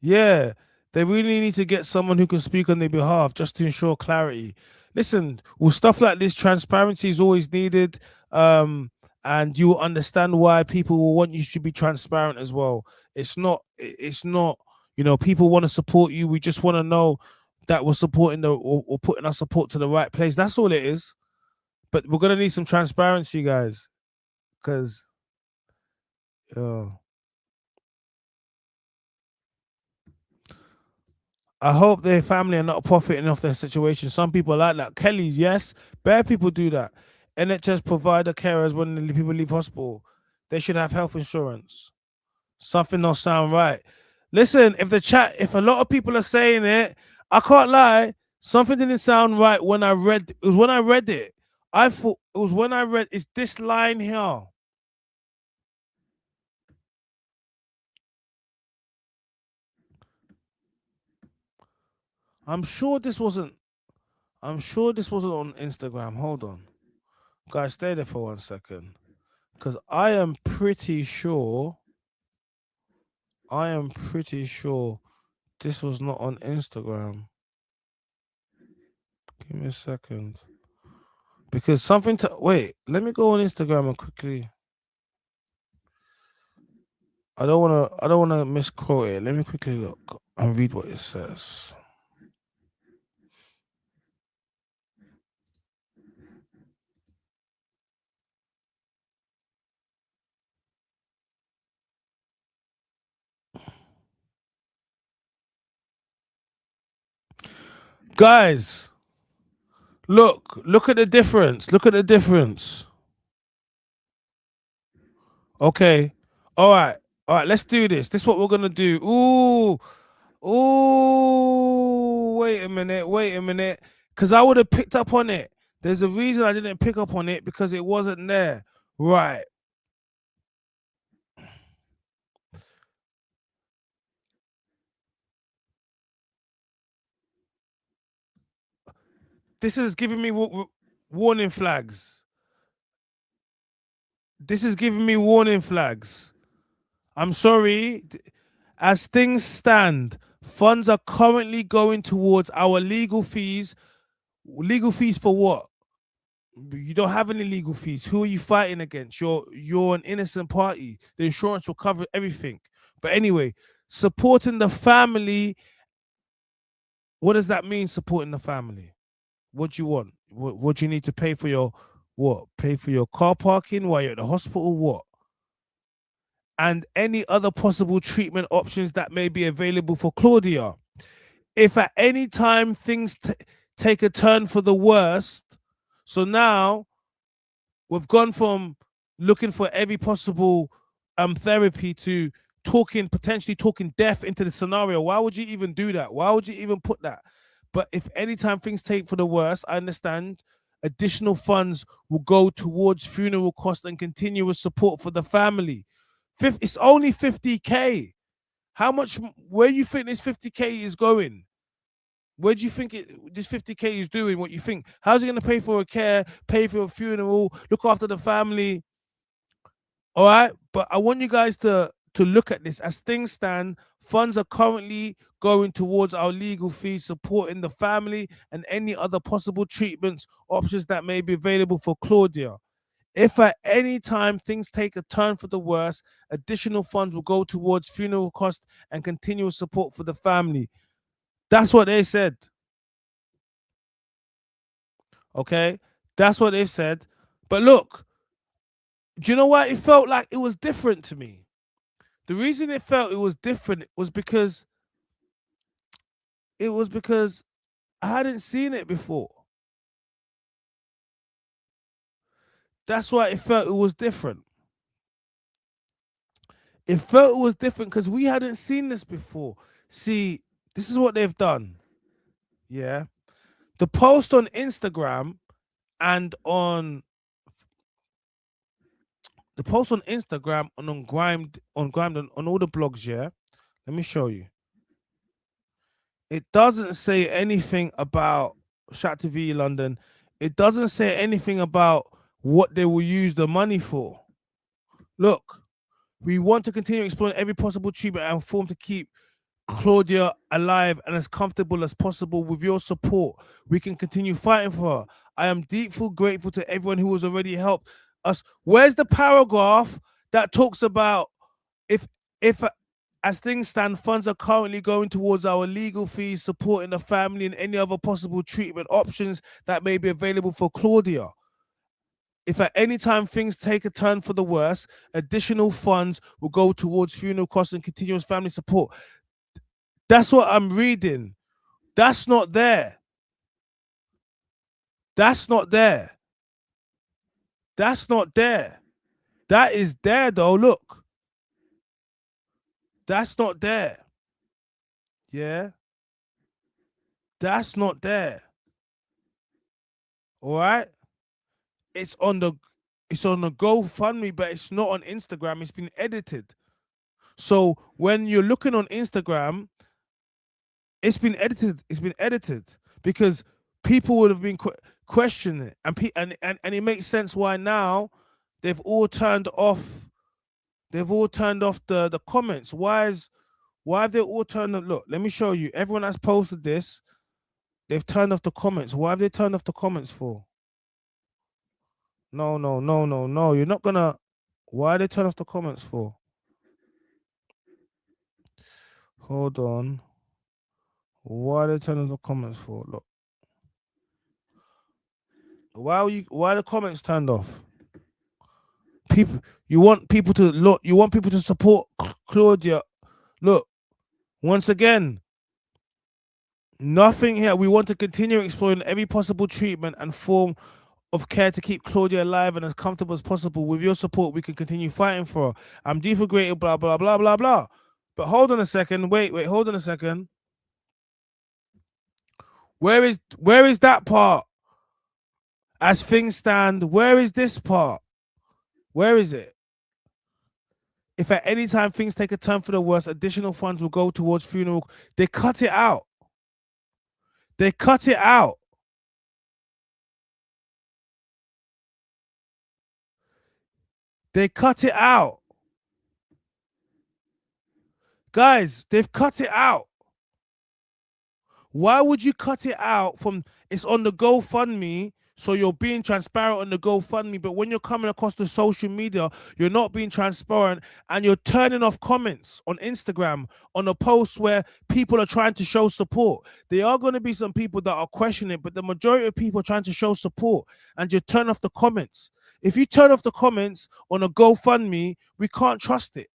Yeah, they really need to get someone who can speak on their behalf just to ensure clarity. Listen, with stuff like this, transparency is always needed. And you will understand why people will want you to be transparent as well. It's not, You know, people want to support you. We just want to know that we're supporting or putting our support to the right place. That's all it is. But we're gonna need some transparency, guys, because I hope their family are not profiting off their situation. Some people like that. Kelly, yes, bare people do that. NHS provider carers when the people leave hospital, they should have health insurance. Something don't sound right. Listen, if a lot of people are saying it, I can't lie. Something didn't sound right when I read. It was when I read it. I thought it was when I read. It's this line here. I'm sure this wasn't on Instagram. Hold on. Guys, stay there for 1 second. Because I am pretty sure this was not on Instagram. Give me a second. Because wait, let me go on Instagram and quickly. I don't wanna misquote it. Let me quickly look and read what it says. Guys, look at the difference. Look at the difference. Okay. All right, let's do this. This is what we're gonna do. Ooh, wait a minute. Because I would have picked up on it. There's a reason I didn't pick up on it, because it wasn't there. Right. This is giving me warning flags. This is giving me warning flags. I'm sorry. As things stand, funds are currently going towards our legal fees. Legal fees for what? You don't have any legal fees. Who are you fighting against? You're an innocent party. The insurance will cover everything. But anyway, supporting the family. What does that mean, supporting the family? What do you want? What do you need to pay for your what? Pay for your car parking while you're at the hospital? What? And any other possible treatment options that may be available for Claudia. If at any time things take a turn for the worst, so now we've gone from looking for every possible therapy to potentially talking death into the scenario. Why would you even do that? Why would you even put that? But if anytime things take for the worst, I understand additional funds will go towards funeral costs and continuous support for the family. It's only 50K. How much? Where you think this 50K is going? Where do you think this 50K is doing? What you think? How's it going to pay for a care, pay for a funeral, look after the family? All right, but I want you guys to look at this. As things stand, funds are currently going towards our legal fees, supporting the family and any other possible treatments, options that may be available for Claudia. If at any time things take a turn for the worse, additional funds will go towards funeral costs and continual support for the family. That's what they said. Okay, that's what they've said. But look, do you know why it felt like it was different to me? The reason it felt it was different was because I hadn't seen it before. That's why it felt it was different. It felt it was different because we hadn't seen this before. See, this is what they've done. Yeah. The post on Instagram and on and on Grimed and on all the blogs, yeah. Let me show you. It doesn't say anything about Chat TV London. It doesn't say anything about what they will use the money for. Look, we want to continue exploring every possible treatment and form to keep Claudia alive and as comfortable as possible. With your support, we can continue fighting for her. I am deeply grateful to everyone who has already helped us. Where's the paragraph that talks about if As things stand, funds are currently going towards our legal fees, supporting the family, and any other possible treatment options that may be available for Claudia. If at any time things take a turn for the worse, additional funds will go towards funeral costs and continuous family support. That's what I'm reading. That's not there. That's not there. That's not there. That is there though. Look. That's not there. Yeah. That's not there. All right. It's on the GoFundMe, but it's not on Instagram. It's been edited. So when you're looking on Instagram, it's been edited. It's been edited because people would have been questioning it, and it makes sense why now they've all turned off. They've all turned off the comments. Why have they all turned off? Look, let me show you. Everyone that's posted this, they've turned off the comments. Why have they turned off the comments for? No. You're not gonna. Why are they turn off the comments for? Hold on. Why are they turning off the comments for? Look. Why are the comments turned off? People, you want people to look. You want people to support Claudia. Look, once again, nothing here. We want to continue exploring every possible treatment and form of care to keep Claudia alive and as comfortable as possible. With your support, we can continue fighting for her. I'm defigurated, blah, blah, blah, blah, blah. But hold on a second. Wait, hold on a second. Where is that part? As things stand, where is this part? Where is it? If at any time things take a turn for the worse, additional funds will go towards funeral. They cut it out. They cut it out. They cut it out. Guys, they've cut it out. Why would you cut it out from, it's on the GoFundMe, so you're being transparent on the GoFundMe, but when you're coming across the social media, you're not being transparent and you're turning off comments on Instagram on a post where people are trying to show support. There are going to be some people that are questioning it, but the majority of people are trying to show support and you turn off the comments. If you turn off the comments on a GoFundMe, we can't trust it.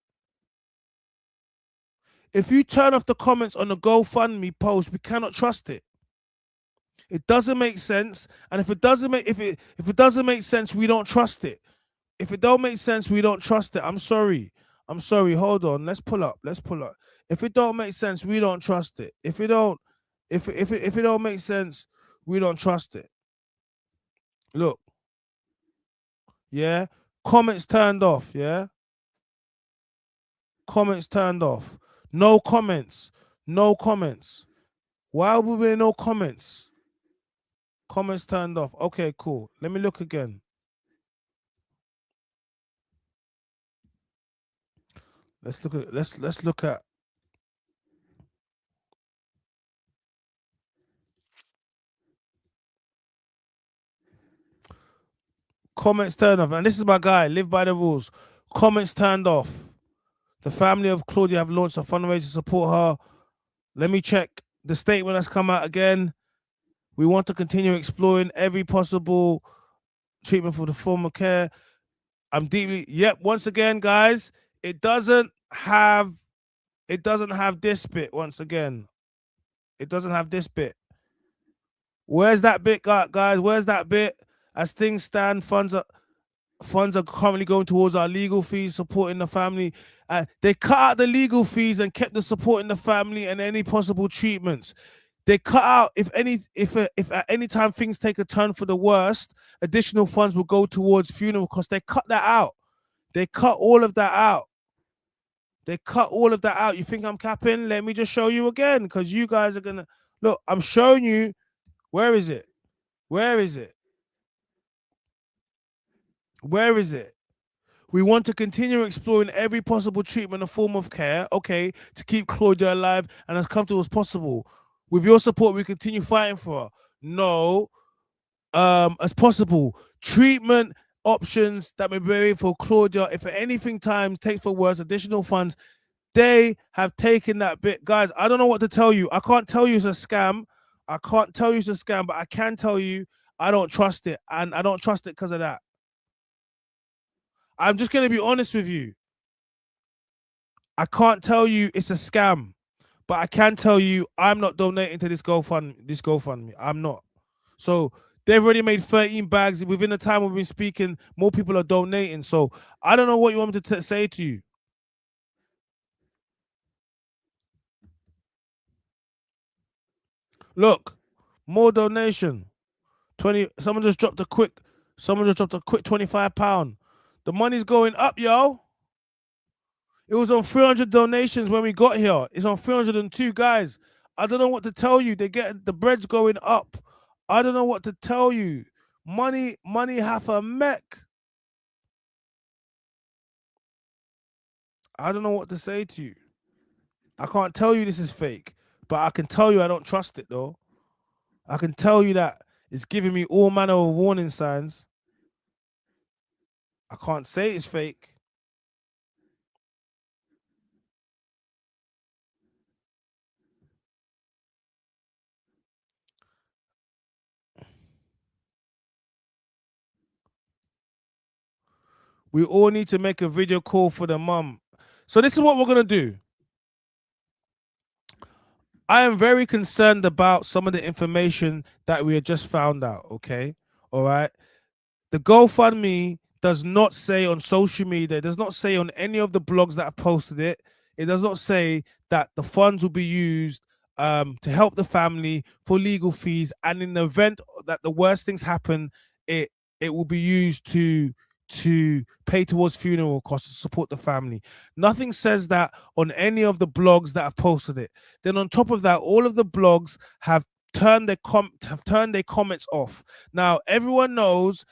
If you turn off the comments on a GoFundMe post, we cannot trust it. It doesn't make sense, and if it doesn't make sense, we don't trust it. If it don't make sense, we don't trust it. I'm sorry. Hold on. Let's pull up. If it don't make sense, we don't trust it. If it don't make sense, we don't trust it. Look. Yeah. Comments turned off. Yeah. Comments turned off. No comments. No comments. Why would there be no comments? Comments turned off. Okay, cool. Let me look again. Let's look at comments turned off. And this is my guy, live by the rules. Comments turned off. The family of Claudia have launched a fundraiser to support her. Let me check the statement that's come out again. We want to continue exploring every possible treatment for the form of care. I'm deeply, yep, once again, guys, it doesn't have this bit once again. It doesn't have this bit. Where's that bit, guys? Where's that bit? As things stand, funds are currently going towards our legal fees, supporting the family. They cut out the legal fees and kept the supporting the family and any possible treatments. They cut out if at any time things take a turn for the worst, additional funds will go towards funeral costs. They cut that out. They cut all of that out. They cut all of that out. You think I'm capping? Let me just show you again, because you guys are gonna look. I'm showing you. Where is it? Where is it? Where is it? We want to continue exploring every possible treatment and form of care, okay, to keep Claudia alive and as comfortable as possible. With your support, we continue fighting for her. No, as possible. Treatment options that may be available for Claudia. If at anything time takes for worse, additional funds They have taken that bit. Guys, I don't know what to tell you. I can't tell you it's a scam. I can't tell you it's a scam, but I can tell you I don't trust it. And I don't trust it because of that. I'm just going to be honest with you. I can't tell you it's a scam, but I can tell you I'm not donating to this GoFundMe. I'm not. So they've already made 13 bags. Within the time we've been speaking, more people are donating. So I don't know what you want me to say to you. Look, more donation. 20. Someone just dropped a quick £25. The money's going up, yo. It was on 300 donations when we got here. It's on 302, guys. I don't know what to tell you. The bread's going up. I don't know what to tell you. Money half a mech. I don't know what to say to you. I can't tell you this is fake, but I can tell you I don't trust it though. I can tell you that it's giving me all manner of warning signs. I can't say it's fake. We all need to make a video call for the mum. So this is what we're going to do. I am very concerned about some of the information that we had just found out, okay? All right? The GoFundMe does not say on social media, it does not say on any of the blogs that have posted it, it does not say that the funds will be used to help the family for legal fees, and in the event that the worst things happen, it will be used to pay towards funeral costs to support the family. Nothing says that on any of the blogs that have posted it. Then on top of that, all of the blogs have turned their comments off. Now everyone knows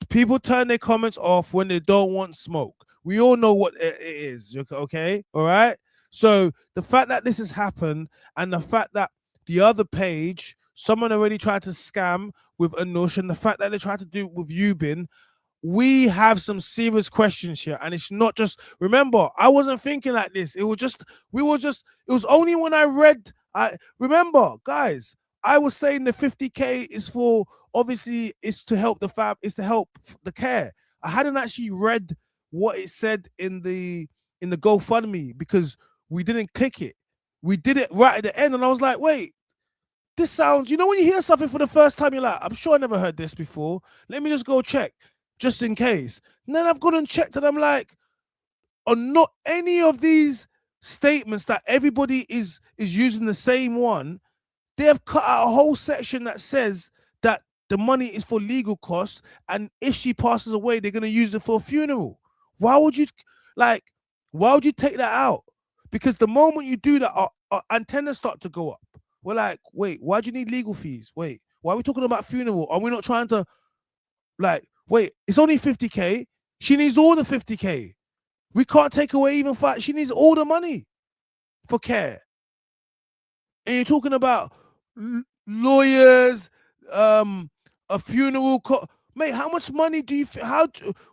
people turn their comments off when they don't want smoke. We all know what it is, okay? All right? So the fact that this has happened and the fact that the other page, someone already tried to scam with Anush, and the fact that they tried to do it with Yubin, we have some serious questions here. And it's not just, remember, I wasn't thinking like this. It was only when I read, remember, guys, I was saying the 50K is for, obviously, it's to help it's to help the care. I hadn't actually read what it said in the GoFundMe because we didn't click it. We did it right at the end, and I was like, wait, this sounds, you know, when you hear something for the first time, you're like, I'm sure I never heard this before. Let me just go check, just in case. And then I've gone and checked, and I'm like, on not any of these statements that everybody is using the same one, they have cut out a whole section that says that the money is for legal costs, and if she passes away, they're going to use it for a funeral. Why would you take that out? Because the moment you do that, our antennas start to go up. We're like, wait, why do you need legal fees? Wait, why are we talking about funeral? Are we not trying to, like, wait, it's only 50K. She needs all the 50K. We can't take away even 5. She needs all the money for care. And you're talking about lawyers, a funeral. Mate, how much money do you,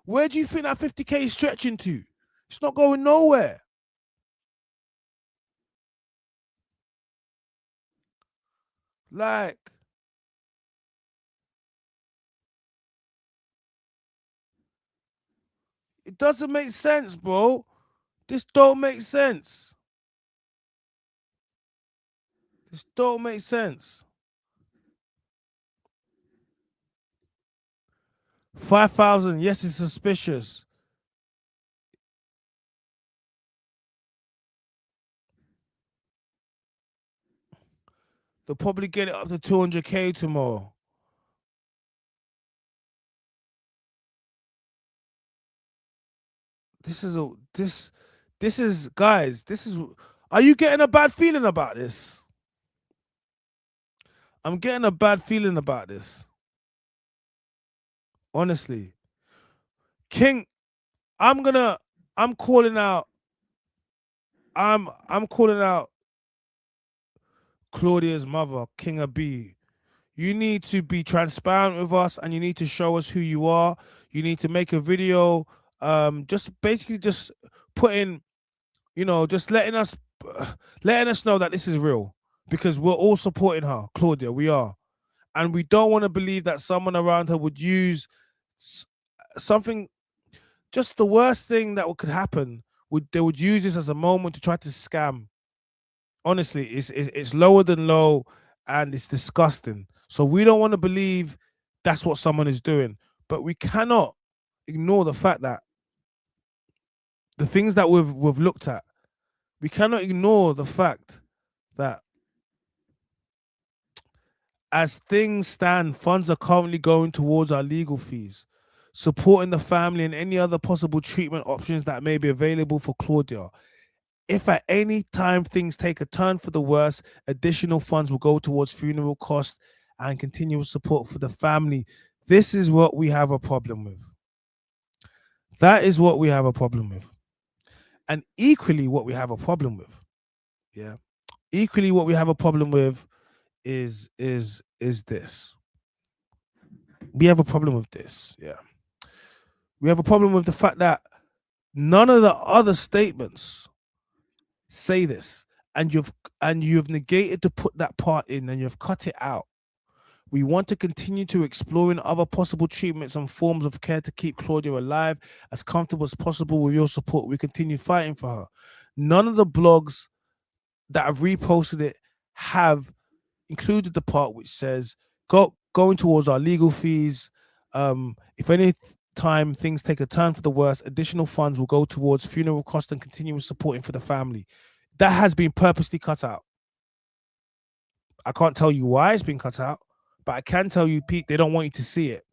where do you think that 50K is stretching to? It's not going nowhere. Like, it doesn't make sense, bro. This don't make sense. This don't make sense. 5,000. Yes, it's suspicious. They'll probably get it up to 200K tomorrow. Guys, are you getting a bad feeling about this? I'm getting a bad feeling about this. Honestly. King, I'm calling out Claudia's mother, King of B. You need to be transparent with us, and you need to show us who you are. You need to make a video, just basically just put in, you know, just letting us know that this is real, because we're all supporting her, Claudia. We are, and we don't want to believe that someone around her would use something. Just the worst thing that could happen they would use this as a moment to try to scam. Honestly, it's lower than low, and it's disgusting. So we don't want to believe that's what someone is doing, but we cannot ignore the fact that the things that we've looked at, we cannot ignore the fact that as things stand, funds are currently going towards our legal fees, supporting the family and any other possible treatment options that may be available for Claudia. If at any time things take a turn for the worse, additional funds will go towards funeral costs and continuous support for the family. This is what we have a problem with. That is what we have a problem with. And equally what we have a problem with, yeah, equally what we have a problem with is this. We have a problem with this, yeah. We have a problem with the fact that none of the other statements say this, and you've negated to put that part in, and you've cut it out. We want to continue to exploring other possible treatments and forms of care to keep Claudia alive, as comfortable as possible. With your support, we continue fighting for her. None of the blogs that have reposted it have included the part which says going towards our legal fees. If any time things take a turn for the worse, additional funds will go towards funeral costs and continuous supporting for the family. That has been purposely cut out. I can't tell you why it's been cut out, but I can tell you, Pete, they don't want you to see it.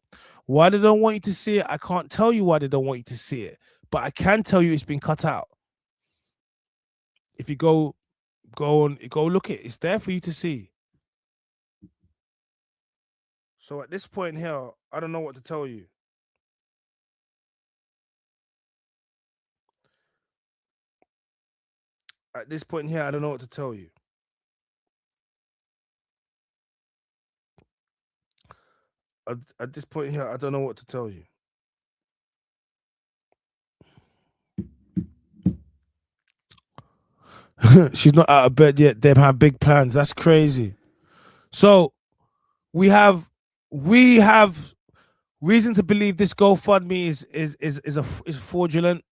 Why they don't want you to see it, I can't tell you why they don't want you to see it, but I can tell you it's been cut out. If you go look it, it's there for you to see. So at this point here, I don't know what to tell you. At this point here, I don't know what to tell you. At this point here, I don't know what to tell you. She's not out of bed yet. They have big plans. That's crazy. So we have reason to believe this GoFundMe is fraudulent.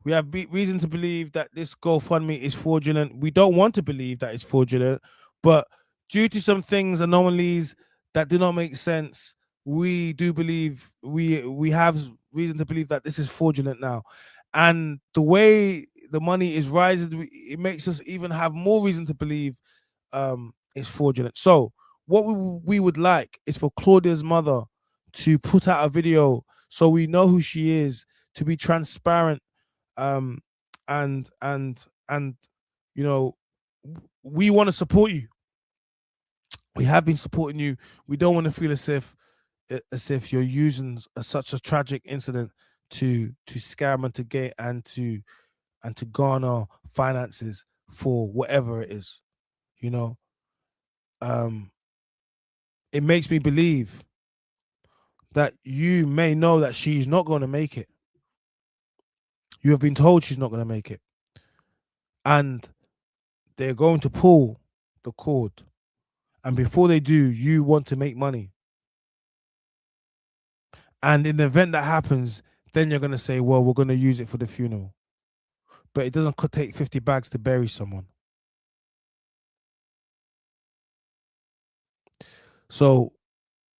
We have reason to believe that this GoFundMe is fraudulent. We don't want to believe that it's fraudulent, but due to some things, anomalies that do not make sense, we do believe we have reason to believe that this is fraudulent now. And the way the money is rising, it makes us even have more reason to believe it's fraudulent. So what we would like is for Claudia's mother to put out a video so we know who she is, to be transparent, and you know, we want to support you. We have been supporting you. We don't want to feel as if you're using such a tragic incident to scam and to get and to garner finances for whatever it is, you know. It makes me believe that you may know that she's not going to make it. You have been told she's not going to make it, and they're going to pull the cord. And before they do, you want to make money. And in the event that happens, then you're going to say, well, we're going to use it for the funeral. But it doesn't take 50 bags to bury someone. So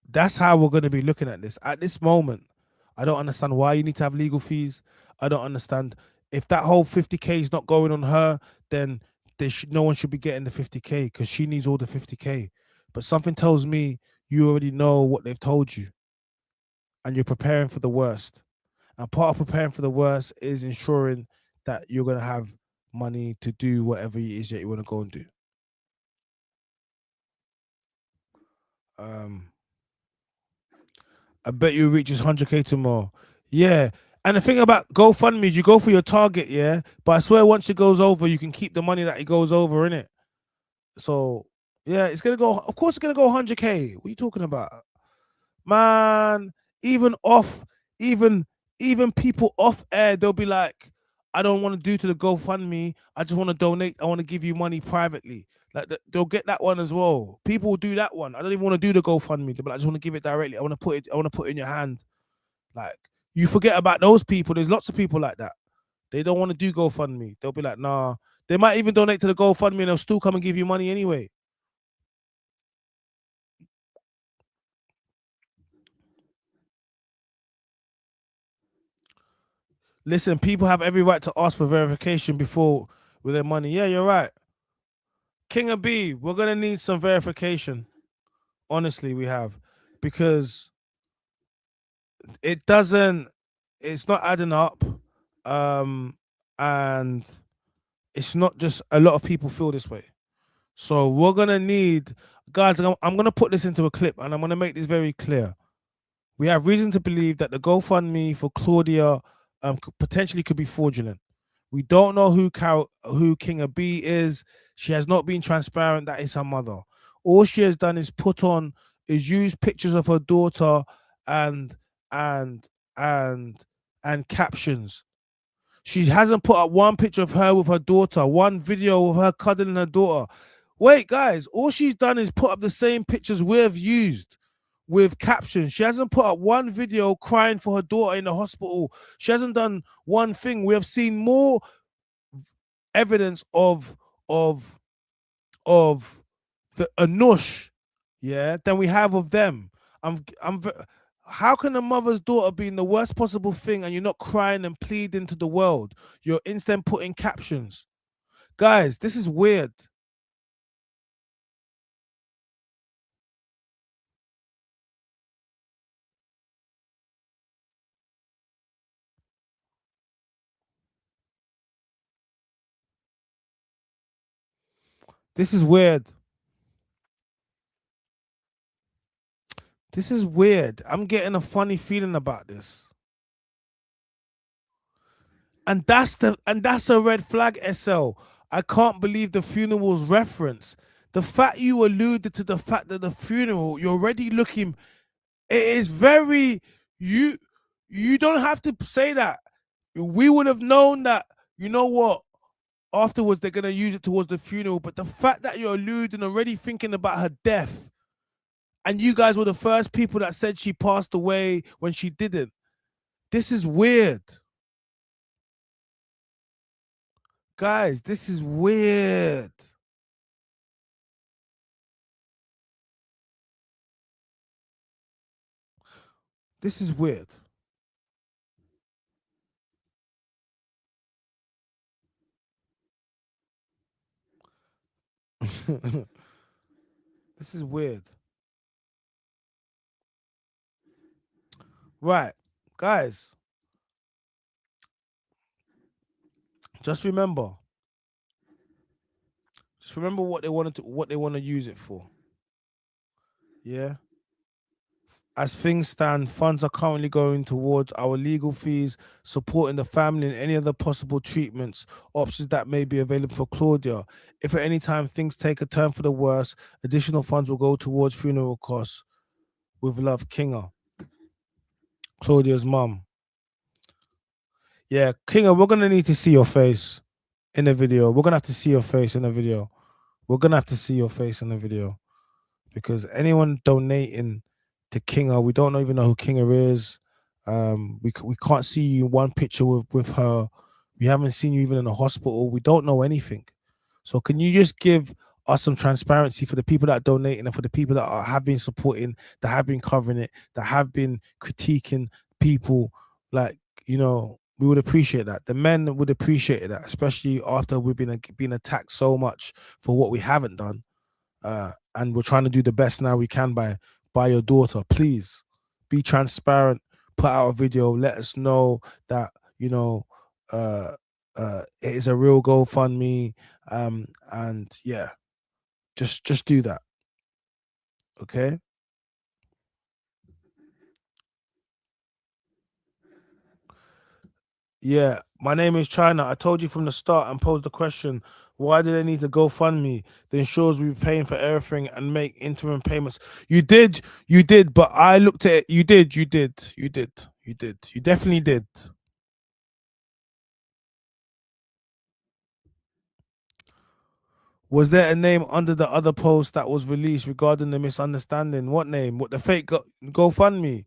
that's how we're going to be looking at this. At this moment, I don't understand why you need to have legal fees. I don't understand. If that whole 50K is not going on her, then no one should be getting the 50K, because she needs all the 50K. But something tells me you already know what they've told you, and you're preparing for the worst. And part of preparing for the worst is ensuring that you're going to have money to do whatever it is that you want to go and do. I bet you reaches 100K tomorrow. Yeah. And the thing about GoFundMe is you go for your target, yeah? But I swear once it goes over, you can keep the money that it goes over, innit? So, yeah, it's going to go, of course it's going to go 100K. What are you talking about? Man, even people off air, they'll be like, I don't want to do to the GoFundMe. I just want to donate. I want to give you money privately. Like they'll get that one as well. People will do that one. I don't even want to do the GoFundMe, but I just want to give it directly. I want to put it. I want to put it in your hand. Like you forget about those people. There's lots of people like that. They don't want to do GoFundMe. They'll be like, nah. They might even donate to the GoFundMe and they'll still come and give you money anyway. Listen, people have every right to ask for verification before with their money. Yeah, you're right. King of B, we're gonna need some verification. Honestly, we have, because it's not adding up. And it's not just a lot of people feel this way. So we're gonna need, guys, I'm gonna put this into a clip and I'm gonna make this very clear. We have reason to believe that the GoFundMe for Claudia potentially could be fraudulent. We don't know who King of B is. She has not been transparent that is her mother. All she has done is use pictures of her daughter and captions. She hasn't put up one picture of her with her daughter, one video of her cuddling her daughter. Wait, guys, all she's done is put up the same pictures we've used with captions. She hasn't put up one video crying for her daughter in the hospital. She hasn't done one thing. We have seen more evidence of the Anush, yeah, than we have of them. How can a mother's daughter be in the worst possible thing and you're not crying and pleading to the world? You're instant putting captions. Guys, this is weird. This is weird. This is weird. I'm getting a funny feeling about this. And that's a red flag, SL. I can't believe the funeral's reference. The fact you alluded to the fact that the funeral, you're already looking, it is very, you don't have to say that. We would have known that, you know what, afterwards they're going to use it towards the funeral, but the fact that you're alluding, already thinking about her death, and you guys were the first people that said she passed away when she didn't. This is weird. Guys, this is weird. This is weird. This is weird. Right, guys. Just remember what they want to use it for. Yeah. As things stand, funds are currently going towards our legal fees, supporting the family and any other possible treatments, options that may be available for Claudia. If at any time things take a turn for the worse, additional funds will go towards funeral costs. With love, Kinga. Claudia's mum. Yeah, Kinga, we're going to need to see your face in the video. We're going to have to see your face in the video. We're going to have to see your face in the video. Because anyone donating to Kinga, we don't even know who Kinga is. We can't see you in one picture with her. We haven't seen you even in the hospital. We don't know anything. So can you just give us some transparency for the people that are donating and for the people that have been supporting, that have been covering it, that have been critiquing people? Like, you know, we would appreciate that. The men would appreciate that, especially after we've been attacked so much for what we haven't done. And we're trying to do the best now we can by your daughter. Please be transparent, put out a video, let us know that, you know, it is a real GoFundMe. And yeah, just do that. Okay. Yeah, my name is China. I told you from the start and posed the question, why do they need to GoFundMe? The insurers will be paying for everything and make interim payments. You did, but I looked at it. You definitely did. Was there a name under the other post that was released regarding the misunderstanding? What name? What, the fake GoFundMe?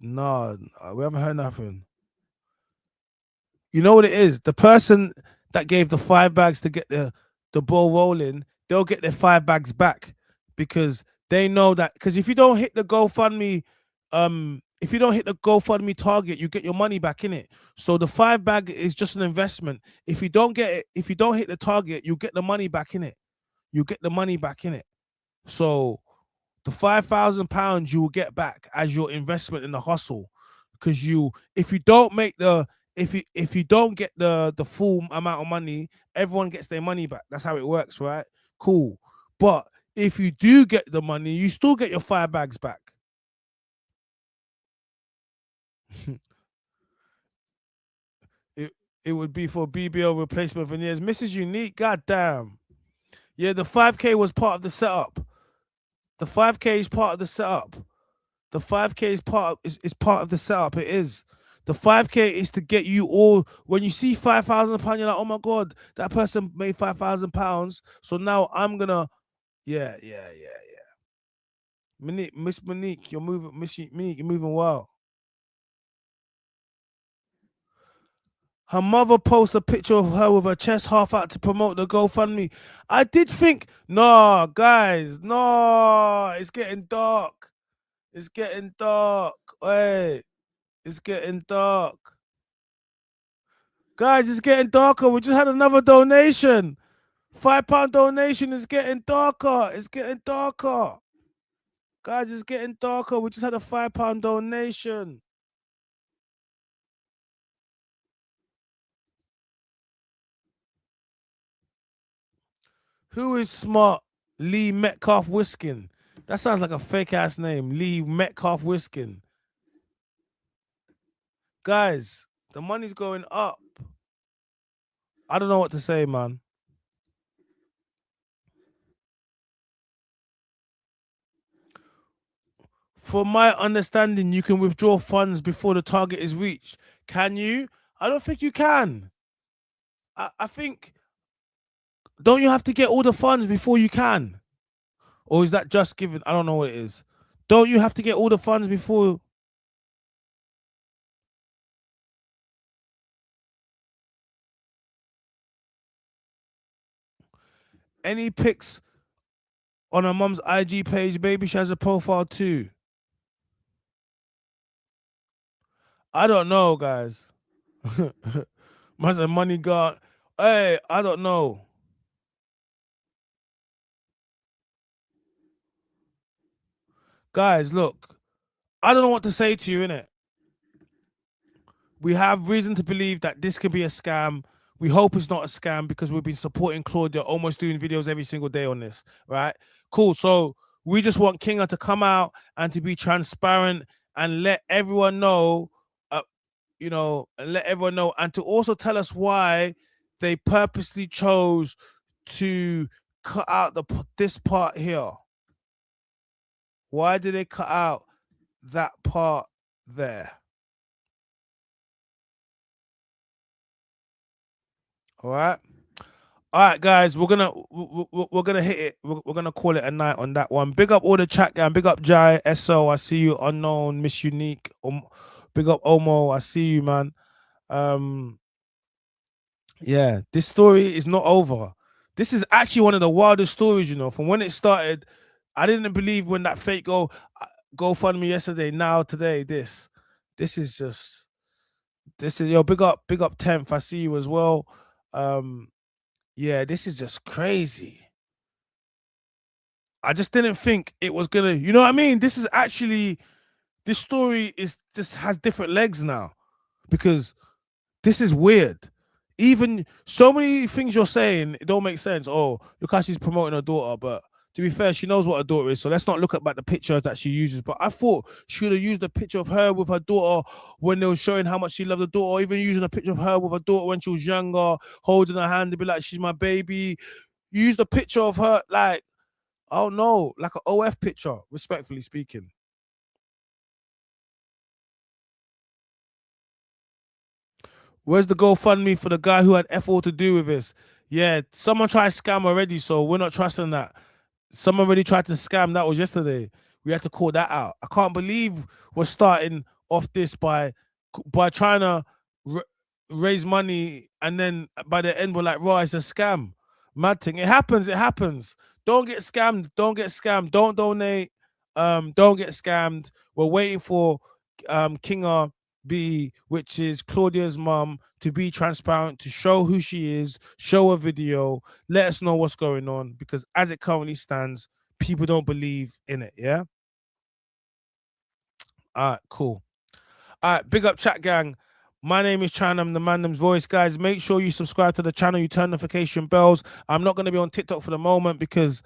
No, we haven't heard nothing. You know what it is? The person that gave the 5 bags to get the ball rolling, they'll get their 5 bags back because they know that. Because if you don't hit the GoFundMe, if you don't hit the GoFundMe target, you get your money back in it. So the 5 bag is just an investment. If you don't get it, if you don't hit the target, you get the money back in it. You get the money back in it. So the £5,000 you will get back as your investment in the hustle, because if you don't make the if you don't get the full amount of money, everyone gets their money back. That's how it works, right? Cool. But if you do get the money, you still get your 5 bags back. It would be for BBL replacement veneers. Mrs. Unique, goddamn. Yeah, the 5K was part of the setup. The 5K is part of the setup. The 5K is part of the setup. It is. The 5K is to get you all. When you see £5,000, you're like, oh my god, that person made £5,000. So now I'm gonna, yeah. Miss Monique, you're moving. Miss Monique, you're moving well. Her mother posted a picture of her with her chest half out to promote the GoFundMe. I did think, no, guys, no, it's getting dark. It's getting dark. Wait, it's getting dark. Guys, it's getting darker. We just had another donation. £5 donation is getting darker. It's getting darker. Guys, it's getting darker. We just had a £5 donation. Who is smart? Lee Metcalf Whiskin. That sounds like a fake ass name. Lee Metcalf Whiskin. Guys, the money's going up. I don't know what to say, man. From my understanding, you can withdraw funds before the target is reached. Can you? I don't think you can. I think, don't you have to get all the funds before you can? Or is that just given? I don't know what it is. Don't you have to get all the funds before? Any pics on her mom's IG page? Baby, she has a profile too. I don't know, guys. Must have money gone. Hey, I don't know. Guys, look. I don't know what to say to you, innit? We have reason to believe that this could be a scam. We hope it's not a scam because we've been supporting Claudia, almost doing videos every single day on this, right? Cool. So we just want Kinga to come out and to be transparent and let everyone know, and to also tell us why they purposely chose to cut out this part here. Why did they cut out that part there? All right, guys, we're gonna hit it. We're gonna call it a night on that one. Big up all the chat gang. Big up Jai, SO. I see you. Unknown, Miss Unique. Big up Omo. I see you, man. Yeah, this story is not over. This is actually one of the wildest stories, you know. From when it started, I didn't believe when that fake GoFundMe yesterday. Now today, this is just. This is big up 10th. I see you as well. Yeah, this is just crazy. I just didn't think it was gonna, you know what I mean? This story just has different legs now, because this is weird. Even so many things you're saying, it don't make sense. Oh, look how she's promoting her daughter, but to be fair, she knows what her daughter is, so let's not look at the pictures that she uses. But I thought she would have used a picture of her with her daughter when they were showing how much she loved the daughter, or even using a picture of her with her daughter when she was younger, holding her hand to be like, she's my baby. Used a picture of her, like, oh no, like an OF picture, respectfully speaking. Where's the GoFundMe for the guy who had F all to do with this? Yeah, someone tried to scam already, so we're not trusting that. Someone already tried to scam. That was yesterday. We had to call that out. I can't believe we're starting off this by trying to raise money, and then by the end we're like, "Raw, it's a scam." Mad thing. It happens. It happens. Don't get scammed. Don't get scammed. Don't donate. Don't get scammed. We're waiting for Kinga B, which is Claudia's mum, to be transparent, to show who she is, show a video, let us know what's going on, because as it currently stands, people don't believe in it. Yeah. All right, cool. All right, big up chat gang. My name is Chan. I'm the Mandem's voice, guys. Make sure you subscribe to the channel. You turn notification bells. I'm not going to be on TikTok for the moment because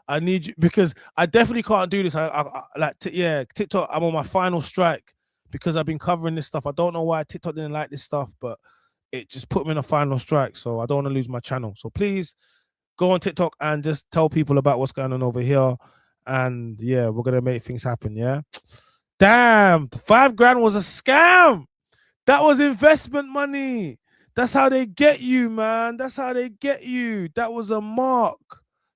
I need you, because I definitely can't do this. I like TikTok. I'm on my final strike because I've been covering this stuff. I don't know why TikTok didn't like this stuff, but it just put me in a final strike. So I don't want to lose my channel. So please go on TikTok and just tell people about what's going on over here. And yeah, we're gonna make things happen. Yeah. Damn, 5 grand was a scam. That was investment money. That's how they get you, man. That's how they get you. That was a mark.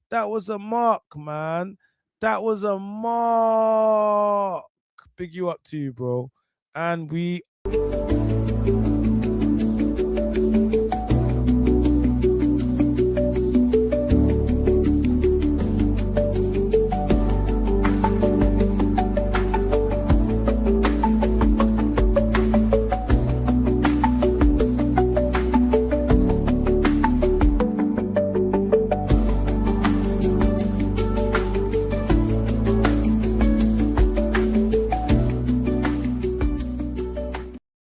That was a mark, man. That was a mark. Big you up to you, bro. And we